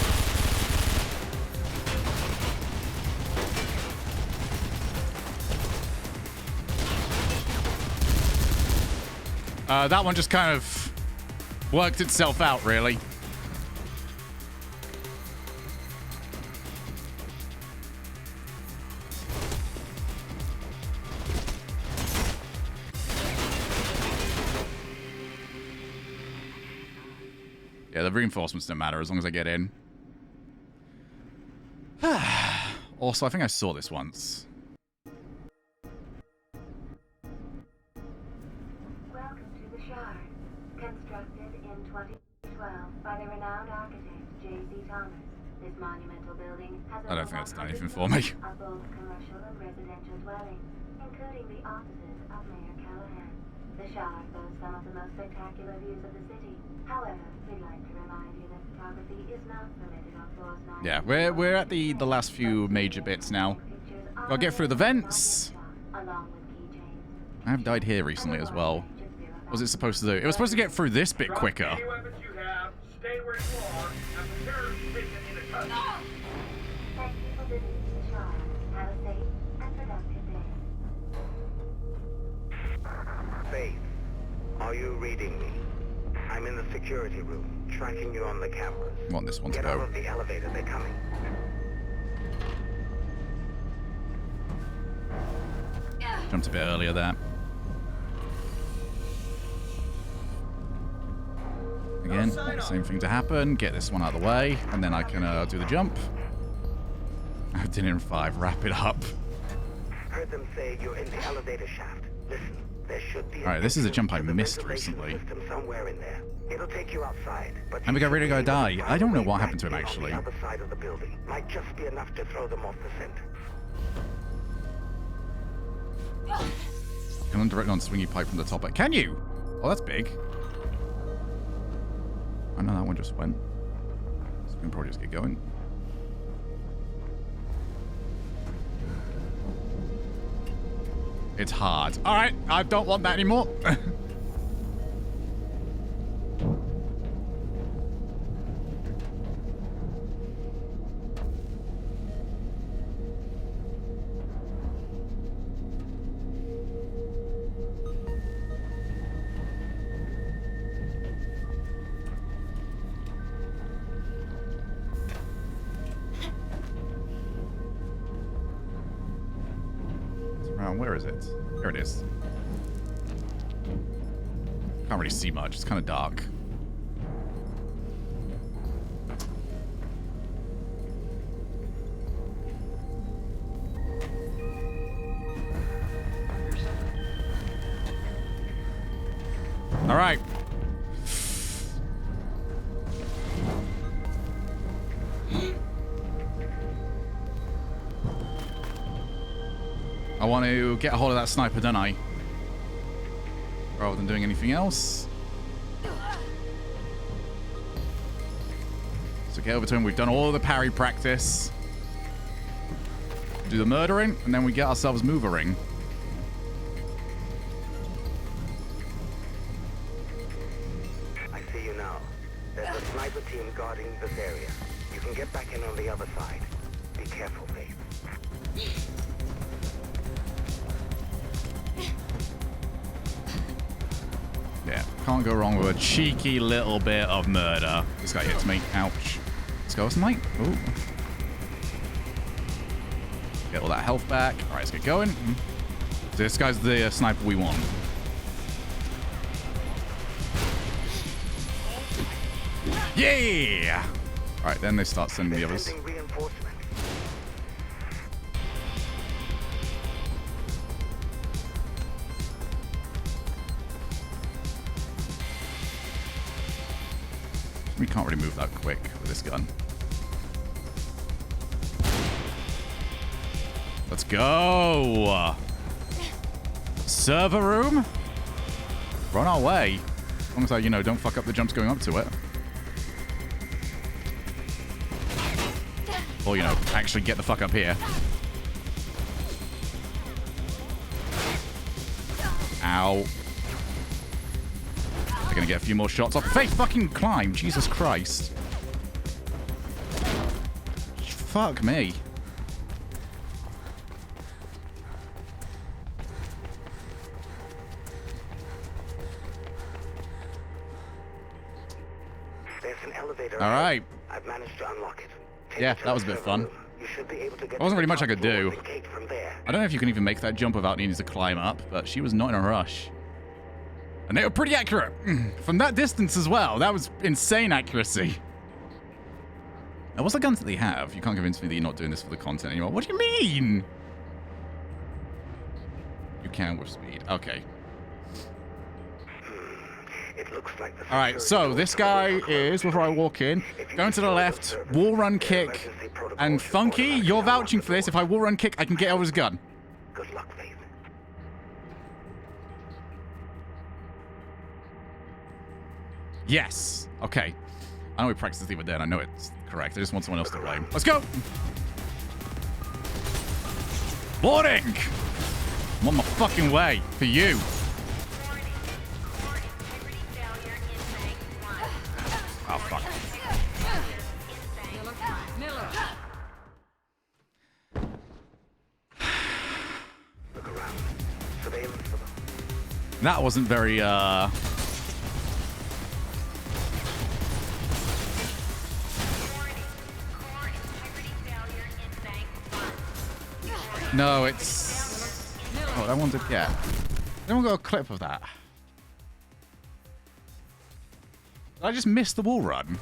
That one just kind of worked itself out, really. Yeah, the reinforcements don't matter as long as I get in. Also, I think I saw this once. Welcome to the Shard. Constructed in 2012 by the renowned architect J.C. Thomas. This monumental building has I don't think that's done anything for me. of both commercial and residential dwellings, including the offices of Mayor Callahan. The Shard boasts some of the most spectacular views of the city. However, we'd like to remind you that photography is not permitted on floors 9. Yeah, we're at the last few major bits now. Gotta get through the vents. I have died here recently as well. What was it supposed to do? It was supposed to get through this bit quicker. Any weapons you have, stay where you are, and prepare to be taken into custody. Thank you for visiting the Shard. Have a safe and productive day. Faith, are you reading me? I'm in the security room, tracking you on the cameras. I want this one to Get out go. of the elevator, they're coming. Jumped a bit earlier there. Again, want the same thing to happen. Get this one out of the way, and then I can do the jump. I did it in 5. Wrap it up. Heard them say you're in the elevator shaft. Listen, there should be. Alright, this is a jump I to the missed ventilation recently. System somewhere in there. It'll take you outside. But And we got ready to go die. I don't know what happened to him, On actually. the other side of the building might just be enough to throw them off the scent. Can I direct on swingy pipe from the top? Can you? Oh, that's big. I know that one just went. So we can probably just get going. It's hard. Alright, I don't want that anymore. Where is it? Here it is. Can't really see much. It's kind of dark. All right. I want to get a hold of that sniper, don't I? Rather than doing anything else. So get over to him. We've done all the parry practice. Do the murdering, and then we get ourselves movering. I see you now. There's a sniper team guarding this area. You can get back in on the other side. Be careful, Faith. Yeah, can't go wrong with a cheeky little bit of murder. This guy hits me. Ouch. Let's go, Smite. Ooh. Get all that health back. All right, let's get going. So this guy's the sniper we want. Yeah! All right, then they start sending the others. Sending reinforcements. We can't really move that quick with this gun. Let's go! Server room? We're on our way. As long as I, you know, don't fuck up the jumps going up to it. Or, you know, actually get the fuck up here. Ow. They're gonna get a few more shots off. Faith, fucking climb! Jesus Christ. Fuck me. There's an elevator. All right. I've managed to unlock it. Take Yeah, it to that the was a bit server fun. room. You should be able to get There wasn't to really the much I top could floor do. of the gate from there. I don't know if you can even make that jump without needing to climb up, but she was not in a rush. And they were pretty accurate. From that distance as well. That was insane accuracy. Now, what's the guns that they have? You can't convince me that you're not doing this for the content anymore. What do you mean? You can with speed. Okay. It looks like the All right, so this guy is, before I walk in, going to the left, wall run kick, and Funky, you're vouching for this. If I wall run kick, I can get over his gun. Good luck, Faith. Yes. Okay. I know we practiced the other day, I know it's correct. I just want someone else to blame. Let's go! Boarding! I'm on my fucking way for you. Oh, fuck. Look around. Surveillance for them. That wasn't very, No, it's... Oh, I wanted to get... Anyone got a clip of that? Did I just missed the wall run?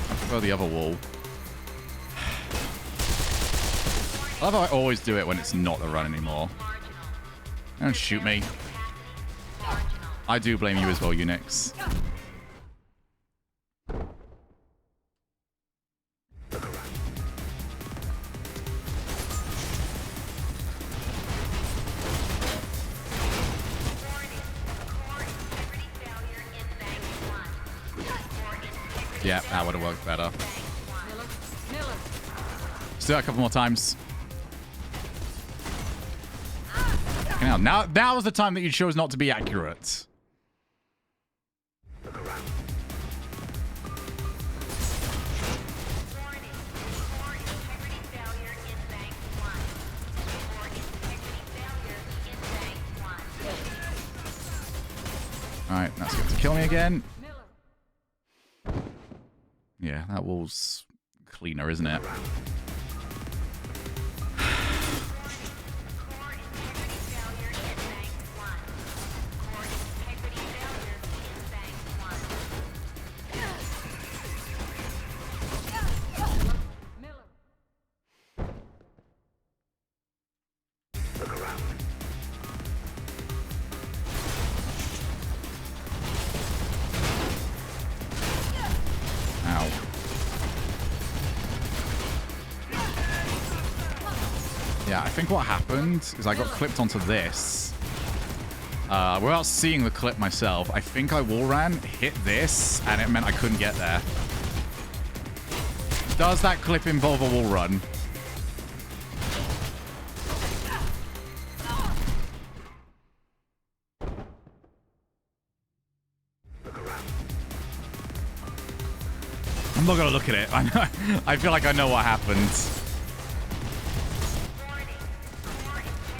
I prefer the other wall. I love how I always do it when it's not the run anymore. Don't shoot me. I do blame you as well, Unix. Yeah, that would have worked better. Let's do that a couple more times. Okay, now was the time that you chose not to be accurate. Alright, that's going to kill me again. Yeah, that wall's cleaner, isn't it? Yeah, I think what happened is I got clipped onto this. Without seeing the clip myself, I think I wall ran, hit this, and it meant I couldn't get there. Does that clip involve a wall run? I'm not gonna look at it. I feel like I know what happened.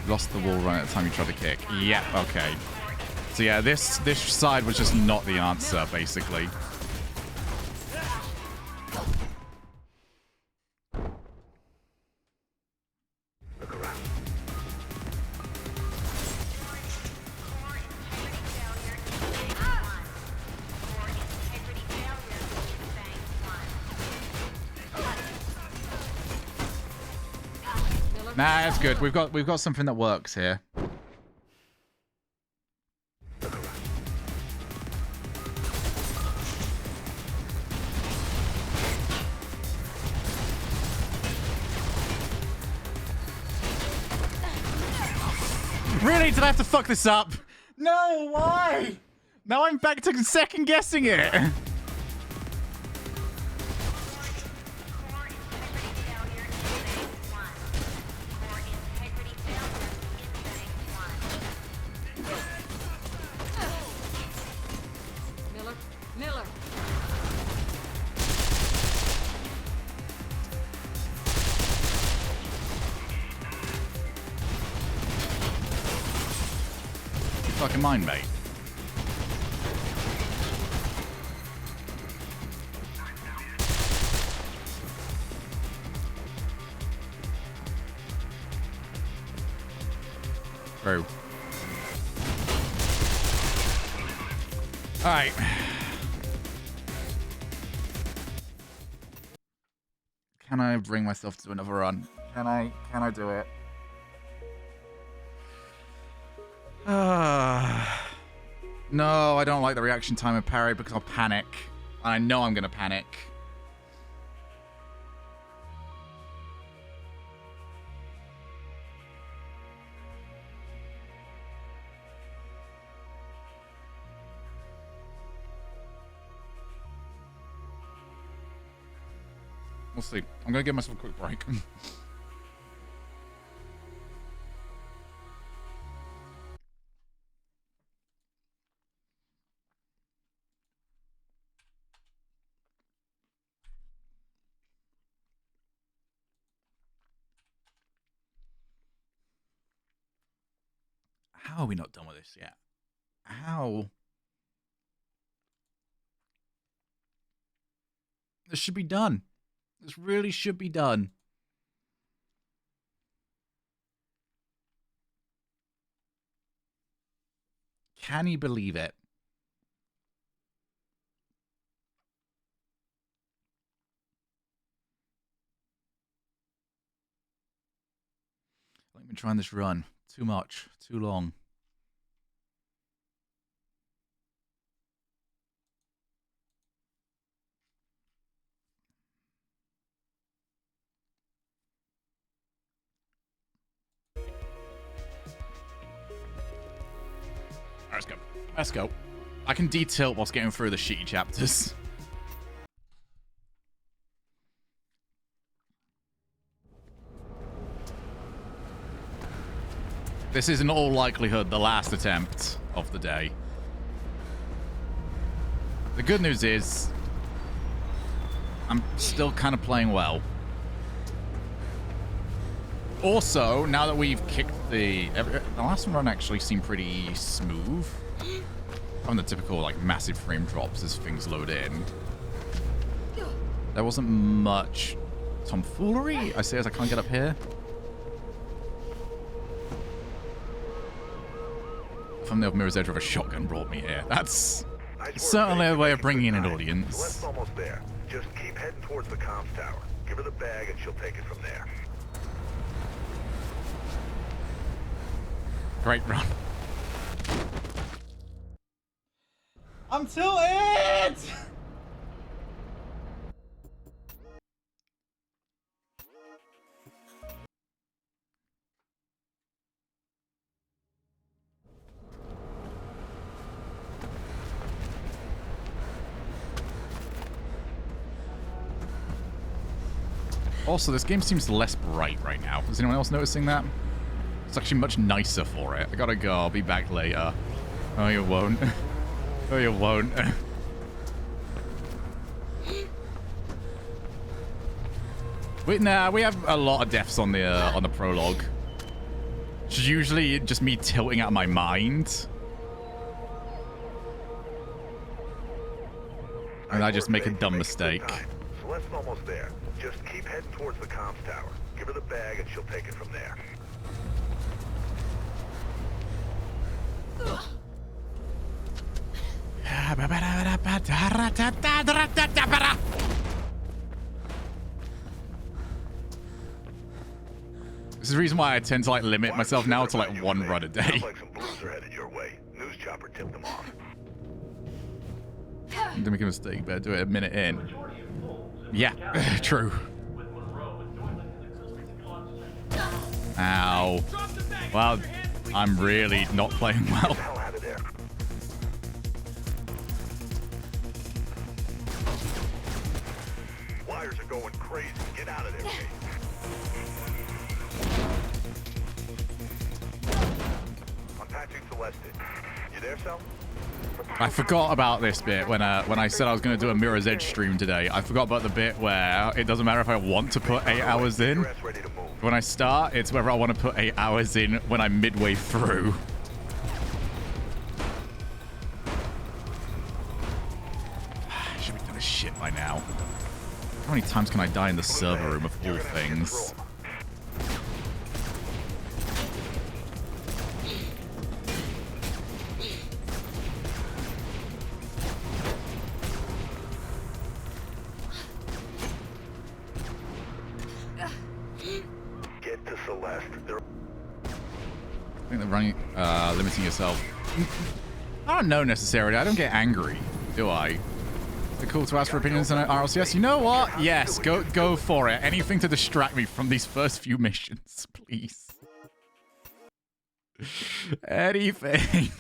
Lost the wall run at the time you tried to kick. Yeah, okay. So yeah, this side was just not the answer, basically. Nah, it's good. We've got something that works here. Really? Did I have to fuck this up? No, why? Now I'm back to second guessing it. Fucking mind, mate. True. Alright. Can I bring myself to another run? Can I do it? No, I don't like the reaction time of parry because I'll panic. I know I'm gonna panic. We'll see. I'm gonna give myself a quick break. How are we not done with this yet? How? This should be done. This really should be done. Can you believe it? Let me try this run. Too much. Too long. Let's go. Let's go. I can detilt whilst getting through the shitty chapters. This is in all likelihood the last attempt of the day. The good news is I'm still kind of playing well. Also, now that we've kicked the last run actually seemed pretty smooth. On the typical like massive frame drops as things load in. There wasn't much tomfoolery, I say, as I can't get up here. Thumbnail of Mirror's Edge with a shotgun brought me here. That's certainly a way of bringing in an audience. Celeste's almost there. Just keep heading towards the comms tower. Give her the bag and she'll take it from there. Great run. I'm tilted! Also, this game seems less bright right now. Is anyone else noticing that? It's actually much nicer for it. I gotta go. I'll be back later. Oh, you won't. Oh, you won't. Nah, we have a lot of deaths on the prologue. It's usually just me tilting out of my mind. And I just make a dumb mistake. Celeste's almost there. Just keep heading towards the comms tower. Give her the bag and she'll take it from there. This is the reason why I tend to like limit myself now to like one run a day. Sounds like some blues are headed your way. News chopper tipped them off. Don't make a mistake, better do it a minute in. Yeah, true. Ow. Well, I'm really not playing well. Hell out of there. Wires are going crazy. Get out of there, Kate. Unpatching Celeste. You there, Sal? I forgot about this bit when I said I was going to do a Mirror's Edge stream today. I forgot about the bit where it doesn't matter if I want to put 8 hours in. When I start, it's whether I want to put 8 hours in when I'm midway through. I should be done as shit by now. How many times can I die in the server room of all things? I think they're running, limiting yourself. I don't know necessarily. I don't get angry, do I? Is it cool to ask for opinions on RLCS? You know what? Yes, go for it. Anything to distract me from these first few missions, please. Anything.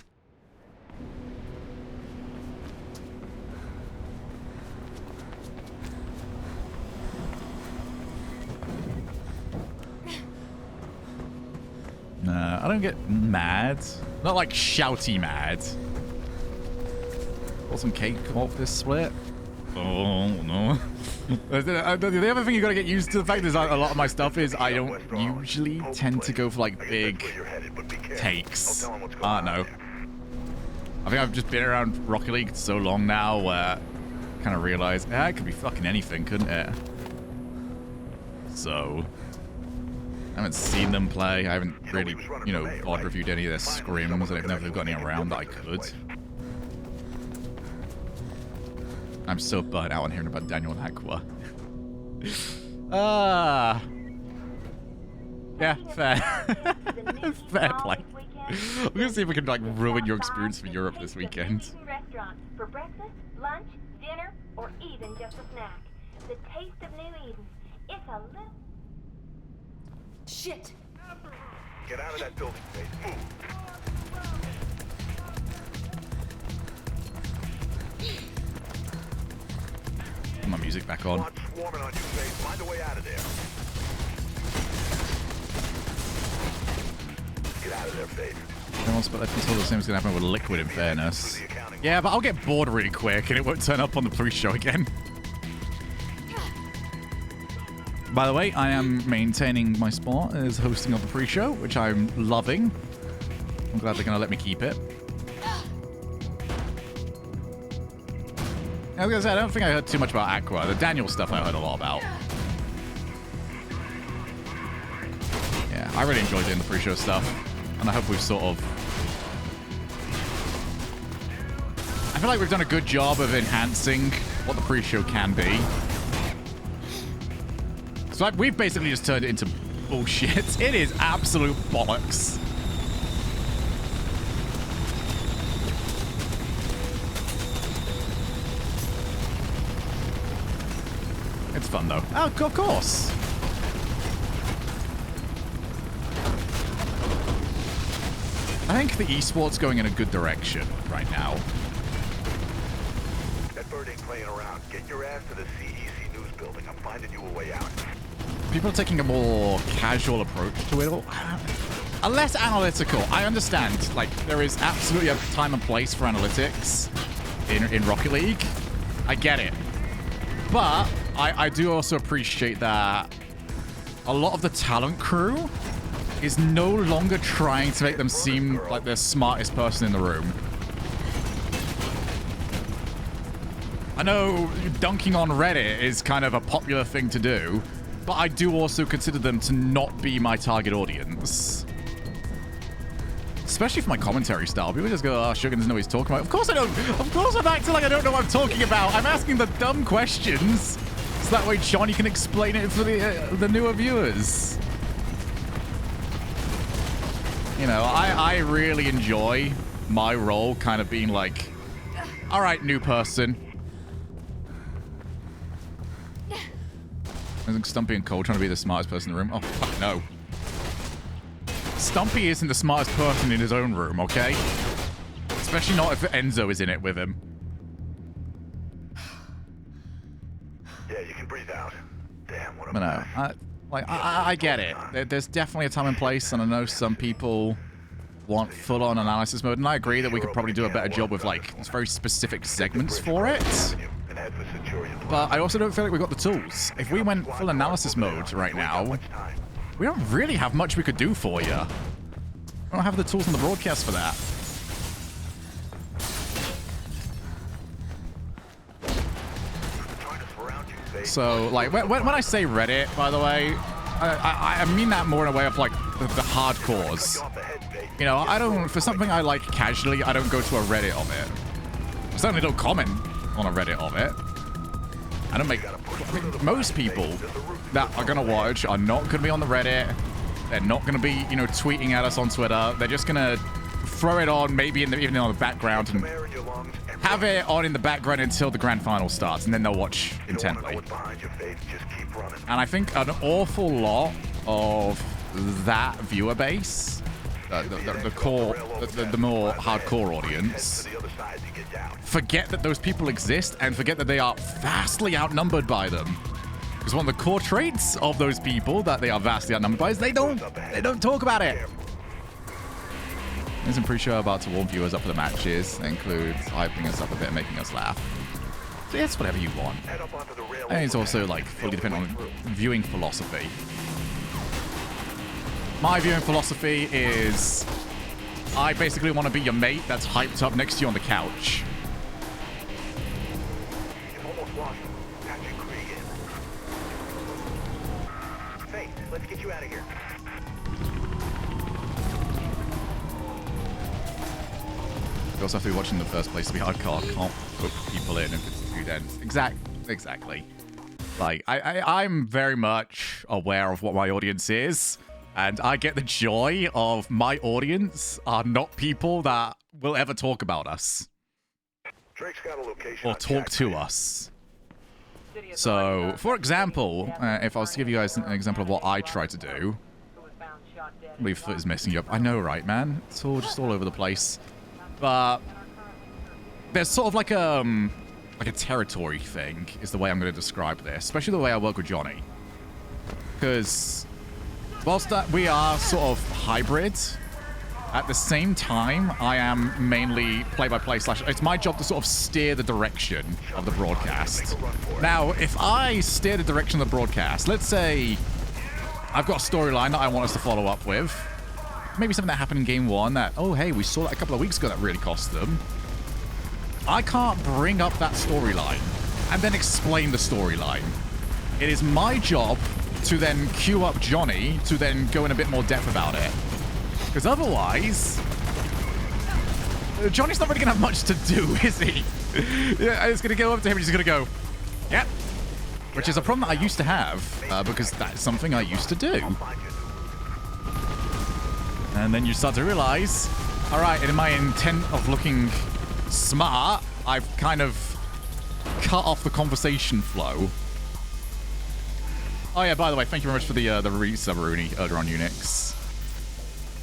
Nah, I don't get mad. Not like shouty mad. Want some cake off this split? Oh, no. The other thing you gotta get used to the fact is a lot of my stuff is I don't usually tend to go for like big takes. I don't know. I think I've just been around Rocket League so long now where I kind of realize, it could be fucking anything, couldn't it? So, I haven't seen them play. I haven't really, you know, VOD reviewed any of their scrims. I don't know if they've got any around that I could. I'm so burnt out on hearing about Daniel and Aqua. Yeah, fair. Fair play. I'm gonna see if we can like ruin your experience for Europe this weekend. Restaurants for breakfast, lunch, dinner, or even just a snack. The taste of New Eden. It's a little... Shit! Get out of that building, Faith. Move. Put my music back on. Squad swarming on you, Faith. Find a way out of there. Get out of there, Faith. But I think all the same is gonna happen with Liquid in fairness. Yeah, but I'll get bored really quick and it won't turn up on the pre-show again. By the way, I am maintaining my spot as hosting of the pre-show, which I'm loving. I'm glad they're going to let me keep it. I was going to say, I don't think I heard too much about Aqua. The Daniel stuff I heard a lot about. Yeah, I really enjoyed doing the pre-show stuff. And I hope we've sort of... I feel like we've done a good job of enhancing what the pre-show can be. So we've basically just turned it into bullshit. It is absolute bollocks. It's fun though. Oh, of course. I think the esports going in a good direction right now. That bird ain't playing around. Get your ass to the CEC News building. I'm finding you a way out. People are taking a more casual approach to it all. Less analytical. I understand. Like, there is absolutely a time and place for analytics in Rocket League. I get it. But I do also appreciate that a lot of the talent crew is no longer trying to make them seem like the smartest person in the room. I know dunking on Reddit is kind of a popular thing to do, but I do also consider them to not be my target audience. Especially for my commentary style. People just go, oh, Sugar doesn't know what he's talking about. Of course I don't. Of course I'm acting like I don't know what I'm talking about. I'm asking the dumb questions. So that way, Johnny can explain it for the newer viewers. You know, I really enjoy my role kind of being like, all right, new person. I think Stumpy and Cole trying to be the smartest person in the room. Oh, fuck no. Stumpy isn't the smartest person in his own room, okay? Especially not if Enzo is in it with him. Yeah, you can breathe out. Damn, what a But no, I get it. There's definitely a time and place, and I know some people want full-on analysis mode, and I agree that we could probably do a better job with, like, very specific segments for it. But I also don't feel like we've got the tools. If we went full analysis mode right now, we don't really have much we could do for you. We don't have the tools on the broadcast for that. So, like, when I say Reddit, by the way, I mean that more in a way of, like, the hardcores. You know, I don't, for something I like casually, I don't go to a Reddit of it. I certainly don't comment on a Reddit of it. I don't make... most people that are going to watch are not going to be on the Reddit. They're not going to be, you know, tweeting at us on Twitter. They're just going to throw it on, maybe even on the background, and Air in your lungs and have it on in the background until the grand final starts, and then they'll watch you don't wanna know intently. what's behind your face. Just keep running. And I think an awful lot of that viewer base, the core, the more hardcore audience, To the other side to get down. forget that those people exist and forget that they are vastly outnumbered by them. Because one of the core traits of those people that they are vastly outnumbered by is they don't talk about it. There's a pre-show about to warm viewers up for the matches. That includes hyping us up a bit and making us laugh. So it's whatever you want. Head up onto the rail. And it's also like fully dependent on viewing philosophy. My viewing philosophy is I basically want to be your mate that's hyped up next to you on the couch. You've almost lost him. Patrick Cregan. Faith, let's get you out of here. You also have to be watching in the first place to be hardcore. Can't put people in if it's too dense. Exactly. Like, I'm very much aware of what my audience is, and I get the joy of my audience are not people that will ever talk about us Drake's got a location or on talk Jack to Creek. us. So, for example, if I was to give you guys an example of what I try to do, who was found shot dead my foot is messing you up. I know, right, man? It's all just all over the place. But there's sort of like a territory thing is the way I'm going to describe this, especially the way I work with Johnny. Because whilst that we are sort of hybrid, at the same time, I am mainly play-by-play / it's my job to sort of steer the direction of the broadcast. Now, if I steer the direction of the broadcast, let's say I've got a storyline that I want us to follow up with. Maybe something that happened in game 1 that, oh, hey, we saw that a couple of weeks ago that really cost them. I can't bring up that storyline and then explain the storyline. It is my job to then queue up Johnny to then go in a bit more depth about it. Because otherwise, Johnny's not really going to have much to do, is he? Yeah, it's going to go up to him and he's going to go, yep. Which is a problem that I used to have because that's something I used to do. And then you start to realize, all right, in my intent of looking smart, I've kind of cut off the conversation flow. Oh yeah, by the way, thank you very much for the resub, Rooney, earlier on Unix.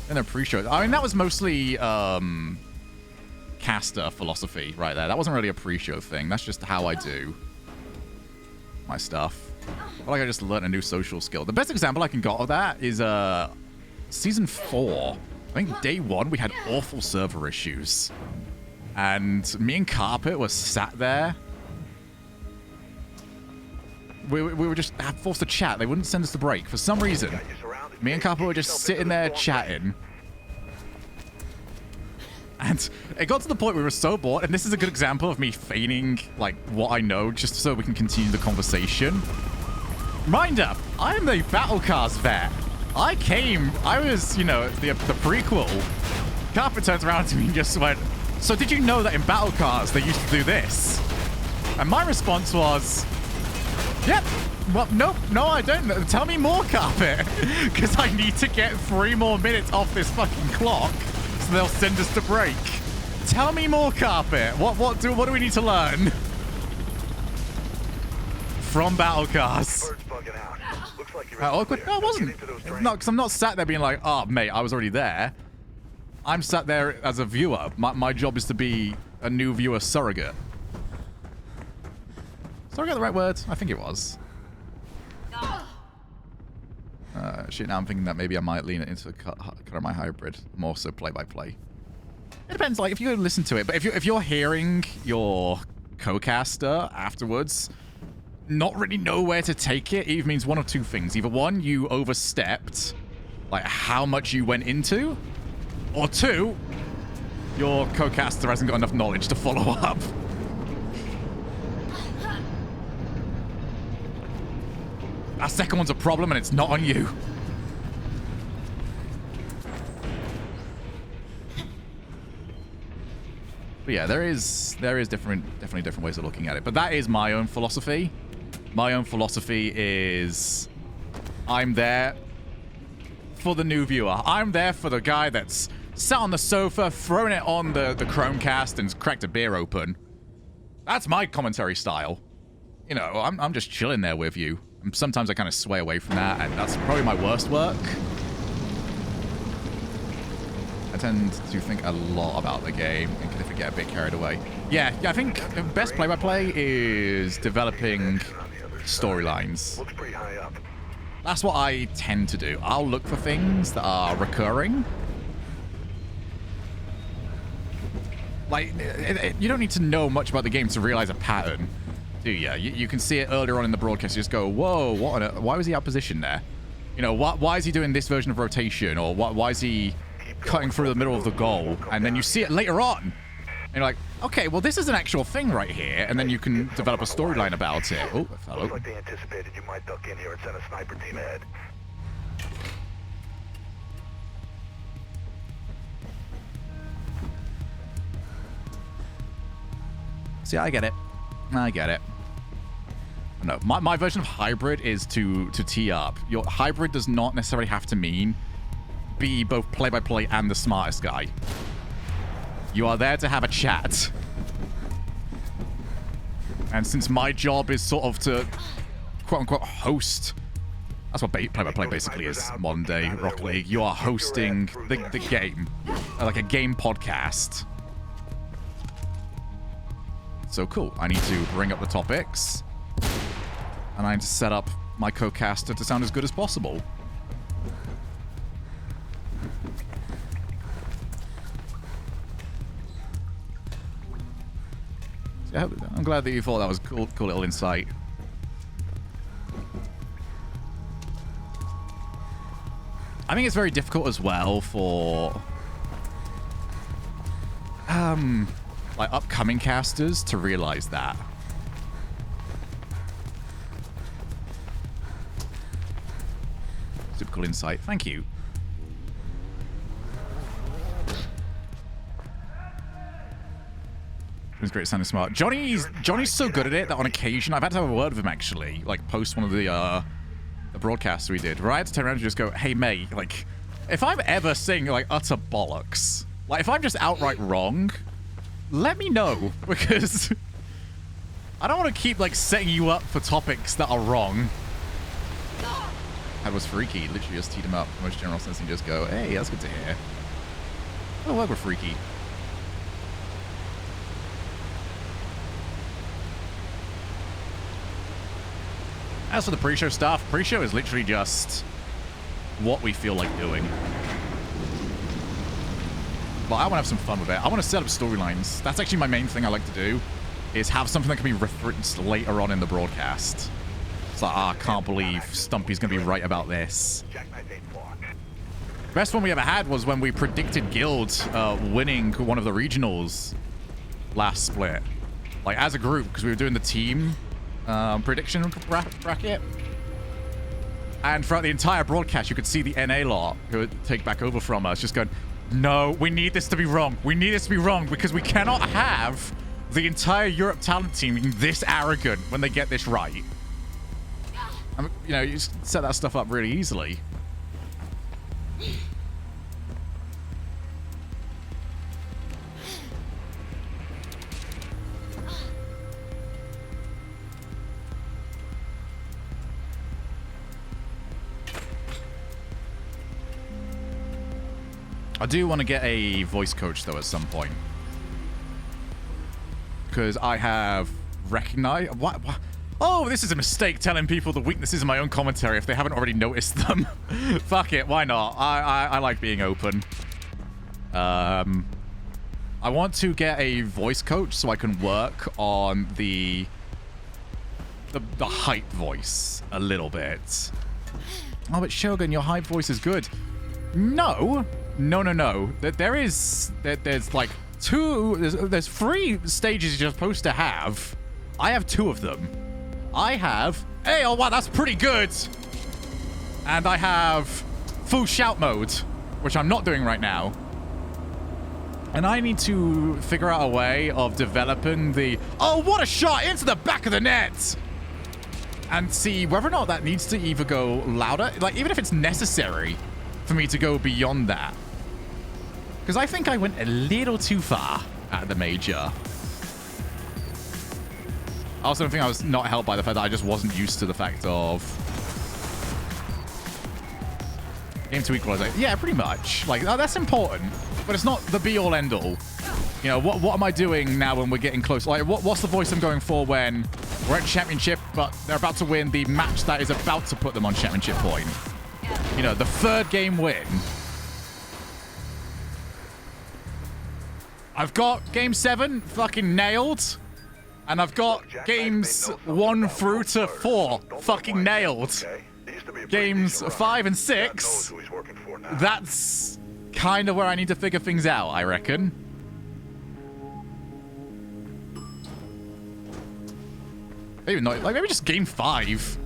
And a pre-show. I mean, that was mostly caster philosophy right there. That wasn't really a pre-show thing. That's just how I do my stuff. I feel like I just learned a new social skill. The best example I can get of that is Season 4. I think day 1 we had awful server issues. And me and Carpet were sat there. We were just forced to chat. They wouldn't send us the break. For some reason, me and Carpet were just sitting there chatting. And it got to the point where we were so bored, and this is a good example of me feigning, like, what I know, just so we can continue the conversation. Reminder, I am the Battle Cars vet. I was, you know, the prequel. Carpet turns around to me and just went, so did you know that in Battle Cars they used to do this? And my response was, yep. Well, nope, no, I don't. Tell me more, Carpet. Because I need to get 3 more minutes off this fucking clock, so they'll send us to break. Tell me more, Carpet. What do we need to learn? From Battle Cars. Awkward? No, I wasn't. No, because I'm not sat there being like, oh, mate, I was already there. I'm sat there as a viewer. My job is to be a new viewer surrogate. Surrogate the right word? I think it was. Shit, now I'm thinking that maybe I might lean it into cut of my hybrid. More so play-by-play. It depends, like, if you listen to it. But if you're hearing your co-caster afterwards not really know where to take it, it means one of 2 things. Either 1, you overstepped, like, how much you went into, or 2, your co-caster hasn't got enough knowledge to follow up. That second one's a problem, and it's not on you. But yeah, there is definitely different ways of looking at it. But that is my own philosophy. My own philosophy is I'm there for the new viewer. I'm there for the guy that's sat on the sofa, thrown it on the Chromecast, and cracked a beer open. That's my commentary style. You know, I'm just chilling there with you. And sometimes I kind of sway away from that, and that's probably my worst work. I tend to think a lot about the game and kind of get a bit carried away. Yeah, I think the best play-by-play is developing storylines. Looks pretty high up. That's what I tend to do. I'll look for things that are recurring. Like, you don't need to know much about the game to realize a pattern, do you? You can see it earlier on in the broadcast. You just go, whoa, why was he out of position there? You know, why is he doing this version of rotation? Or why is he cutting through the middle of the goal? And then you see it later on. And you're like, okay, well, this is an actual thing right here. And then you can develop a storyline about it. Oh, that fell Looks out. like they anticipated you might duck in here and send a sniper team ahead. See, I get it. I get it. No, my version of hybrid is to tee up. Your hybrid does not necessarily have to mean be both play-by-play and the smartest guy. You are there to have a chat. And since my job is sort of to quote-unquote host, that's what play-by-play basically is, modern day Rocket League. You are hosting the game, like a game podcast. So cool. I need to bring up the topics. And I need to set up my co-caster to sound as good as possible. So yeah, I'm glad that you thought that was a cool little insight. I think it's very difficult as well for like upcoming casters to realize that. Super cool insight. Thank you. It's great sounding smart. Johnny's so good at it that on occasion I've had to have a word with him actually, like post one of the broadcasts we did, where I had to turn around and just go, hey mate, like if I'm ever saying like utter bollocks, like if I'm just outright wrong, let me know, because I don't want to keep like setting you up for topics that are wrong. That was freaky. Literally just teed him up. Most general sense and just go, hey, that's good to hear. Oh, well, we're freaky. As for the pre-show stuff, pre-show is literally just what we feel like doing. But I want to have some fun with it. I want to set up storylines. That's actually my main thing I like to do, is have something that can be referenced later on in the broadcast. It's like, I can't believe Stumpy's going to be right about this. Best one we ever had was when we predicted Guild winning one of the regionals last split. Like, as a group, because we were doing the team prediction bracket. And throughout the entire broadcast, you could see the NA lot who would take back over from us just going, no, we need this to be wrong. We need this to be wrong because we cannot have the entire Europe talent team being this arrogant when they get this right. You know, you just set that stuff up really easily. I do want to get a voice coach, though, at some point. Because I have recognized... What? Oh, this is a mistake telling people the weaknesses in my own commentary if they haven't already noticed them. Fuck it, why not? I like being open. I want to get a voice coach so I can work on the hype voice a little bit. Oh, but Shogun, your hype voice is good. No. There's like there's 3 stages you're supposed to have. I have 2 of them. I have, hey, oh wow, that's pretty good. And I have full shout mode, which I'm not doing right now. And I need to figure out a way of developing the, oh, what a shot into the back of the net. And see whether or not that needs to either go louder, like even if it's necessary, for me to go beyond that. Because I think I went a little too far at the major. I also think I was not helped by the fact that I just wasn't used to the fact of game to equalize. Yeah, pretty much. Like, that's important, but it's not the be-all, end-all. You know, what am I doing now when we're getting close? Like, what's the voice I'm going for when we're at championship, but they're about to win the match that is about to put them on championship point? You know, the third game win. I've got game 7 fucking nailed. And I've got games 1 through to 4 fucking nailed. Games 5 and 6, that's kind of where I need to figure things out, I reckon. Maybe not, like maybe just game 5.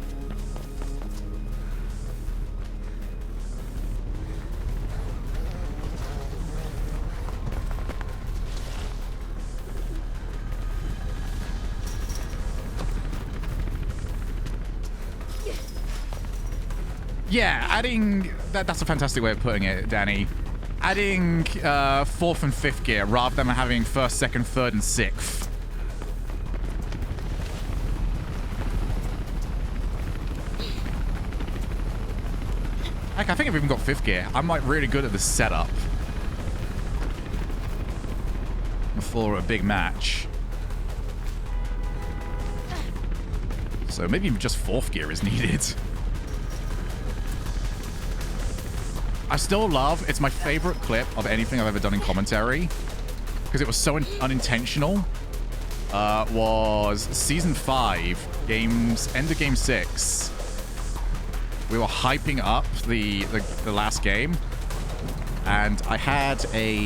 Yeah, adding... That's a fantastic way of putting it, Danny. Adding 4th and 5th gear rather than having 1st, 2nd, 3rd, and 6th. Heck, I think I've even got 5th gear. I'm like really good at the setup for a big match. So maybe even just 4th gear is needed. I still love, it's my favorite clip of anything I've ever done in commentary, because it was so unintentional, was Season 5, end of Game 6. We were hyping up the last game, and I had a...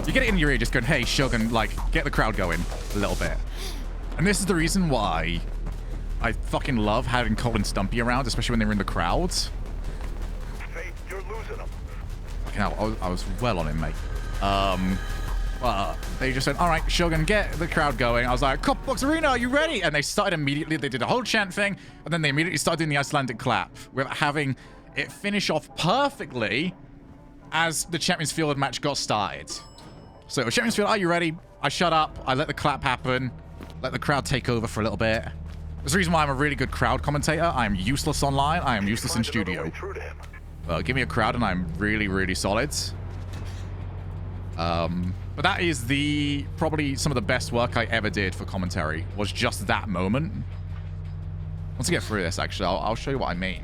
You get it in your ear just going, hey, Shogun, like, get the crowd going a little bit. And this is the reason why I fucking love having Cole and Stumpy around, especially when they're in the crowds. I was well on him, mate. They just said, all right, Shogun, get the crowd going. I was like, Cop Box Arena, are you ready? And they started immediately. They did a whole chant thing, and then they immediately started doing the Icelandic clap without having it finish off perfectly as the Champions Field match got started. So Champions Field, are you ready? I shut up. I let the clap happen. Let the crowd take over for a little bit. There's a reason why I'm a really good crowd commentator. I am useless online. I am useless in studio. Give me a crowd and I'm really, really solid. But that is probably some of the best work I ever did for commentary, was just that moment. Once I get through this, actually, I'll show you what I mean.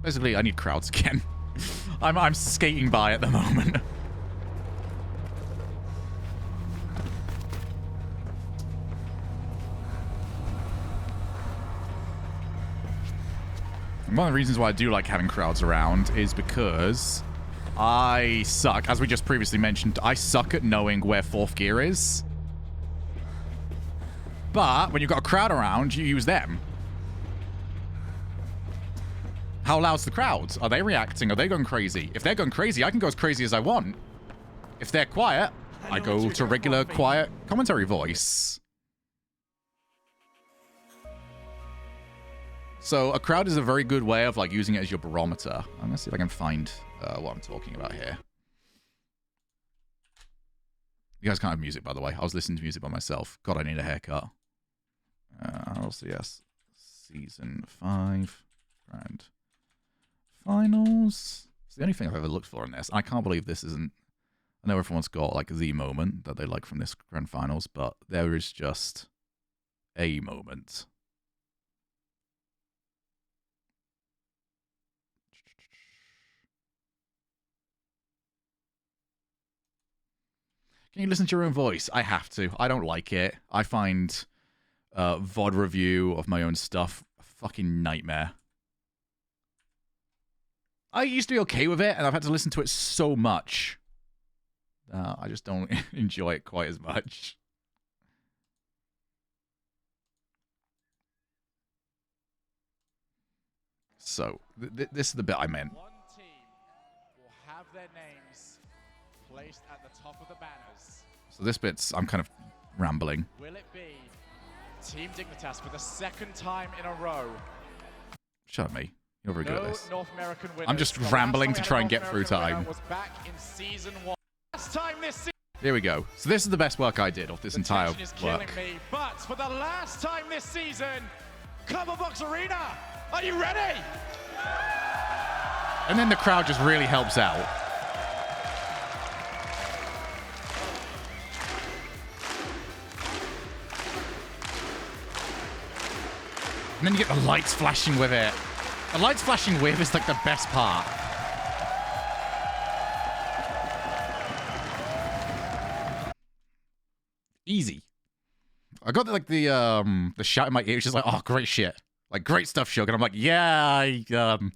Basically, I need crowds again. I'm skating by at the moment. One of the reasons why I do like having crowds around is because I suck. As we just previously mentioned, I suck at knowing where 4th gear is. But when you've got a crowd around, you use them. How loud's the crowd? Are they reacting? Are they going crazy? If they're going crazy, I can go as crazy as I want. If they're quiet, I go to regular, quiet commentary voice. So a crowd is a very good way of like using it as your barometer. I'm gonna see if I can find what I'm talking about here. You guys can't have music, by the way. I was listening to music by myself. God, I need a haircut. LCS Season 5 Grand Finals. It's the only thing I've ever looked for in this. I can't believe this isn't... I know everyone's got like the moment that they like from this Grand Finals, but there is just a moment. Can you listen to your own voice? I have to. I don't like it. I find VOD review of my own stuff a fucking nightmare. I used to be okay with it, and I've had to listen to it so much. I just don't enjoy it quite as much. So, this is the bit I meant. One team will have their names placed at the top of the banners. So this bit's, I'm kind of rambling. Will it be Team Dignitas for the second time in a row. Shut up, me. You're very good at No this. North American winners. I'm just The last rambling time to we had try a and get North through American winner time. Was back in season 1. Last time this season. Here we go. So this is the best work I did of this entire Tension is killing work. me, but for the last time this season, Coverbox Arena, are you ready? And then the crowd just really helps out. And then you get the lights flashing with it. The lights flashing with is like the best part. Easy. I got like the shout in my ear, which is like, oh, great shit. Like, great stuff, Shogun. I'm like, yeah, too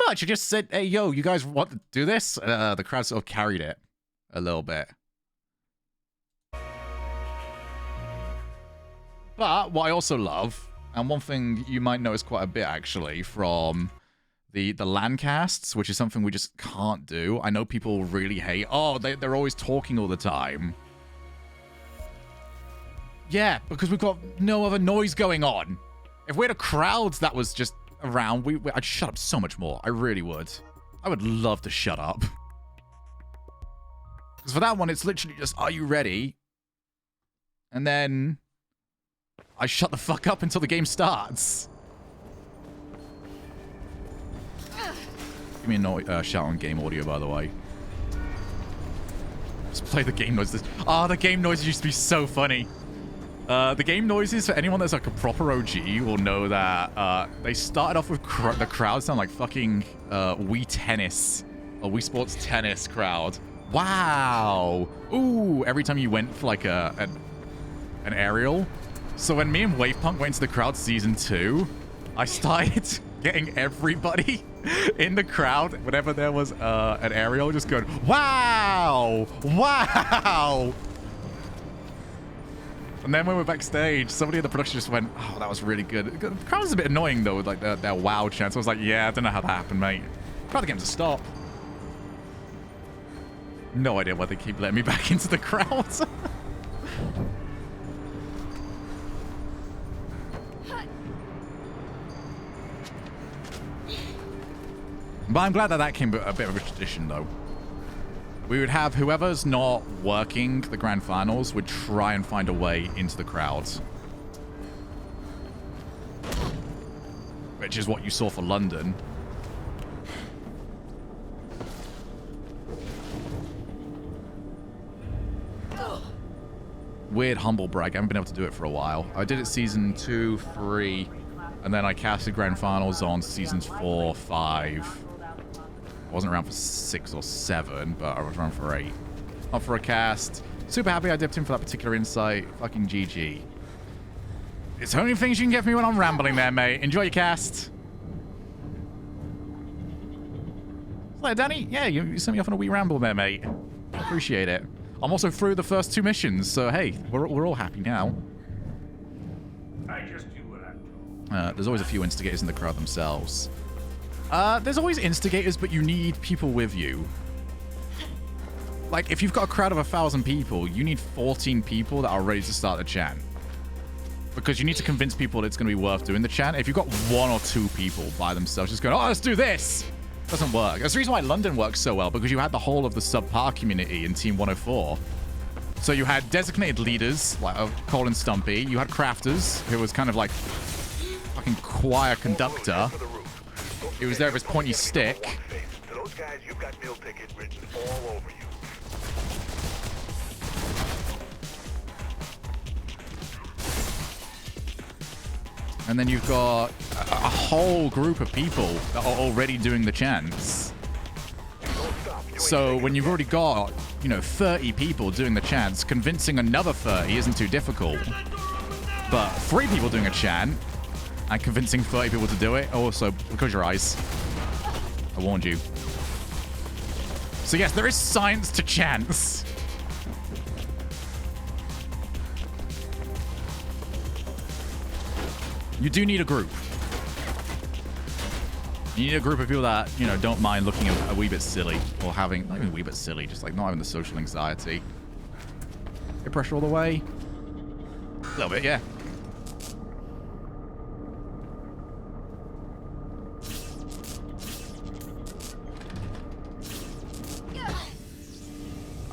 much. I just said, hey, yo, you guys want to do this? The crowd sort of carried it a little bit. But what I also love, and one thing you might notice quite a bit actually from the LAN casts, which is something we just can't do. I know people really hate, oh, they're always talking all the time. Yeah, because we've got no other noise going on. If we had a crowd that was just around, I'd shut up so much more. I really would. I would love to shut up. Because for that one, it's literally just, are you ready? And then I shut the fuck up until the game starts. Give me a shout on game audio, by the way. Just play the game noises. Oh, the game noises used to be so funny. The game noises, for anyone that's like a proper OG, will know that they started off with the crowd sound like fucking Wii Tennis or Wii Sports Tennis crowd. Wow. Ooh, every time you went for like an aerial. So when me and Wavepunk went to the crowd season 2, I started getting everybody in the crowd whenever there was an aerial just going, wow, wow. And then when we're backstage, somebody in the production just went, oh, that was really good. The crowd was a bit annoying, though, with like their wow chants. I was like, yeah, I don't know how that happened, mate. Try to get them to stop. No idea why they keep letting me back into the crowd. But I'm glad that that came a bit of a tradition, though. We would have whoever's not working the grand finals would try and find a way into the crowds. Which is what you saw for London. Weird humble brag. I haven't been able to do it for a while. I did it season 2, 3, and then I casted grand finals on seasons 4, 5. I wasn't around for 6 or 7, but I was around for 8. Up for a cast. Super happy I dipped in for that particular insight. Fucking GG. It's the only things you can get from me when I'm rambling there, mate. Enjoy your cast. Hello, Danny. Yeah, you sent me off on a wee ramble there, mate. I appreciate it. I'm also through the first 2 missions, so hey, we're all happy now. I just do what I'm told. There's always a few instigators in the crowd themselves. There's always instigators, but you need people with you. Like, if you've got a crowd of 1,000 people, you need 14 people that are ready to start the chant. Because you need to convince people that it's going to be worth doing the chant. If you've got 1 or 2 people by themselves just going, oh, let's do this, doesn't work. That's the reason why London works so well, because you had the whole of the subpar community in Team 104. So you had designated leaders, like Cole and Stumpy. You had crafters, who was kind of like fucking choir conductor. He was there with his pointy stick. To those guys, you've got meal ticket written all over you. And then you've got a whole group of people that are already doing the chants. So when you've already got, 30 people doing the chants, convincing another 30 isn't too difficult. But 3 people doing a chant and convincing 30 people to do it, also, close your eyes. I warned you. So yes, there is science to chants. You do need a group. You need a group of people that, don't mind looking a wee bit silly, or having, not even a wee bit silly, just like not having the social anxiety. Get pressure all the way. A little bit, yeah.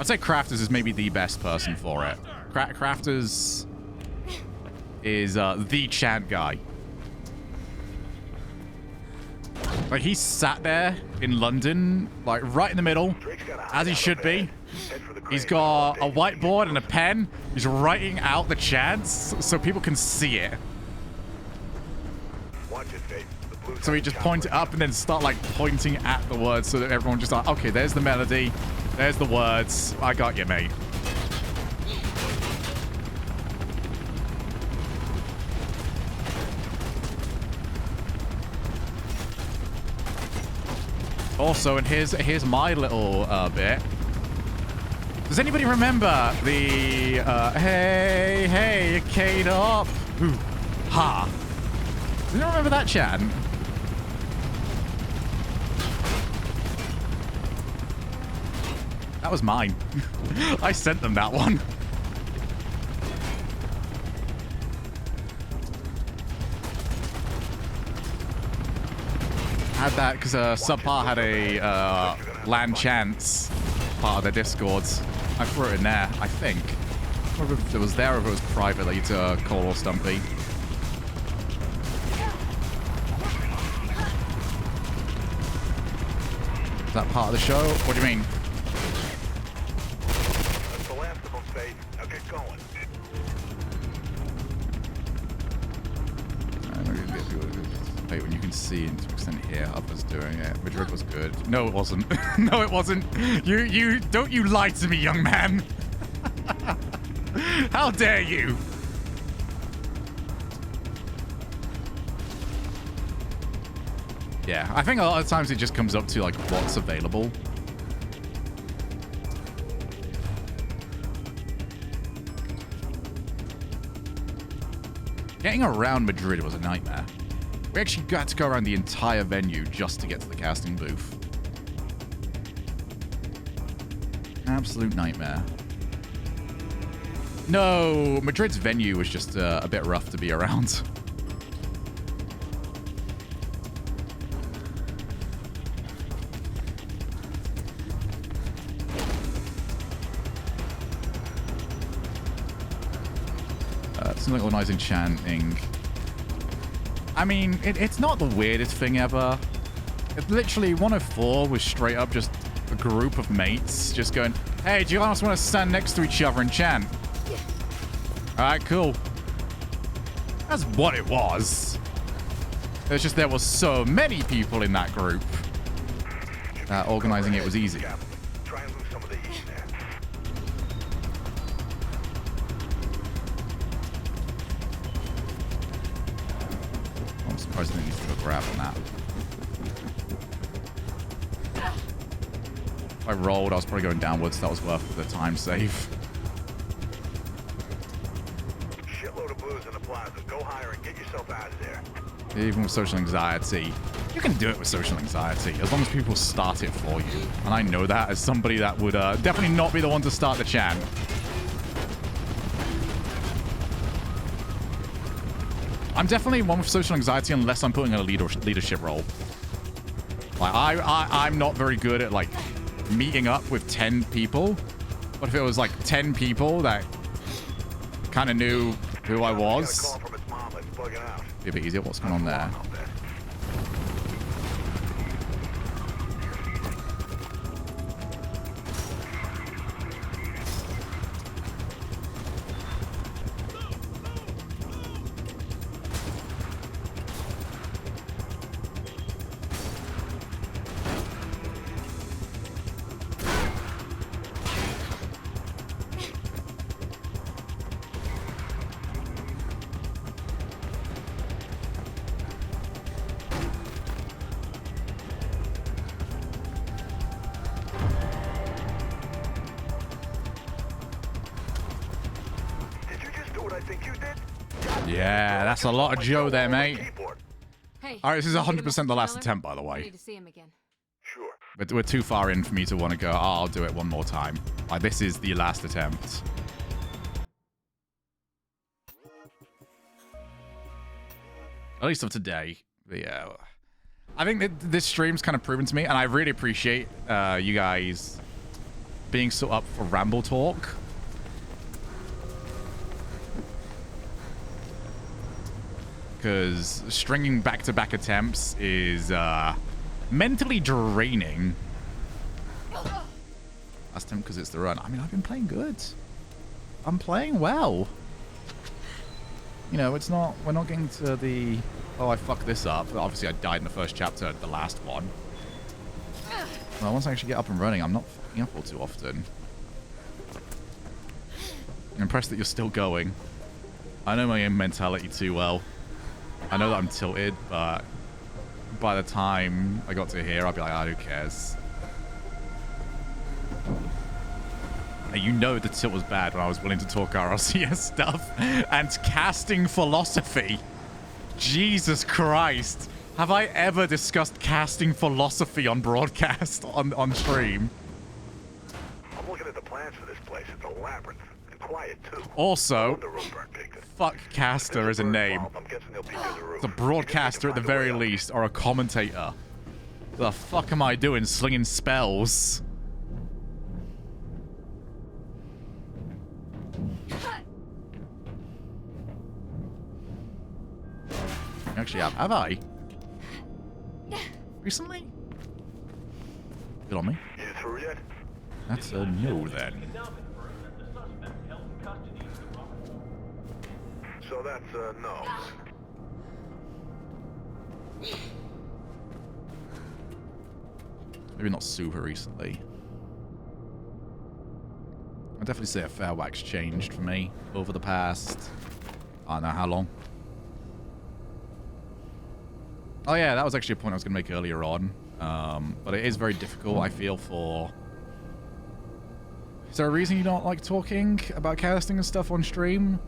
I'd say Crafters is maybe the best person for it. Crafters is the Chad guy. Like, he sat there in London, like, right in the middle, as he should be. He's got a whiteboard and a pen. He's writing out the Chads so people can see it. So he just point it up and then start, like, pointing at the words so that everyone just like, okay, there's the melody. There's the words. I got you, mate. Also, and here's my little bit. Does anybody remember the hey, hey, Kate up? Ooh, ha. Does anyone remember that chant? That was mine. I sent them that one. Had that because Subpar had a LAN chants part of their Discords. I threw it in there, I think. I don't know if it was there or if it was privately to Cole or Stumpy. Is that part of the show? What do you mean? That's the last of them, Faith. Now get going. Wait, when you can see and to an extent hear others doing it. Madrid was good. No, it wasn't. No, it wasn't. Don't you lie to me, young man. How dare you? Yeah, I think a lot of times it just comes up to like what's available. Getting around Madrid was a nightmare. We actually got to go around the entire venue just to get to the casting booth. Absolute nightmare. No, Madrid's venue was just a bit rough to be around. Something organizing chanting. I mean, it's not the weirdest thing ever. It literally, 104 was straight up just a group of mates just going, hey, do you guys want to stand next to each other and chant? Yeah. All right, cool. That's what it was. It's just there was so many people in that group. Organizing it was easy. Try and lose some of the heat there. I'm surprised they need to go grab on that. If I rolled, I was probably going downwards. That was worth the time save. Shitload of booze in the plaza. Go higher and get yourself out of there. Even with social anxiety. You can do it with social anxiety, as long as people start it for you. And I know that as somebody that would definitely not be the one to start the chant. I'm definitely one with social anxiety unless I'm putting in a leadership role. Like, I'm not very good at, like, meeting up with 10 people. But if it was, like, 10 people that kind of knew who I was, it'd be a bit easier. What's going on there? Yeah, that's a lot of Joe there, mate. Hey, All right, this is 100% the last attempt, by the I way. need to see him again. Sure. But we're too far in for me to want to go, oh, I'll do it one more time. Like, this is the last attempt. At least of today. But yeah. I think that this stream's kind of proven to me, and I really appreciate you guys being so up for ramble talk. Because stringing back-to-back attempts is mentally draining. Last time because it's the run. I mean, I've been playing good. I'm playing well. You know, it's not... We're not getting to the... Oh, I fucked this up. Obviously, I died in the first chapter, the last one. Well, once I actually get up and running, I'm not fucking up all too often. I'm impressed that you're still going. I know my own mentality too well. I know that I'm tilted, but by the time I got to here, I'll be like, who cares? And you know the tilt was bad when I was willing to talk RLCS stuff and casting philosophy. Jesus Christ. Have I ever discussed casting philosophy on broadcast on stream? I'm looking at the plans for this place. It's a labyrinth. And quiet, too. Also, fuck caster as a name. It's a broadcaster at the very least, or a commentator. The fuck am I doing slinging spells? Actually, have I? Recently? Good on me. You through yet? That's a no then. So that's a no. Maybe not super recently. I'd definitely say a fair whack's changed for me over the past... I don't know how long. Oh yeah, that was actually a point I was going to make earlier on. But it is very difficult, I feel, for... Is there a reason you don't like talking about casting and stuff on stream?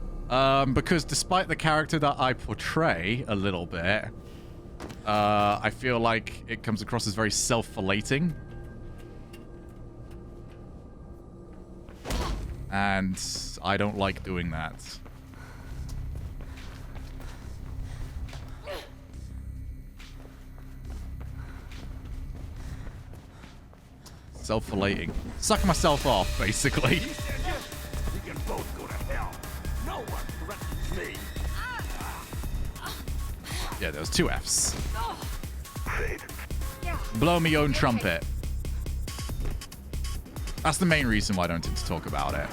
Because despite the character that I portray a little bit, I feel like it comes across as very self-flating. And I don't like doing that. Self-flating. Sucking myself off, basically. We can both go to hell. No one threatens me. Yeah, there was 2 Fs. Fade. Blow me own trumpet. That's the main reason why I don't tend to talk about it.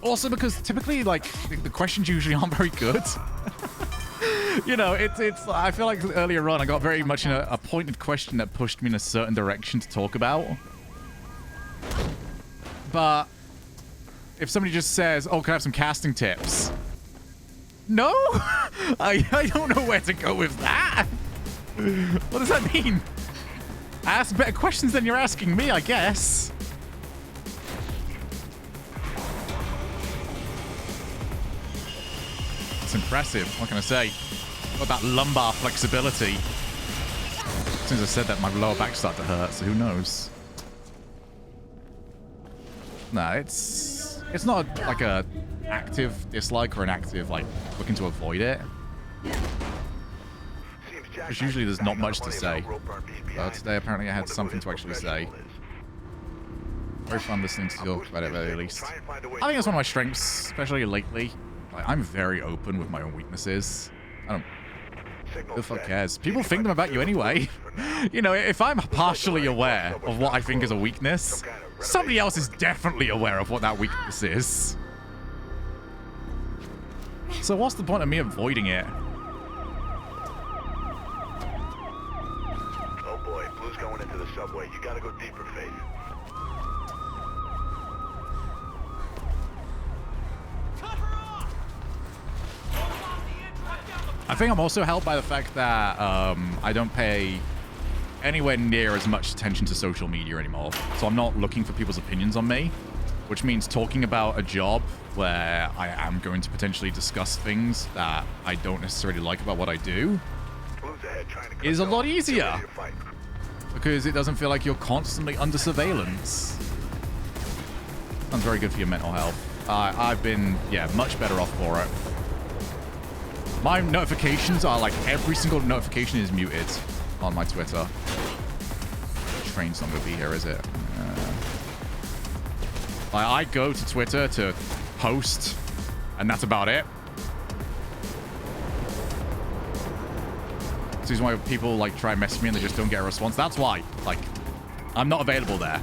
Also because typically, like, the questions usually aren't very good. You know, it's. I feel like earlier on I got very much in a pointed question that pushed me in a certain direction to talk about. But if somebody just says, "Oh, can I have some casting tips?" No, I don't know where to go with that. What does that mean? Ask better questions than you're asking me, I guess. It's impressive. What can I say? Got that lumbar flexibility. As soon as I said that, my lower back started to hurt, so who knows? Nah, it's not like a active dislike or an active, like, looking to avoid it. Because usually there's not much to say. But today apparently I had something to actually say. Very fun listening to talk about it at the very least. I think it's one of my strengths, especially lately. Like, I'm very open with my own weaknesses. I don't... Who the fuck cares? People think them about you anyway. You know, if I'm partially aware of what I think is a weakness, somebody else is definitely aware of what that weakness is. So what's the point of me avoiding it? Oh boy, Blue's going into the subway. You gotta go deeper, Faith. I think I'm also helped by the fact that I don't pay anywhere near as much attention to social media anymore. So I'm not looking for people's opinions on me, which means talking about a job where I am going to potentially discuss things that I don't necessarily like about what I do is a lot easier because it doesn't feel like you're constantly under surveillance. Sounds very good for your mental health. I've been, yeah, much better off for it. My notifications are like every single notification is muted. on my Twitter. Train's not going to be here, is it? I go to Twitter to post, and that's about it. This is why people like try and message me and they just don't get a response. That's why. Like, I'm not available there.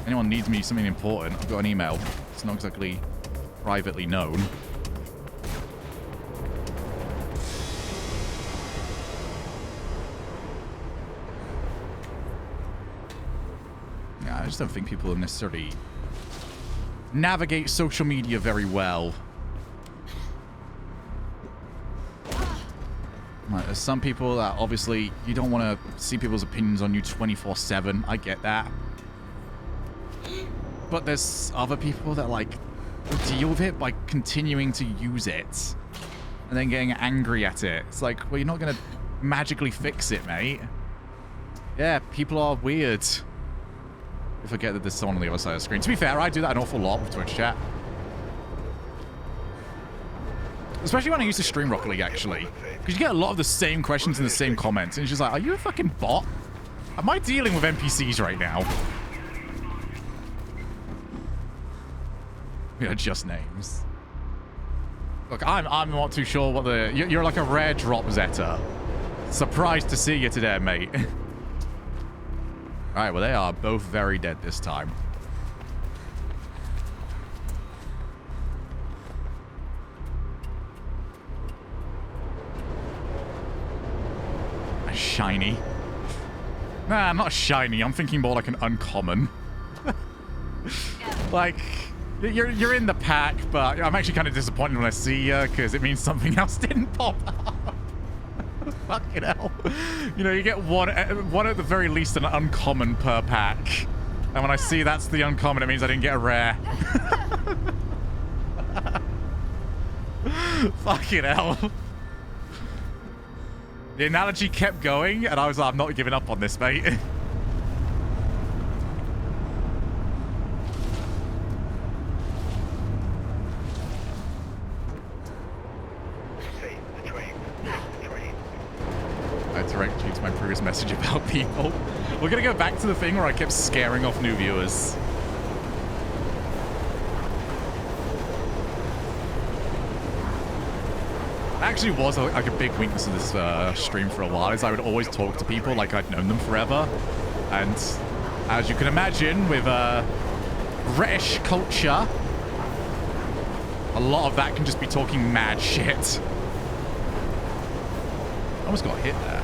Anyone needs me something important, I've got an email. It's not exactly privately known. Yeah, I just don't think people necessarily navigate social media very well. Like, there's some people that obviously you don't want to see people's opinions on you 24/7. I get that. But there's other people that like deal with it by continuing to use it and then getting angry at it. It's like, well, you're not going to magically fix it, mate. Yeah, people are weird. I forget that there's someone on the other side of the screen. To be fair, I do that an awful lot with Twitch chat. Especially when I used to stream Rocket League, actually. Because you get a lot of the same questions in the same comments. And it's just like, are you a fucking bot? Am I dealing with NPCs right now? Yeah, just names. Look, I'm not too sure what the... You're like a rare drop, Zeta. Surprised to see you today, mate. Alright, well, they are both very dead this time. A shiny. Nah, not shiny. I'm thinking more like an uncommon. Like... You're in the pack, but I'm actually kind of disappointed when I see you because it means something else didn't pop up. Fucking hell. You know, you get one at the very least an uncommon per pack. And when I see that's the uncommon, it means I didn't get a rare. Fucking hell. The analogy kept going, and I was like, I'm not giving up on this, mate. Direct you to my previous message about people. We're gonna go back to the thing where I kept scaring off new viewers. Actually was like a big weakness of this stream for a while, is I would always talk to people like I'd known them forever. And as you can imagine, with British culture, a lot of that can just be talking mad shit. I almost got hit there.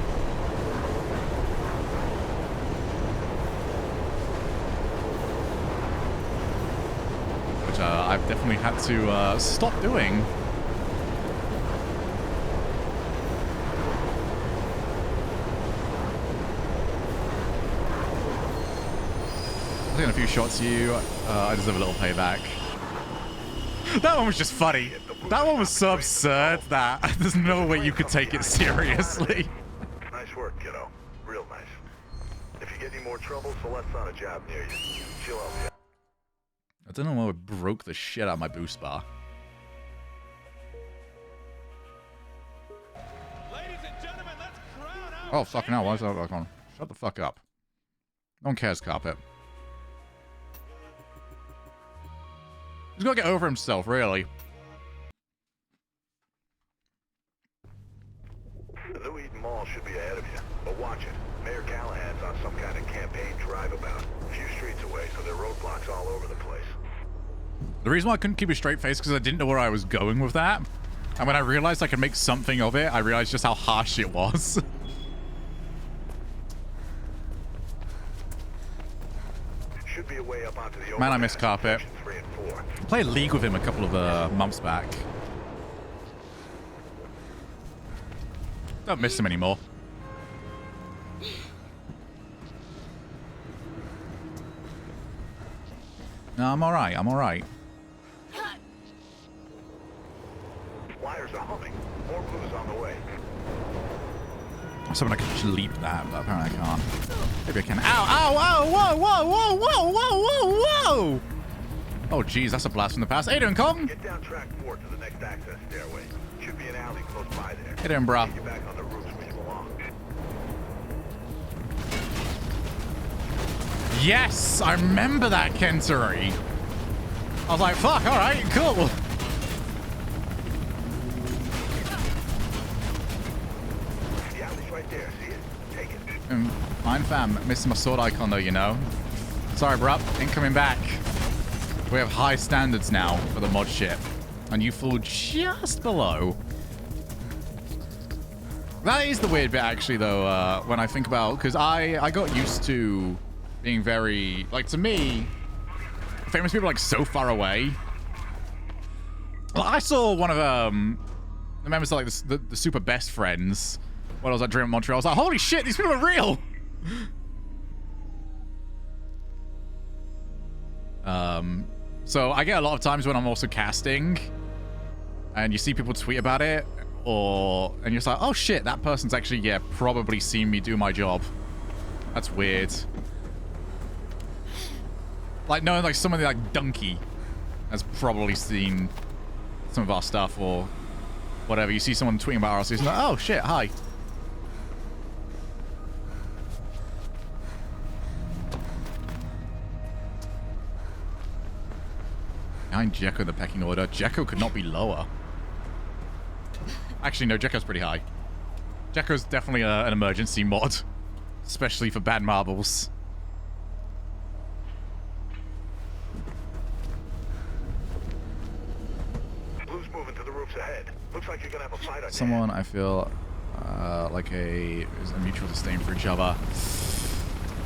Which I've definitely had to stop doing. I've taken a few shots at you. I deserve a little payback. That one was just funny. That one was so absurd that there's no way you could take it seriously. Nice work, kiddo. Real nice. If you get any more trouble, Celeste's on a job near you. She'll help you. I don't know why it broke the shit out of my boost bar. Ladies and gentlemen, let's crown out. Oh, fucking hell. Why is that back on? Shut the fuck up. No one cares, Carpet. He's got to get over himself, really. The New Eden Mall should be ahead of you, but watch it. Mayor Callahan's on some kind of campaign drive about a few streets away, so there are roadblocks all over the place. The reason why I couldn't keep a straight face because I didn't know where I was going with that. And when I realized I could make something of it, I realized just how harsh it was. Should be a way up onto the Man, I miss Carpet. 3 and 4. I played League with him a couple of months back. Don't miss him anymore. No, I'm alright. I'm alright. Wires are humming. More blues on the way. Someone I could just leap that, but apparently I can't. Maybe I can. Ow, ow, ow, whoa, whoa, whoa, whoa, whoa, whoa, whoa! Oh, jeez, that's a blast from the past. How you doing, Kong? Get down track 4 to the next access stairway. should be an alley close by there. Hit him, bro. Get you back on the roofs where you belong. Yes, I remember that Kentari. I was like, fuck, all right, cool. The alley's right there. See it? Take it. Fine, fam. Missing my sword icon, though, you know. Sorry, bruh. Ain't coming back. We have high standards now for the mod ship. And you fall just below. That is the weird bit, actually, though, when I think about... Because I got used to being very... Like, to me, famous people are, like, so far away. Well, I saw one of the members of, like, the super best friends when I was at Dream Montreal. I was like, holy shit, these people are real! So I get a lot of times when I'm also casting and you see people tweet about it and you're just like, oh shit, that person's actually, yeah, probably seen me do my job. That's weird. Like, knowing like somebody like Donkey has probably seen some of our stuff or whatever. You see someone tweeting about us, it's like, oh shit, hi. Behind Jekko in the pecking order. Jekko could not be lower. Actually, no, Jekko's pretty high. Jekko's definitely an emergency mod. Especially for bad marbles. Blue's moving to the roofs ahead. Looks like you're gonna have a fight on Someone I feel like is a mutual disdain for each other.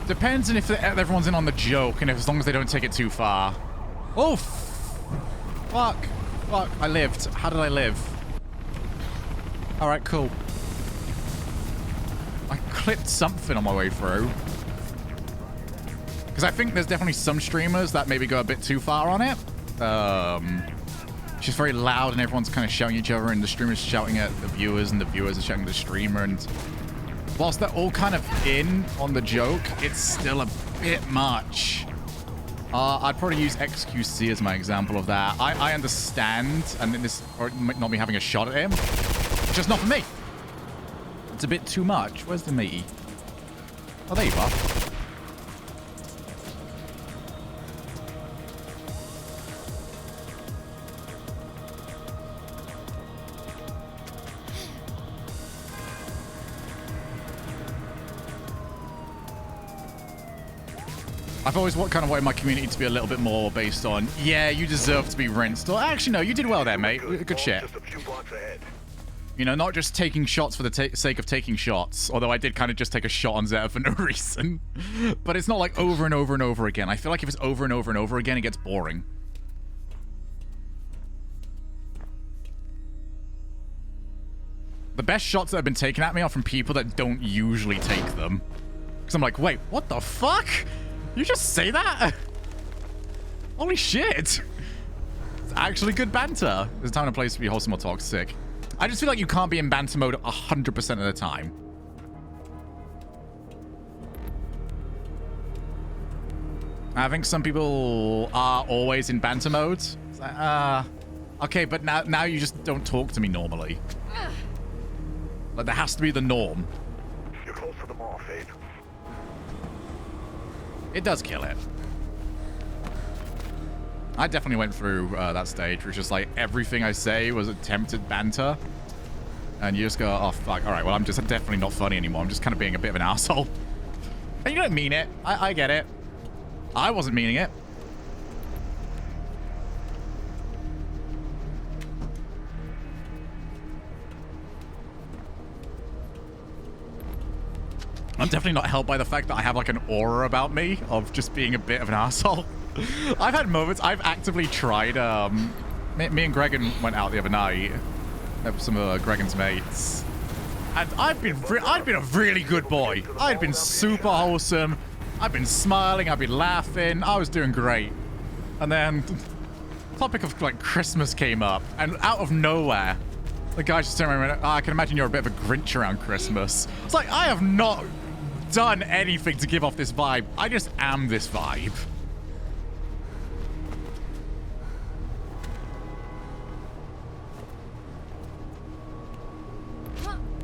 Depends on if everyone's in on the joke and if as long as they don't take it too far. Oh, fuck. Fuck, I lived. How did I live? Alright, cool. I clipped something on my way through. Because I think there's definitely some streamers that maybe go a bit too far on it. It's just very loud and everyone's kind of shouting at each other and the streamer's shouting at the viewers and the viewers are shouting at the streamer. And whilst they're all kind of in on the joke, it's still a bit much. I'd probably use XQC as my example of that. I understand, and this or not me having a shot at him. It's just not for me. It's a bit too much. Where's the matey? Oh, there you are. I've always kind of wanted my community to be a little bit more based on, yeah, you deserve to be rinsed. Or actually, no, you did well there, mate. Good shit. Just a few blocks ahead. You know, not just taking shots for the sake of taking shots. Although I did kind of just take a shot on Zeta for no reason. But it's not like over and over and over again. I feel like if it's over and over and over again, it gets boring. The best shots that have been taken at me are from people that don't usually take them. Because I'm like, wait, what the fuck? You just say that? Holy shit. It's actually good banter. There's a time and a place to be wholesome or toxic. I just feel like you can't be in banter mode 100% of the time. I think some people are always in banter mode. It's like, okay, but now you just don't talk to me normally. Like, there has to be the norm. You're close to the mall, Fade. It does kill it. I definitely went through that stage where it's just like everything I say was attempted banter. And you just go, oh, fuck. All right, well, I'm just definitely not funny anymore. I'm just kind of being a bit of an asshole. And you don't mean it. I get it. I wasn't meaning it. I'm definitely not helped by the fact that I have like an aura about me of just being a bit of an asshole. I've had moments. I've actively tried. Me and Gregan went out the other night. Some of Gregan's mates, and I've been a really good boy. I'd been super wholesome. I've been smiling. I've been laughing. I was doing great. And then the topic of like Christmas came up, and out of nowhere, the guy just turned around and went, I can imagine you're a bit of a Grinch around Christmas. It's like, I have not done anything to give off this vibe. I just am this vibe.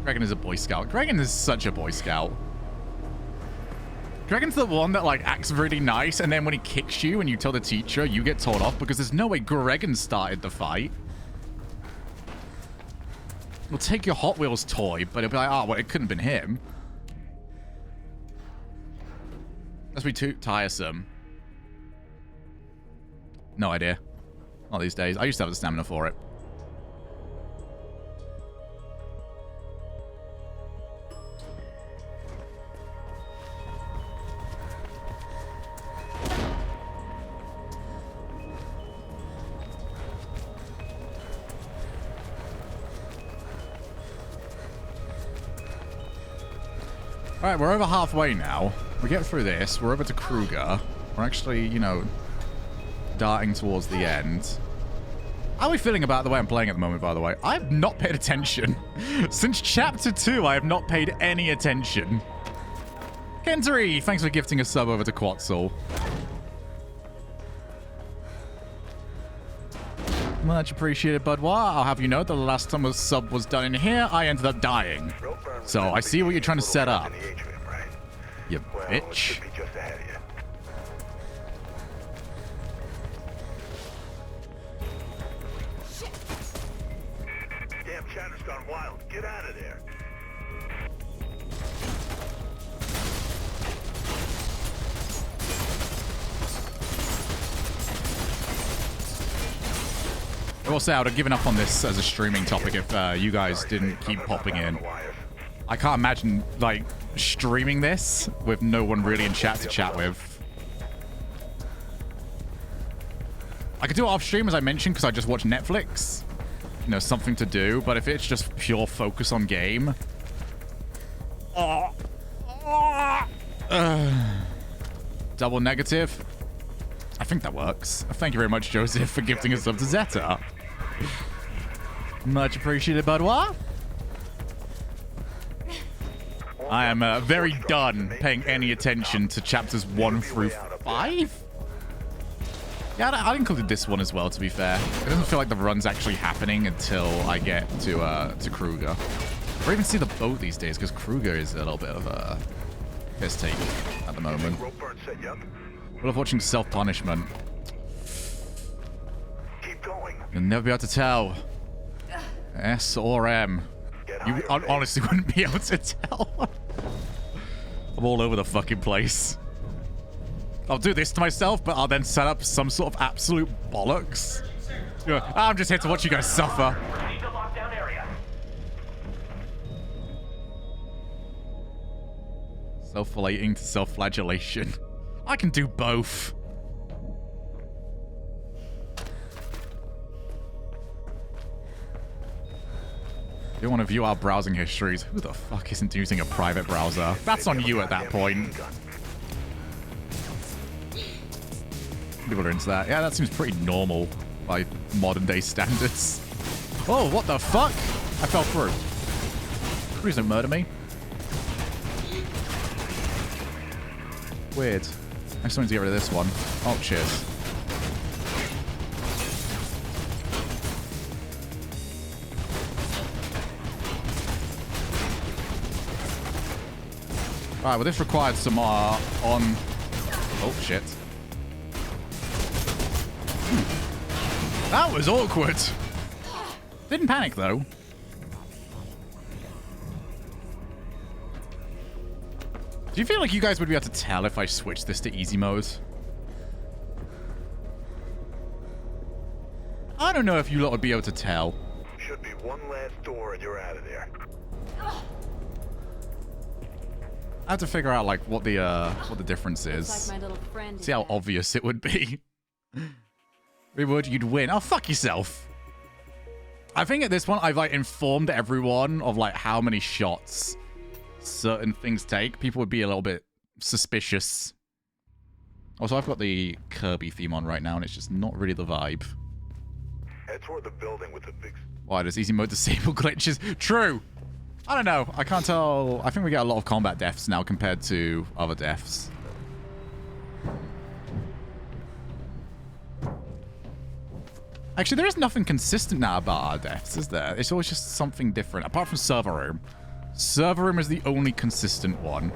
Gregan is a Boy Scout. Gregan is such a Boy Scout. Gregan's the one that, like, acts really nice, and then when he kicks you and you tell the teacher, you get told off because there's no way Gregan started the fight. We'll take your Hot Wheels toy, but it'll be like, oh, well, it couldn't have been him. Must be too tiresome. No idea. Not these days. I used to have the stamina for it. Alright, we're over halfway now. We get through this. We're over to Kruger. We're actually, you know, darting towards the end. How are we feeling about the way I'm playing at the moment, by the way? I have not paid attention. Since Chapter 2, I have not paid any attention. Kentari, thanks for gifting a sub over to Quetzal. Much appreciated, Budwa. I'll have you know the last time a sub was done in here, I ended up dying. So I see what you're trying to set up. You bitch. Damn chatter's gone wild. Get out of there. I will say I would have given up on this as a streaming topic if you guys didn't keep popping in. I can't imagine, like, streaming this with no one really in chat to chat with. I could do it off stream, as I mentioned, because I just watch Netflix. You know, something to do. But if it's just pure focus on game... double negative. I think that works. Thank you very much, Joseph, for gifting us sub to Zeta. Much appreciated, Budwa. I am very done paying any attention to chapters 1 through 5. Yeah, I included this one as well, to be fair. It doesn't feel like the run's actually happening until I get to Kruger. Or even see the boat these days, because Kruger is a little bit of a piss take at the moment. I love watching Self-Punishment. You'll never be able to tell. S or M. You honestly wouldn't be able to tell. I'm all over the fucking place. I'll do this to myself, but I'll then set up some sort of absolute bollocks. I'm just here to watch you guys suffer. Self-flating to self-flagellation. I can do both. If you want to view our browsing histories, who the fuck isn't using a private browser? That's on you at that point. People are into that. Yeah, that seems pretty normal by modern day standards. Oh, what the fuck? I fell through. Please don't murder me. Weird. I just wanted to get rid of this one. Oh, cheers. Alright, well this required some on... Oh, shit. That was awkward. Didn't panic, though. Do you feel like you guys would be able to tell if I switched this to easy mode? I don't know if you lot would be able to tell. Should be one last door and you're out of there. I have to figure out like what the difference is. Like my little friend. See how obvious it would be. You'd win. Oh, fuck yourself. I think at this point I've like informed everyone of like how many shots certain things take. People would be a little bit suspicious. Also, I've got the Kirby theme on right now, and it's just not really the vibe. Head toward the building with the big... Why does easy mode disable glitches? True. I don't know. I can't tell. I think we get a lot of combat deaths now compared to other deaths. Actually, there is nothing consistent now about our deaths, is there? It's always just something different, apart from server room. Server room is the only consistent one.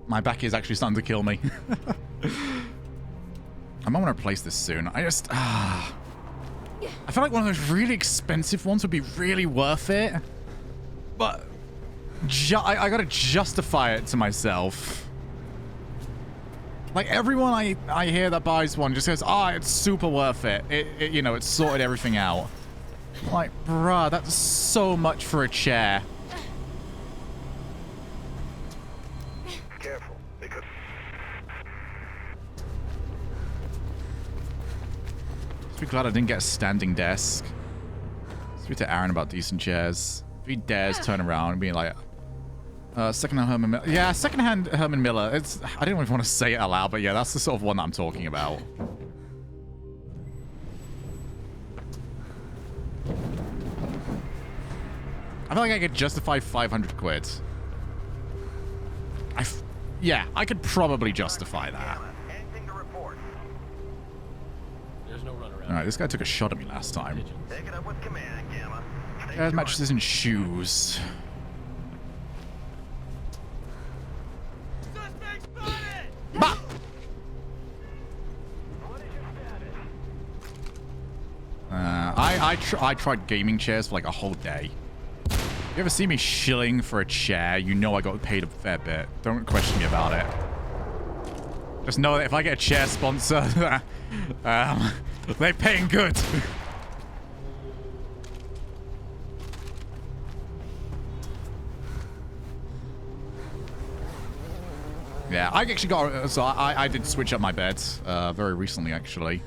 My back is actually starting to kill me. I might want to replace this soon. I just... I feel like one of those really expensive ones would be really worth it. But... I gotta justify it to myself. Like, everyone I hear that buys one just says, oh, it's super worth it. You know, it's sorted everything out. Like, bruh, that's so much for a chair. Careful, they could. Just be glad I didn't get a standing desk. Speak to Aaron about decent chairs. If he dares turn around and be like, secondhand Herman Miller. Yeah, secondhand Herman Miller. It's, I didn't even want to say it aloud, but yeah, that's the sort of one that I'm talking about. I feel like I could justify 500 quid. Yeah, I could probably justify that. Anything to report? There's no runaround. Alright, this guy took a shot at me last time. Take it up with command, Gamma. There's mattresses and shoes. Suspect spotted! Bah! I tried gaming chairs for like a whole day. If you ever see me shilling for a chair, you know I got paid a fair bit. Don't question me about it. Just know that if I get a chair sponsor, they're paying good. Yeah, I actually got... So I did switch up my bed very recently, actually.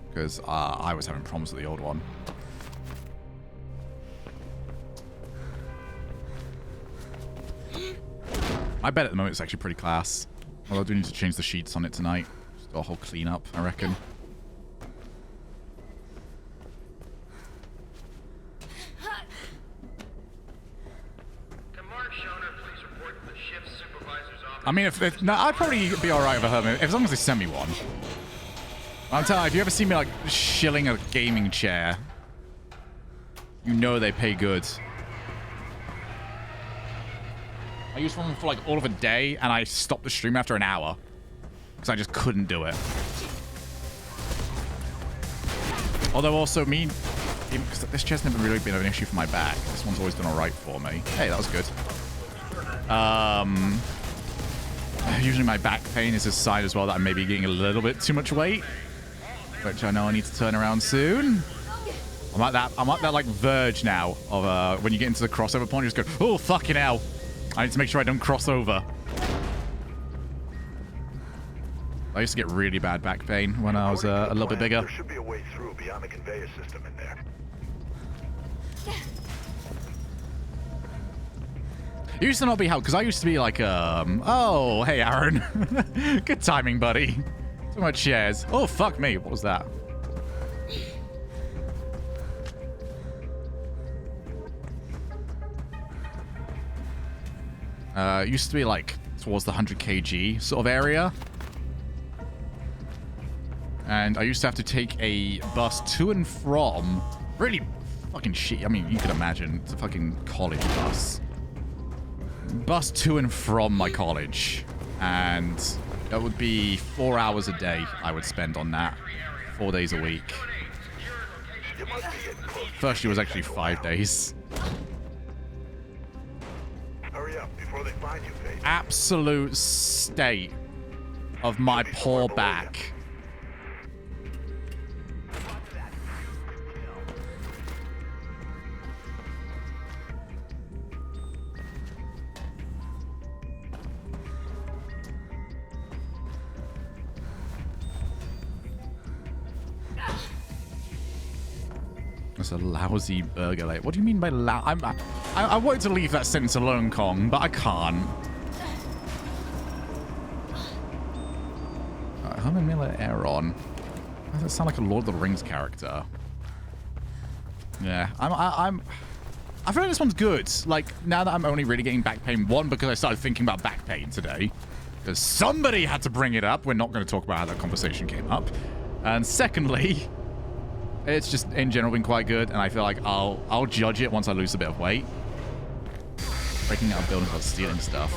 Because I was having problems with the old one. My bed at the moment is actually pretty class. Although I do need to change the sheets on it tonight. Just do a whole cleanup, I reckon. Can Mark Schoner please report to the shift supervisor's office? I mean, no, I'd probably be alright with a Herman, as long as they send me one. I'm telling you, if you ever see me, like, shilling a gaming chair, you know they pay good. I used one for, like, all of a day, and I stopped the stream after an hour. Because I just couldn't do it. Although, also, because this chair's never really been an issue for my back. This one's always done alright for me. Hey, that was good. Usually my back pain is a sign as well that I'm maybe getting a little bit too much weight. Which I know I need to turn around soon. I'm at that like verge now of when you get into the crossover point, you just go, oh fucking hell. I need to make sure I don't cross over. I used to get really bad back pain when I was a little bit bigger. There should be a way through beyond the conveyor system in there. It used to not be how, because I used to be like, oh, hey, Aaron. Good timing, buddy. So much chairs. Oh, fuck me. What was that? It used to be like towards the 100 kg sort of area. And I used to have to take a bus to and from really fucking shit. I mean, you can imagine. It's a fucking college bus. Bus to and from my college. And that would be 4 hours a day I would spend on that. 4 days a week. First year was actually 5 days. Hurry up before they find you, Faith. Absolute state of my poor back. That's a lousy burger. Like, what do you mean by I wanted to leave that sentence alone, Kong, but I can't. Herman Miller Aaron. Does that sound like a Lord of the Rings character? Yeah, I feel like this one's good. Like, now that I'm only really getting back pain, one, because I started thinking about back pain today, because somebody had to bring it up. We're not going to talk about how that conversation came up. And secondly, it's just in general been quite good, and I feel like I'll judge it once I lose a bit of weight. Breaking out of buildings while stealing stuff.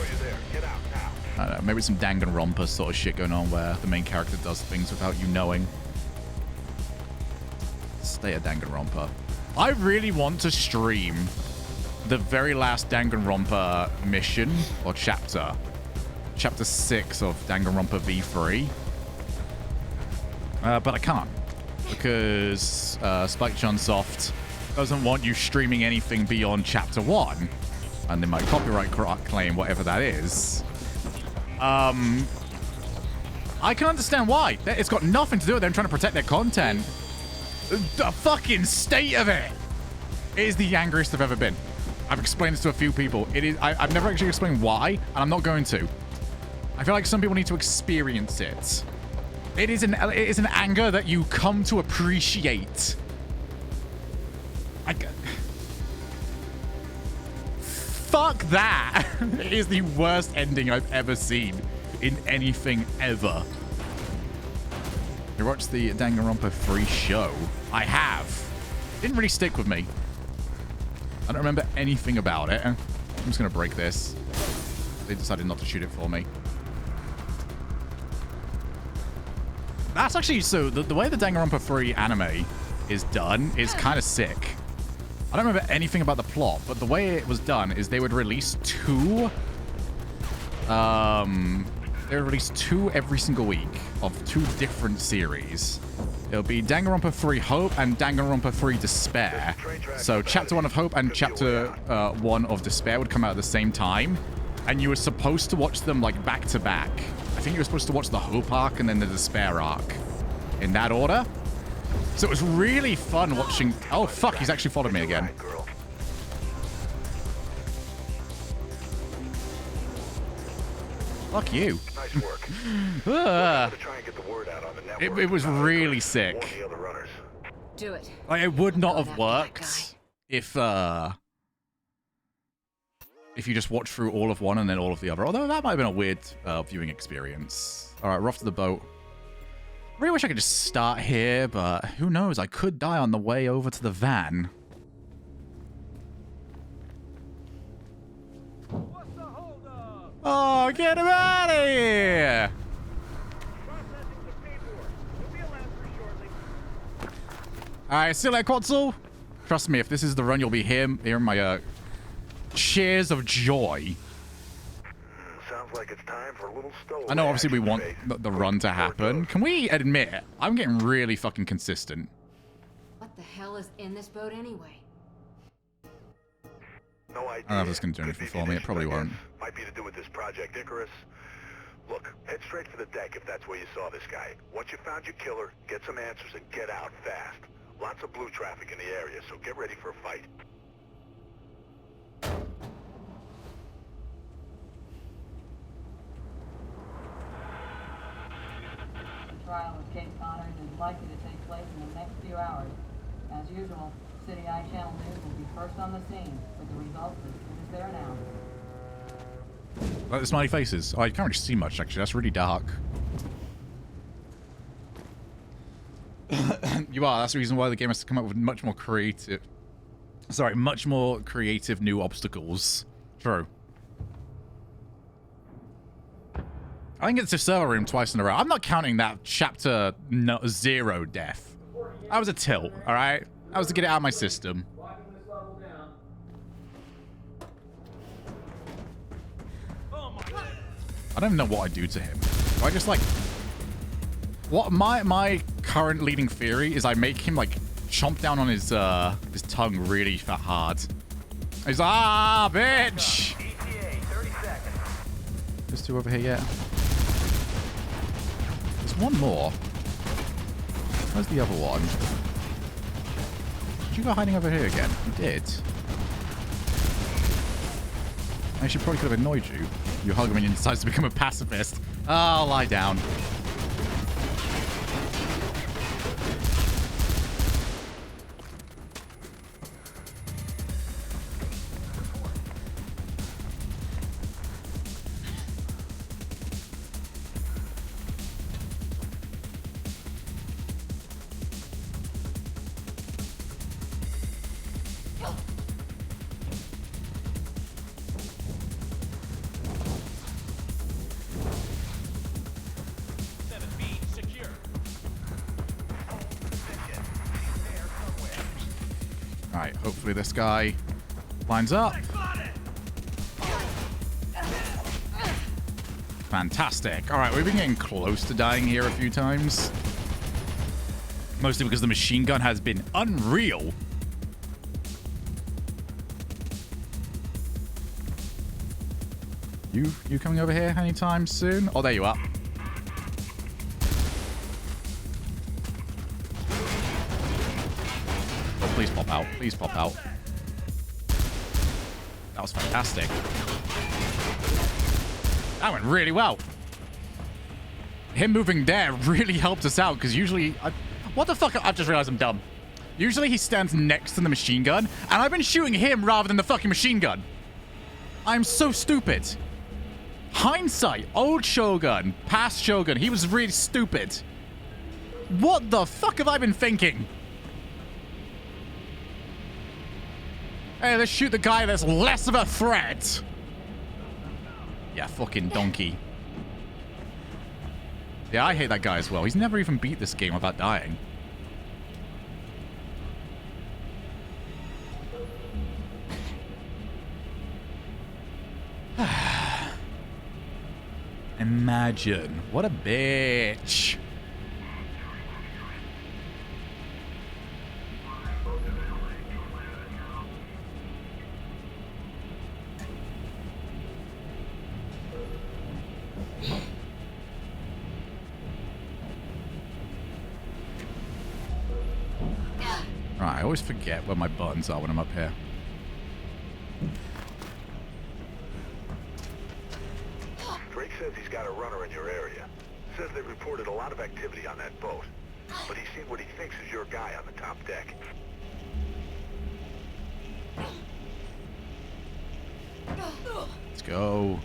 I don't know, maybe some Danganronpa sort of shit going on where the main character does things without you knowing. Stay at Danganronpa. I really want to stream the very last Danganronpa mission or chapter. Chapter 6 of Danganronpa V3. But I can't. Because Spike Chunsoft doesn't want you streaming anything beyond chapter 1. And they might copyright claim whatever that is. I can understand why. It's got nothing to do with them trying to protect their content. The fucking state of it is the angriest I've ever been. I've explained this to a few people. It is. I've never actually explained why, and I'm not going to. I feel like some people need to experience it. It is an anger that you come to appreciate. Fuck that. It is the worst ending I've ever seen in anything ever. You watched the Danganronpa free show? I have. Didn't really stick with me. I don't remember anything about it. I'm just going to break this. They decided not to shoot it for me. That's actually, so the way the Danganronpa 3 anime is done is kind of sick. I don't remember anything about the plot, but the way it was done is they would release two every single week of 2 different series. It'll be Danganronpa 3 Hope and Danganronpa 3 Despair. So chapter 1 of Hope and chapter 1 of Despair would come out at the same time, and you were supposed to watch them like back to back. I think you were supposed to watch the Hope arc and then the Despair arc in that order. So it was really fun watching. Oh fuck, he's actually followed me again. Fuck you. Nice work. To try and get the word out on the network. It was really sick. The other runners. Do it. Like, it would not Going have after that worked if you just watch through all of one and then all of the other. Although that might have been a weird viewing experience. All right, we're off to the boat. I really wish I could just start here, but who knows? I could die on the way over to the van. What's the holdup? Oh, get him out of here! Processing the paperwork. You'll be allowed through shortly. Alright, see you later, Quetzal. Trust me, if this is the run, you'll be hearing my cheers of joy. Sounds like it's time for a little stowaway. I know, obviously, we want action, the run to happen. Can we admit, I'm getting really fucking consistent. What the hell is in this boat anyway? No idea. I don't know if this can do anything for me. It probably won't. Might be to do with this Project Icarus. Look, head straight for the deck if that's where you saw this guy. Once you found your killer, get some answers and get out fast. Lots of blue traffic in the area, so get ready for a fight. The trial of Kate Connors is likely to take place in the next few hours. As usual, City Eye Channel News will be first on the scene with the results as soon as they're announced. Like the smiley faces. Oh, you can't really see much, actually. That's really dark. You are. That's the reason why the game has to come up with much more creative... Sorry, much more creative new obstacles. True. I think it's a server room twice in a row. I'm not counting that chapter 0 death. That was a tilt, alright? That was to get it out of my system. I don't even know what I do to him. Do I just like... What my current leading theory is I make him like chomp down on his tongue really hard. He's like, ah, bitch! There's 2 over here yet. There's 1 more. Where's the other one? Did you go hiding over here again? You did. I actually probably could have annoyed you. Your hug minion decides to become a pacifist. Oh, lie down. Alright, hopefully this guy lines up. Fantastic. Alright, we've been getting close to dying here a few times. Mostly because the machine gun has been unreal. You coming over here anytime soon? Oh, there you are. Oh, please pop out. Please pop out. That was fantastic. That went really well. Him moving there really helped us out, because usually... what the fuck? I've just realized I'm dumb. Usually he stands next to the machine gun, and I've been shooting him rather than the fucking machine gun. I'm so stupid. Hindsight. Old Shogun. Past Shogun. He was really stupid. What the fuck have I been thinking? Hey, let's shoot the guy that's less of a threat. Yeah, fucking donkey. Yeah, I hate that guy as well. He's never even beat this game without dying. Imagine. What a bitch. Right, I always forget where my buttons are when I'm up here. Drake says he's got a runner in your area. Says they reported a lot of activity on that boat. But he's seen what he thinks is your guy on the top deck. Let's go.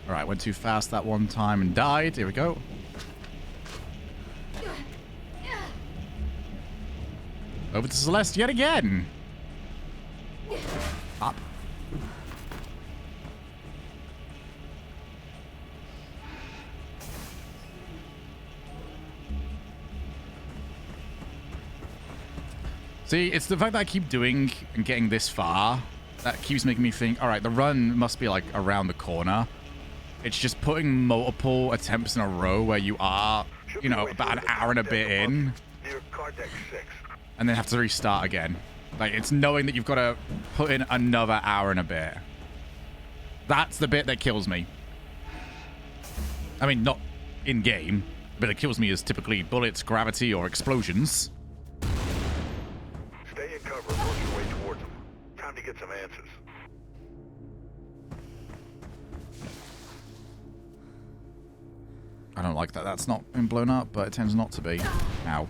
Alright, went too fast that one time and died. Here we go. Over to Celeste yet again. Up. See, it's the fact that I keep doing and getting this far that keeps making me think, all right, the run must be like around the corner. It's just putting multiple attempts in a row where you are, you know, about an hour and a bit in. Near car deck 6. And then have to restart again. Like, it's knowing that you've got to put in another hour and a bit. That's the bit that kills me. I mean, not in-game. The bit that kills me is typically bullets, gravity, or explosions. Stay in cover and work your way towards them. Time to get some answers. I don't like that that's not been blown up, but it tends not to be. Ow.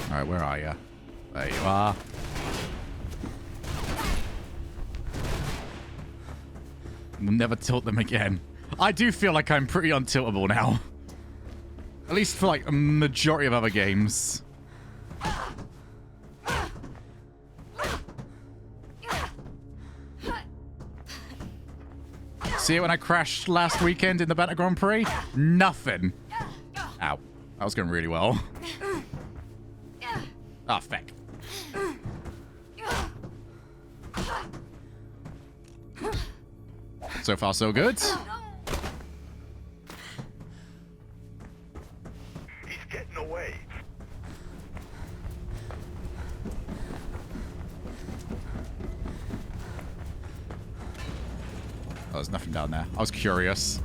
Alright, where are you? There you are. We'll never tilt them again. I do feel like I'm pretty untiltable now. At least for like a majority of other games. See it when I crashed last weekend in the Beta Grand Prix? Nothing. Ow. That was going really well. Oh, feck. So far, so good. He's getting away. Oh, there's nothing down there. I was curious.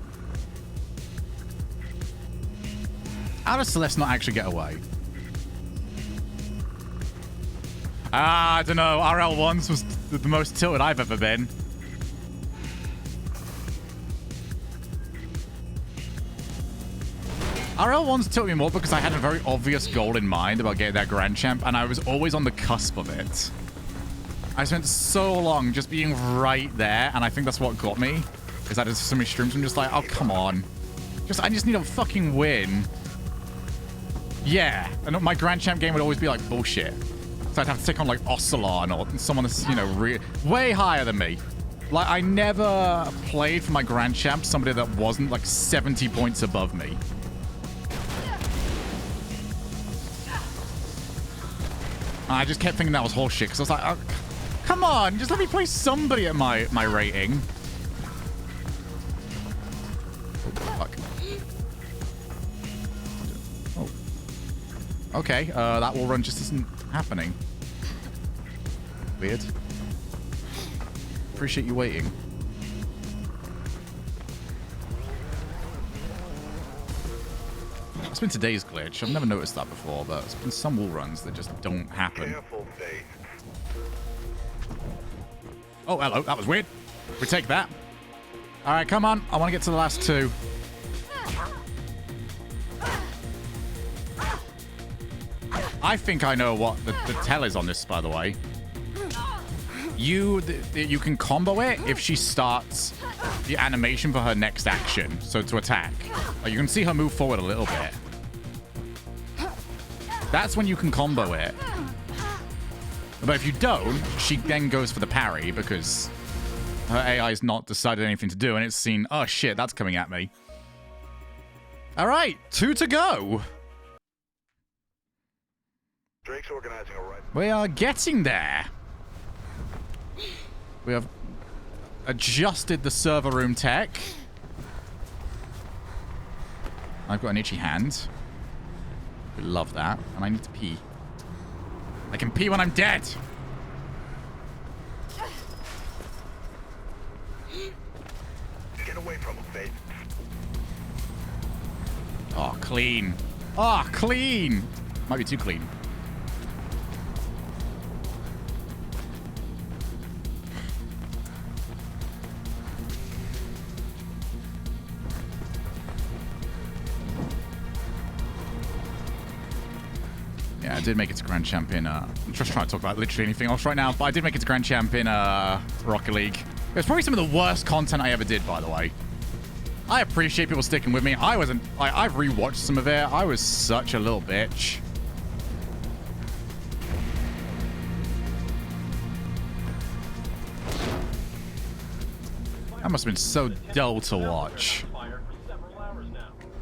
How does Celeste not actually get away? I don't know. RL1s was the most tilted I've ever been. RL1s tilt me more because I had a very obvious goal in mind about getting that Grand Champ, and I was always on the cusp of it. I spent so long just being right there, and I think that's what got me. Is that there's so many streams I'm just like, oh, come on. I just need a fucking win. Yeah. And my Grand Champ game would always be like bullshit. So I'd have to take on like Ocelon or someone that's, you know, way higher than me. Like, I never played for my Grand Champ somebody that wasn't like 70 points above me. I just kept thinking that was horseshit because I was like, oh, come on, just let me play somebody at my rating. Oh, fuck. Oh. Okay, that wall run just isn't happening. Weird. Appreciate you waiting. It's been today's glitch. I've never noticed that before, but it's been some wall runs that just don't happen. Careful, Faith. Oh, hello. That was weird. We take that. All right, come on. I want to get to the last two. I think I know what the tell is on this, by the way. You can combo it if she starts the animation for her next action, so to attack. Like, you can see her move forward a little bit. That's when you can combo it. But if you don't, she then goes for the parry because her AI's not decided anything to do, and it's seen, oh shit, that's coming at me. All right, 2 to go. Drake's organizing a rifle. We are getting there. We have adjusted the server room tech. I've got an itchy hand. We love that. And I need to pee. I can pee when I'm dead. Get away from him, Faith. Oh, clean. Oh, clean. Might be too clean. Yeah, I did make it to Grand Champ in, I'm just trying to talk about literally anything else right now, but I did make it to Grand Champ in Rocket League. It was probably some of the worst content I ever did, by the way. I appreciate people sticking with me. I wasn't, I've rewatched some of it. I was such a little bitch. That must have been so dull to watch.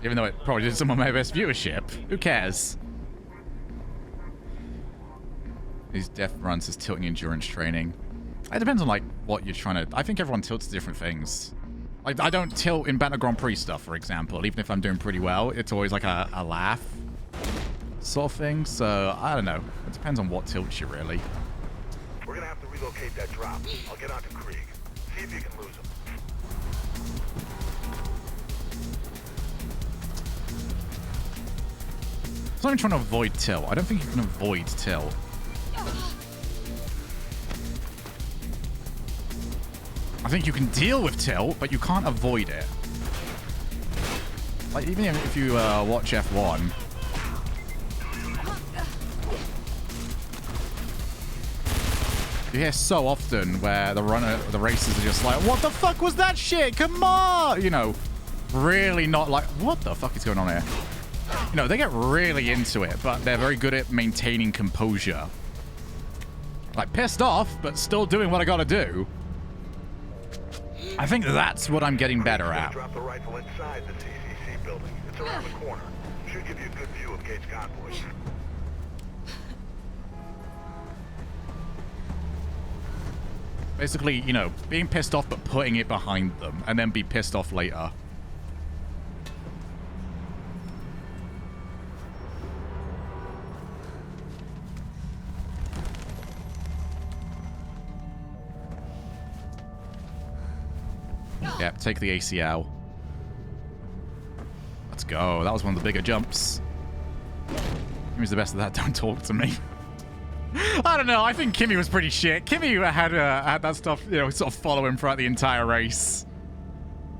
Even though it probably did some of my best viewership. Who cares? These death runs is tilting endurance training. It depends on like what you're trying to. I think everyone tilts different things. Like I don't tilt in Banner Grand Prix stuff, for example. Even if I'm doing pretty well, it's always like a laugh sort of thing. So I don't know. It depends on what tilts you really. We're gonna have to relocate that drop. I'll get onto Krieg. See if you can lose him. So I'm trying to avoid tilt. I don't think you can avoid tilt. I think you can deal with tilt, but you can't avoid it. Like, even if you watch F1. You hear so often where the racers are just like, what the fuck was that shit? Come on! You know, really not like, what the fuck is going on here? You know, they get really into it, but they're very good at maintaining composure. Like, pissed off, but still doing what I gotta do. I think that's what I'm getting better at. Drop the rifle inside the CCC building. It's around the corner. Should give you a good view of Gates' convoys. Basically, you know, being pissed off but putting it behind them, and then be pissed off later. Yep, take the ACL. Let's go. That was one of the bigger jumps. Who's the best of that? Don't talk to me. I don't know. I think Kimmy was pretty shit. Kimmy had that stuff, you know, sort of follow him throughout the entire race.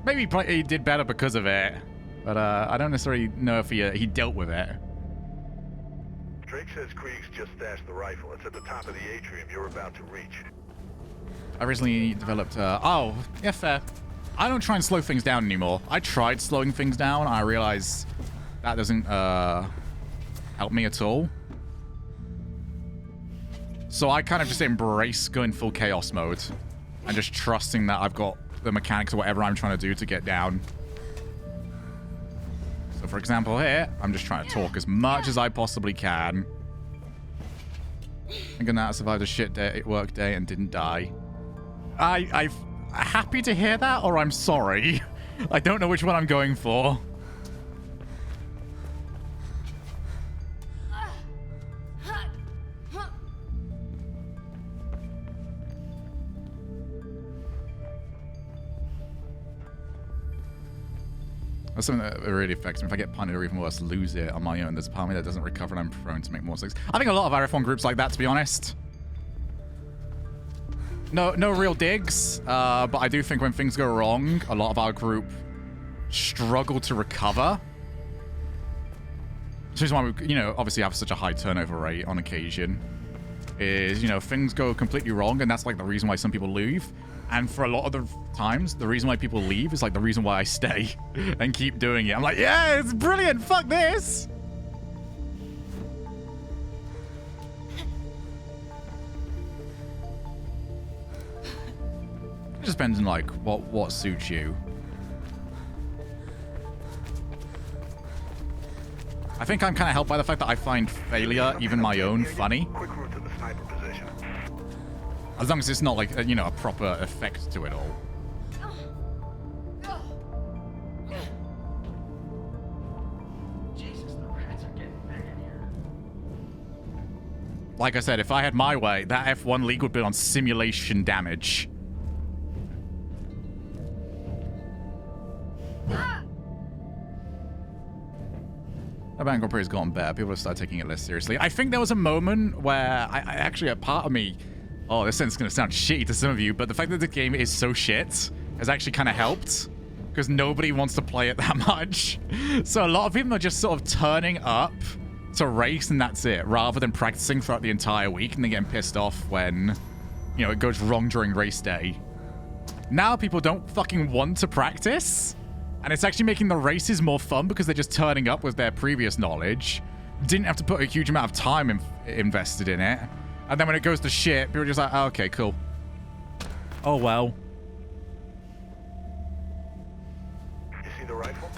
Maybe he did better because of it, but I don't necessarily know if he dealt with it. Drake says Krieg's just stashed the rifle. It's at the top of the atrium you're about to reach. I recently developed. Oh, yeah, fair. I don't try and slow things down anymore. I tried slowing things down. I realized that doesn't help me at all. So I kind of just embrace going full chaos mode and just trusting that I've got the mechanics or whatever I'm trying to do to get down. So for example here, I'm just trying to talk as much as I possibly can. Thinking that I survived a shit day, work day and didn't die. I'm happy to hear that, or I'm sorry. I don't know which one I'm going for. That's something that really affects me. If I get punted or even worse, lose it on my own, there's a part of me that doesn't recover and I'm prone to make more mistakes. I think a lot of RF1 groups like that, to be honest. No real digs, but I do think when things go wrong, a lot of our group struggle to recover. So that's why we, you know, obviously have such a high turnover rate on occasion. Is, you know, things go completely wrong, and that's like the reason why some people leave. And for a lot of the times, the reason why people leave is like the reason why I stay and keep doing it. I'm like, yeah, it's brilliant. Fuck this. It just depends on like what suits you. I think I'm kind of helped by the fact that I find failure, even my own, funny. Quick route to the sniper position. As long as it's not like, you know, a proper effect to it all. Jesus, the rats are getting big in here. Like I said, if I had my way, that F1 League would be on simulation damage. Urban Grand Prix has gotten better. People have started taking it less seriously. I think there was a moment where I actually, a part of me, oh, this is going to sound shitty to some of you, but the fact that the game is so shit has actually kind of helped because nobody wants to play it that much. So a lot of people are just sort of turning up to race and that's it, rather than practicing throughout the entire week and then getting pissed off when, you know, it goes wrong during race day. Now people don't fucking want to practice. And it's actually making the races more fun because they're just turning up with their previous knowledge. Didn't have to put a huge amount of time invested in it. And then when it goes to shit, people are just like, oh, okay, cool. Oh, well. You see the rifle?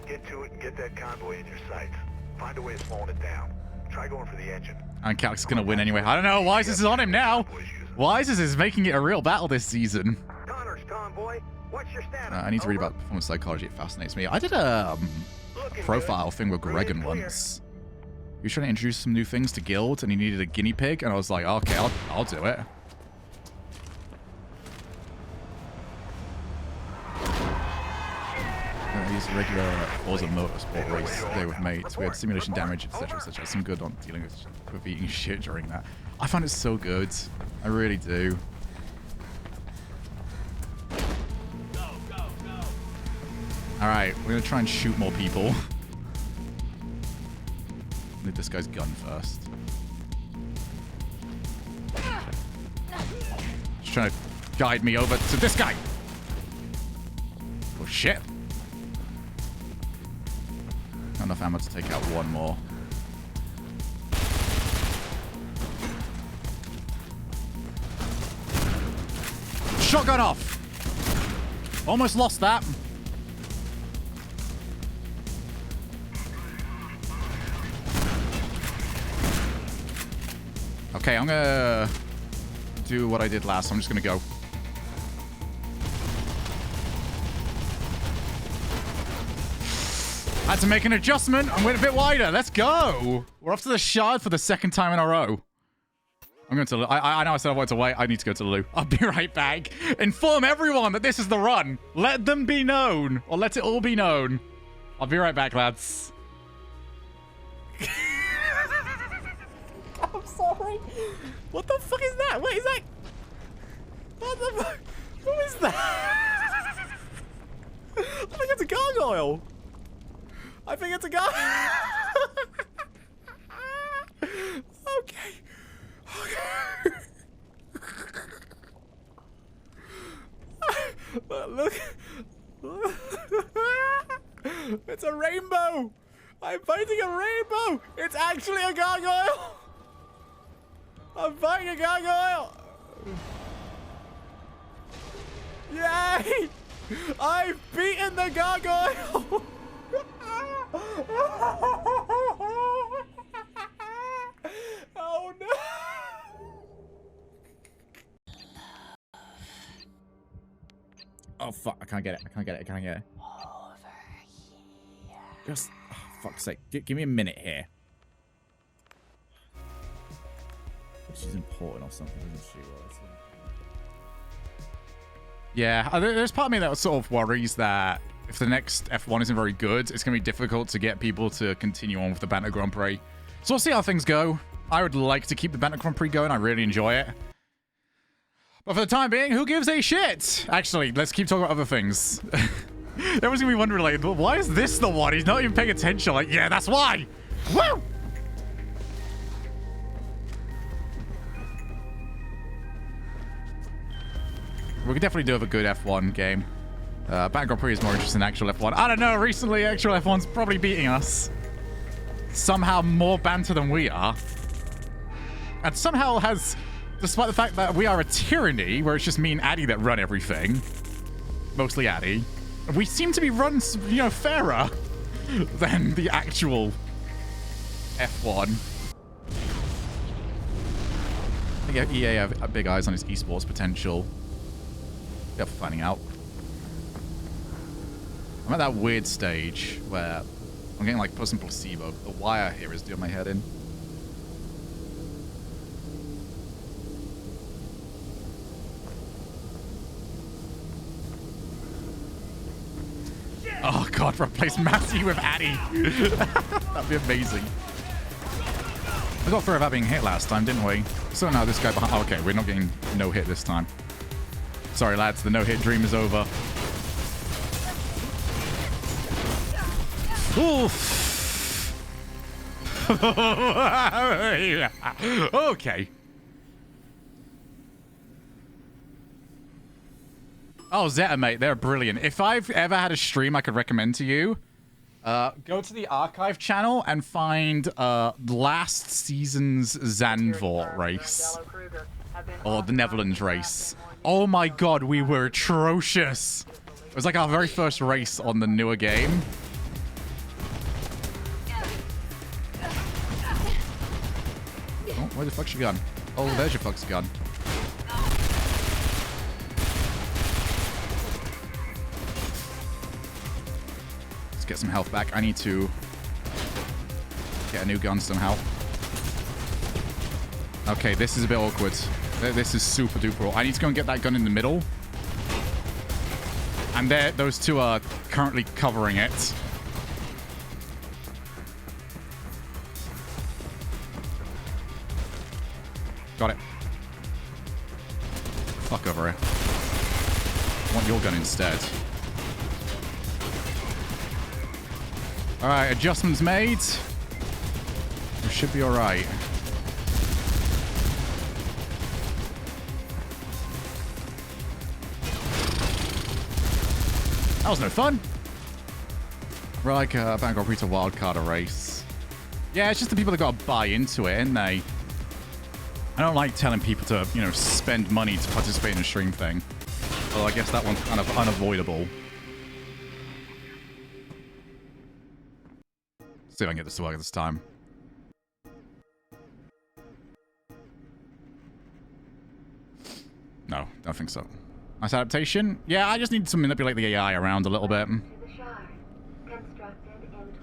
Get to it and get that convoy in your sights. Find a way of slowing it down. Try going for the engine. And Calix is going to win anyway. I don't know. Wysis is on him now. Wysis is making it a real battle this season. Connor's convoy. What's your status? I need to read about performance psychology. It fascinates me. I did a profile thing with Gregan once. He was trying to introduce some new things to Guild, and he needed a guinea pig, and I was like, okay, I'll do it. I used a regular Forza Motorsport race there with mates. We had simulation damage, etc., etc. Some good on dealing with eating shit during that. I found it so good. I really do. Alright, we're gonna try and shoot more people. Need this guy's gun first. Just trying to guide me over to this guy. Oh shit. Not enough ammo to take out one more. Shotgun off! Almost lost that. Okay, I'm gonna do what I did last. I'm just gonna go. Had to make an adjustment. I went a bit wider. Let's go. We're off to the Shard for the second time in a row. I'm going to... I know I said I wanted to wait. I need to go to the loo. I'll be right back. Inform everyone that this is the run. Let them be known. Or let it all be known. I'll be right back, lads. I'm sorry. What the fuck is that? What is that? What the fuck? Who is that? I think it's a gargoyle. I think it's a gargoyle. Okay. Look. It's a rainbow. I'm fighting a rainbow. It's actually a gargoyle. I'm fighting a gargoyle. Yay! I've beaten the gargoyle. Oh no! Oh fuck! I can't get it. I can't get it. I can't get it. Over here. Just, oh, fuck's sake! Give me a minute here. She's important or something, isn't she? Yeah, there's part of me that sort of worries that if the next F1 isn't very good, it's going to be difficult to get people to continue on with the Banter Grand Prix. So we'll see how things go. I would like to keep the Banter Grand Prix going. I really enjoy it. But for the time being, who gives a shit? Actually, let's keep talking about other things. Everyone's going to be wondering, like, why is this the one? He's not even paying attention. Like, yeah, that's why. Woo! We could definitely do have a good F1 game. Banter Grand Prix is more interesting than actual F1. I don't know, recently actual F1's probably beating us. Somehow more banter than we are. And somehow has, despite the fact that we are a tyranny, where it's just me and Addy that run everything. Mostly Addy. We seem to be run, you know, fairer than the actual F1. I think EA have big eyes on his esports potential. Yeah, for finding out. I'm at that weird stage where I'm getting like plus and placebo. The wire here is doing my head in. Oh god, replace Massey with Addy. That'd be amazing. We got through without being hit last time, didn't we? So now this guy behind. Oh, okay, we're not getting no hit this time. Sorry, lads, the no-hit dream is over. Oof. Okay. Oh, Zeta, mate, they're brilliant. If I've ever had a stream I could recommend to you, go to the archive channel and find last season's Zandvoort race. Or the Netherlands race. Oh my god, we were atrocious. It was like our very first race on the newer game. Oh, where the fuck's your gun? Oh, there's your fuck's gun. Let's get some health back. I need to get a new gun somehow. Okay, this is a bit awkward. This is super duper. I need to go and get that gun in the middle. And those two are currently covering it. Got it. Fuck over here. I want your gun instead. Alright, adjustments made. We should be alright. That was no fun. We're like Banter Grand Prix to wildcard a race. Yeah, it's just the people that got to buy into it, ain't they? I don't like telling people to, you know, spend money to participate in a stream thing. Well, I guess that one's kind of unavoidable. See if I can get this to work this time. No, don't think so. Nice adaptation. Yeah, I just need to manipulate the AI around a little bit.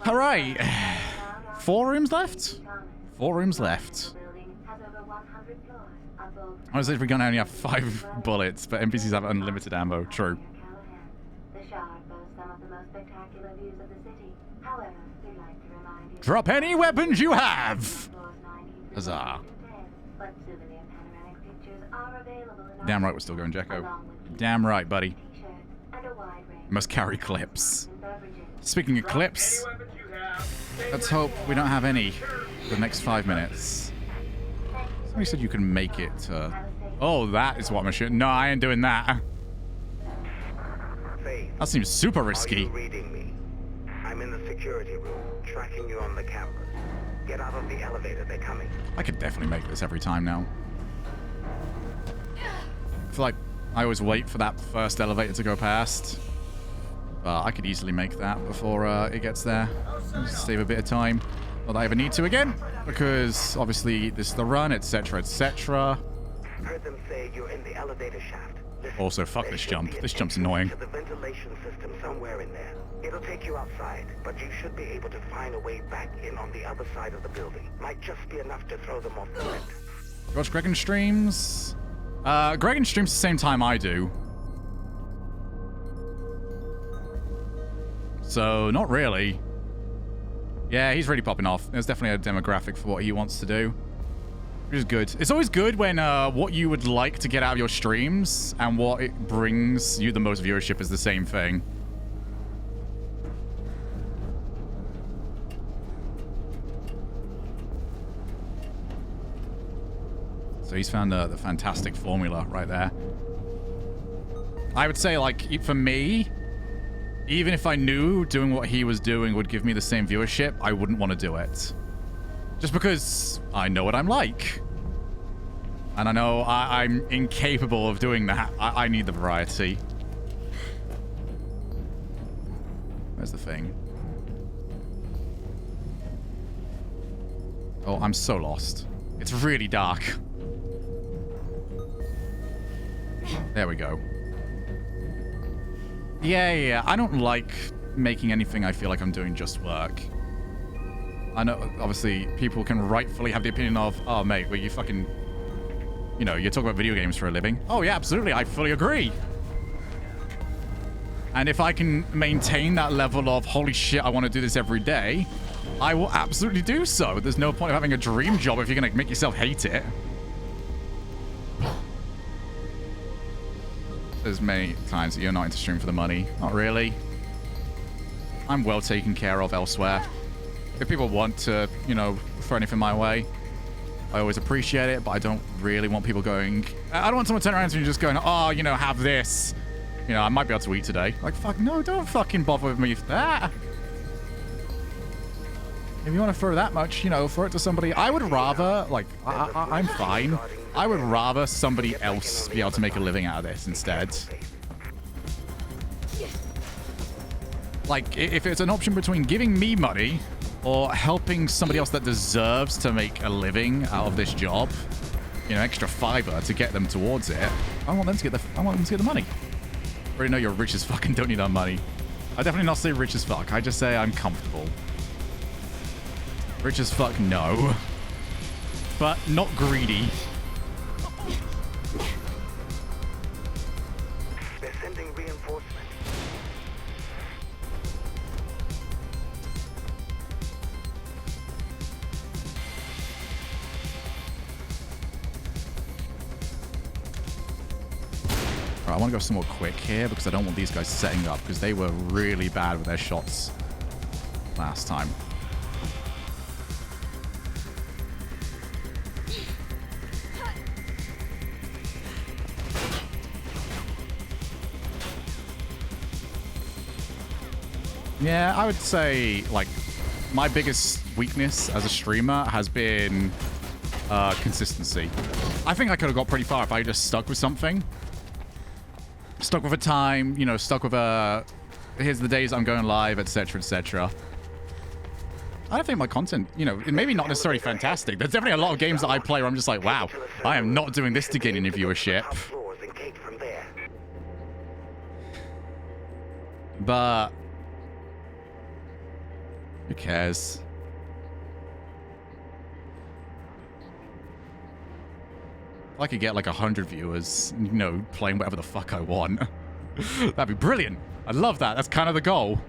All right. 4 rooms left? 4 rooms left. Honestly, if we're gonna only have 5 bullets, but NPCs have unlimited ammo. True. Drop any weapons you have! Huzzah. are available in Damn right we're still going, Jekko. along with Damn right, buddy. t-shirts and a wide range Must carry of clips. and beverages. Speaking of clips, let's hope we don't have any for the next 5 minutes. Somebody said you can make it to... Oh, that is what I'm shooting. No, I ain't doing that. Faith, That seems super are risky. you reading me? I'm in the security room, tracking you on the camera. Get out of the elevator, they're coming. I could definitely make this every time now. I feel like I always wait for that first elevator to go past. I could easily make that before it gets there. Just save a bit of time. Not that I ever need to again, because obviously this is the run, etc., etc. Heard them say you're in the elevator shaft. Listen, Also, fuck there this should jump. be an This jump's entrance annoying. To the ventilation system somewhere in there. It'll take you outside, but you should be able to find a way back in on the other side of the building. Might just be enough to throw them off the scent. Watch Gregan streams. Gregan streams the same time I do. So, not really. Yeah, he's really popping off. There's definitely a demographic for what he wants to do. Which is good. It's always good when what you would like to get out of your streams and what it brings you the most viewership is the same thing. So he's found the fantastic formula right there. I would say, like, for me, even if I knew doing what he was doing would give me the same viewership, I wouldn't want to do it. Just because I know what I'm like. And I know I'm incapable of doing that. I need the variety. Where's the thing? Oh, I'm so lost. It's really dark. There we go. Yeah. I don't like making anything I feel like I'm doing just work. I know, obviously, people can rightfully have the opinion of, oh, mate, well, you fucking... You know, you're talking about video games for a living. Oh, yeah, absolutely. I fully agree. And if I can maintain that level of, holy shit, I want to do this every day, I will absolutely do so. There's no point of having a dream job if you're going to make yourself hate it. There's many times that you're not into stream for the money. Not really. I'm well taken care of elsewhere. If people want to, you know, throw anything my way, I always appreciate it, but I don't really want people going... I don't want someone to turn around to me and just going, oh, you know, have this. You know, I might be able to eat today. Like, fuck, no, don't fucking bother with me for that. If you want to throw that much, you know, throw it to somebody. I would rather, like, I'm fine. I would rather somebody else be able to make a living out of this instead. Like, if it's an option between giving me money or helping somebody else that deserves to make a living out of this job, you know, extra fiber to get them towards it, I want them to get the money. I already know you're rich as fuck and don't need our money. I definitely not say rich as fuck. I just say I'm comfortable. Rich as fuck, no. But not greedy. They're sending reinforcements. Alright, I want to go somewhat quick here because I don't want these guys setting up because they were really bad with their shots last time. Yeah, I would say, like, my biggest weakness as a streamer has been consistency. I think I could have got pretty far if I just stuck with something. Stuck with a time, you know, stuck with a... Here's the days I'm going live, etc., etc. I don't think my content, you know, it may be not necessarily fantastic. There's definitely a lot of games that I play where I'm just like, wow, I am not doing this to gain any viewership. But... who cares? If I could get like 100 viewers, you know, playing whatever the fuck I want. That'd be brilliant. I'd love that. That's kind of the goal.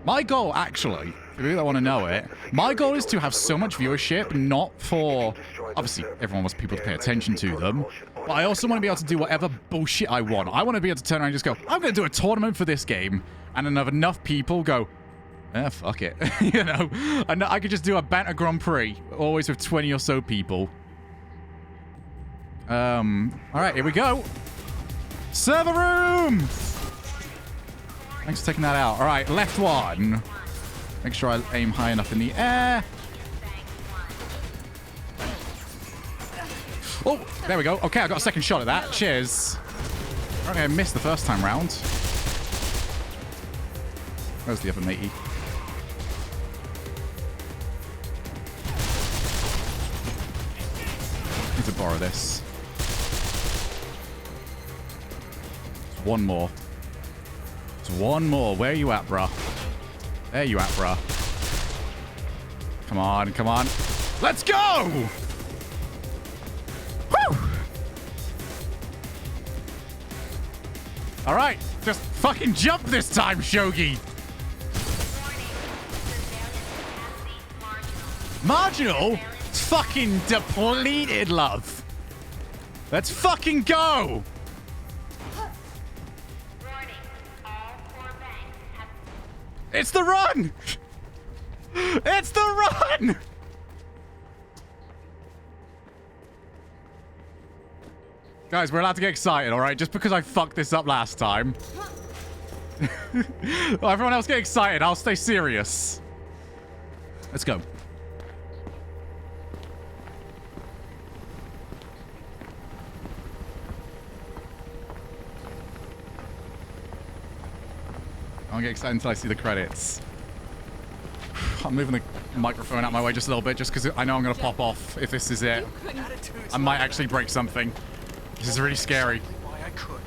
My goal, actually, If you really want to know it, my goal is to have so much viewership, not for... Obviously, everyone wants people to pay attention to them. But I also want to be able to do whatever bullshit I want. I want to be able to turn around and just go, I'm going to do a tournament for this game. And then have enough people go, fuck it. You know? And I could just do a banter Grand Prix, always with 20 or so people. Alright, here we go. Server room! Thanks for taking that out. Alright, left one. Make sure I aim high enough in the air. Oh, there we go. Okay, I got a second shot at that. Cheers. Apparently I missed the first time round. Where's the other matey? Need to borrow this. One more. There's one more. Where are you at, bruh? There you at, bruh. Come on, come on. Let's go! Woo! Alright, just fucking jump this time, Shogi! Marginal? It's fucking depleted, love. Let's fucking go! It's the run! It's the run! Guys, we're allowed to get excited, alright? Just because I fucked this up last time. Well, everyone else get excited. I'll stay serious. Let's go. I won't get excited until I see the credits. I'm moving the microphone out my way just a little bit, just because I know I'm going to pop off if this is it. I might actually break something. This is really scary. Why I could.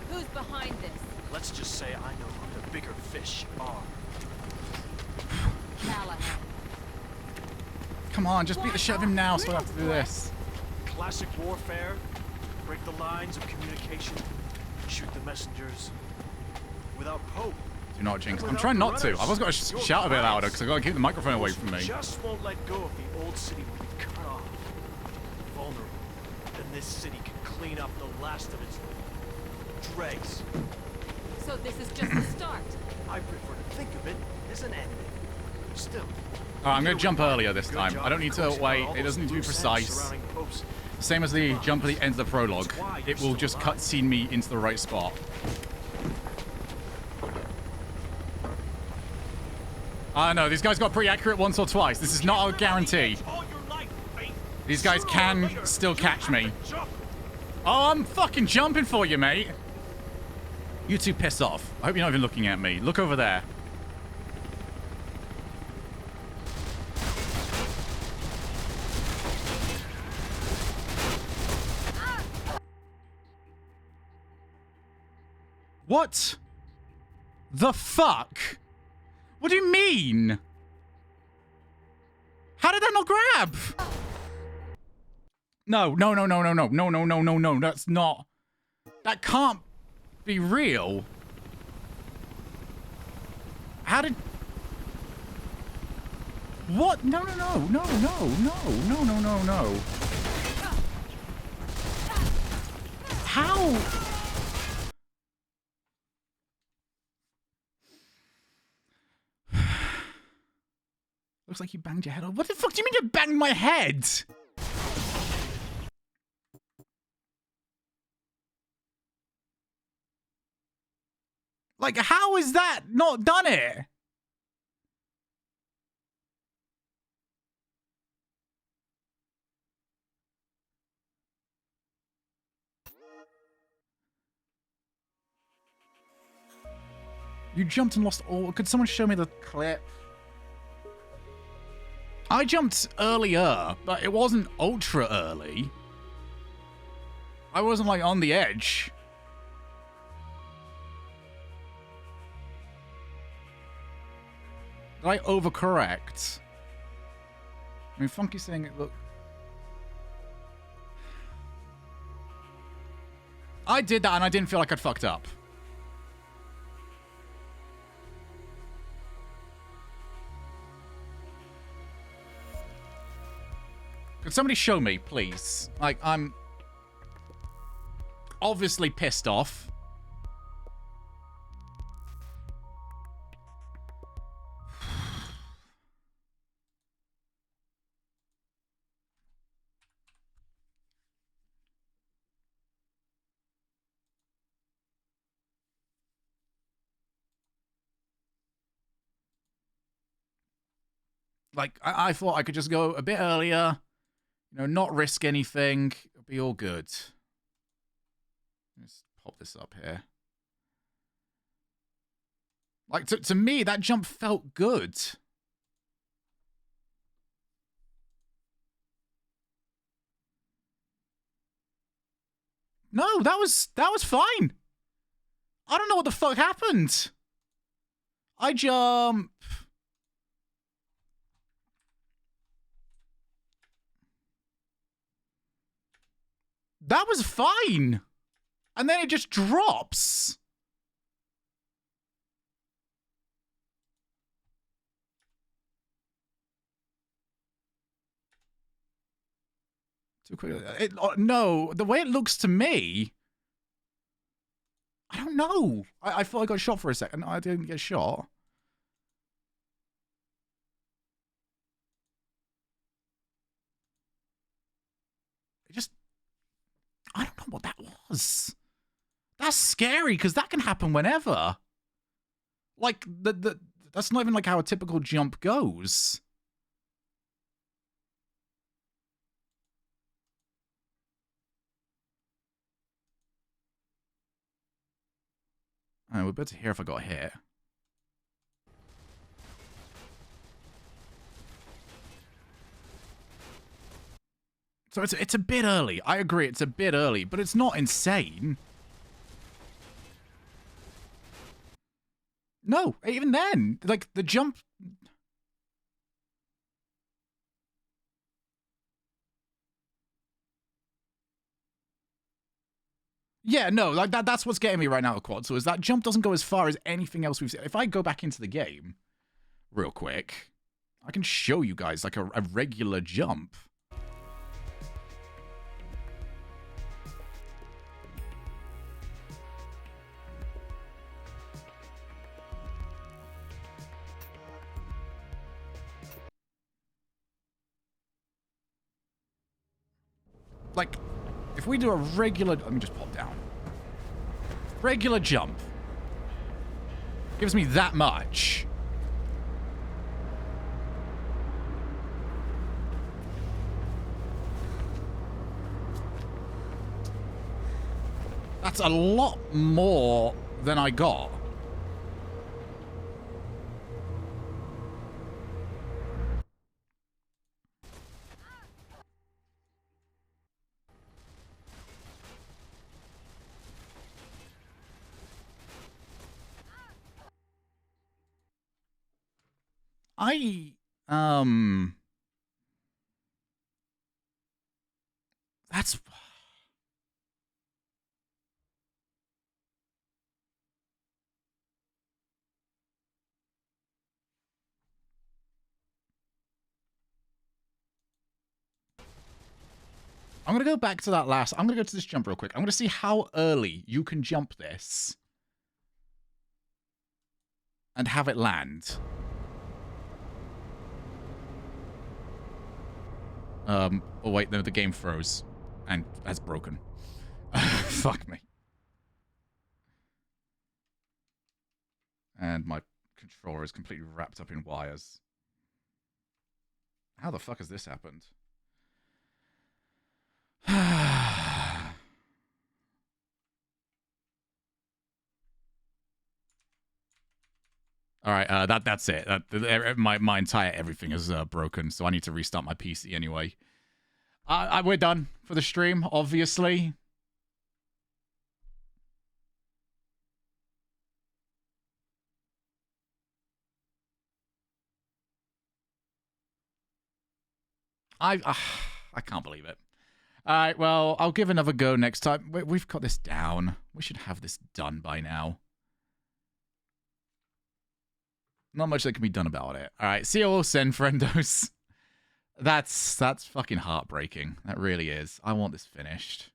Who's behind this? Let's just say I know who the bigger fish are. Callahan. Come on, just beat the shit out of him now so I don't have to do this. Classic warfare. Break the lines of communication. Shoot the messengers. Without hope. Do not jinx. I'm trying not to. I've always got to shout a bit louder because I've got to keep the microphone away from me. Just won't let go of the old city will be cut off. Vulnerable. Then this city can clean up the last of its dregs. So this is just the start. I prefer to think of it as an ending. Still. I'm going to jump earlier this time. I don't need to wait. It doesn't need to be precise. Same as the jump at the end of the prologue. It will just cutscene me into the right spot. I know, these guys got pretty accurate once or twice. This is not a guarantee. These guys can still catch me. Oh, I'm fucking jumping for you, mate. You two piss off. I hope you're not even looking at me. Look over there. What the fuck? What do you mean? How did that not grab? No. That's not... That can't be real. How did... What? No. How? Looks like you banged your head on. What the fuck do you mean you banged my head? Like, how is that not done it? You jumped and lost all... Could someone show me the clip? I jumped earlier, but it wasn't ultra early. I wasn't, like, on the edge. Did I overcorrect? I mean, Funky's saying it look... I did that and I didn't feel like I'd fucked up. Could somebody show me, please? Like, I'm obviously pissed off. Like, I thought I could just go a bit earlier, you know, not risk anything. It'll be all good. Let's pop this up here. Like, to me, that jump felt good. No, that was fine. I don't know what the fuck happened. I jump. That was fine. And then it just drops. Too quick. No, the way it looks to me, I don't know. I thought I got shot for a second. I didn't get shot. It just, I don't know what that was. That's scary because that can happen whenever. Like that's not even like how a typical jump goes. We're about to hear if I got hit. So it's a bit early. I agree, it's a bit early, but it's not insane. No, even then, like the jump. Yeah, no, like that's what's getting me right now, Quad. So is that jump doesn't go as far as anything else we've seen. If I go back into the game real quick, I can show you guys like a regular jump. Like, if we do a regular... Let me just pop down. Regular jump. Gives me that much. That's a lot more than I got. That's... I'm going to go back to that last... I'm going to go to this jump real quick. I'm going to see how early you can jump this. And have it land. Oh wait, no, the game froze. And has broken. Fuck me. And my controller is completely wrapped up in wires. How the fuck has this happened? All right, that's it. My entire everything is broken, so I need to restart my PC anyway. We're done for the stream, obviously. I can't believe it. All right, well, I'll give another go next time. We've got this down. We should have this done by now. Not much that can be done about it. All right, see you all soon, friendos. That's fucking heartbreaking. That really is. I want this finished.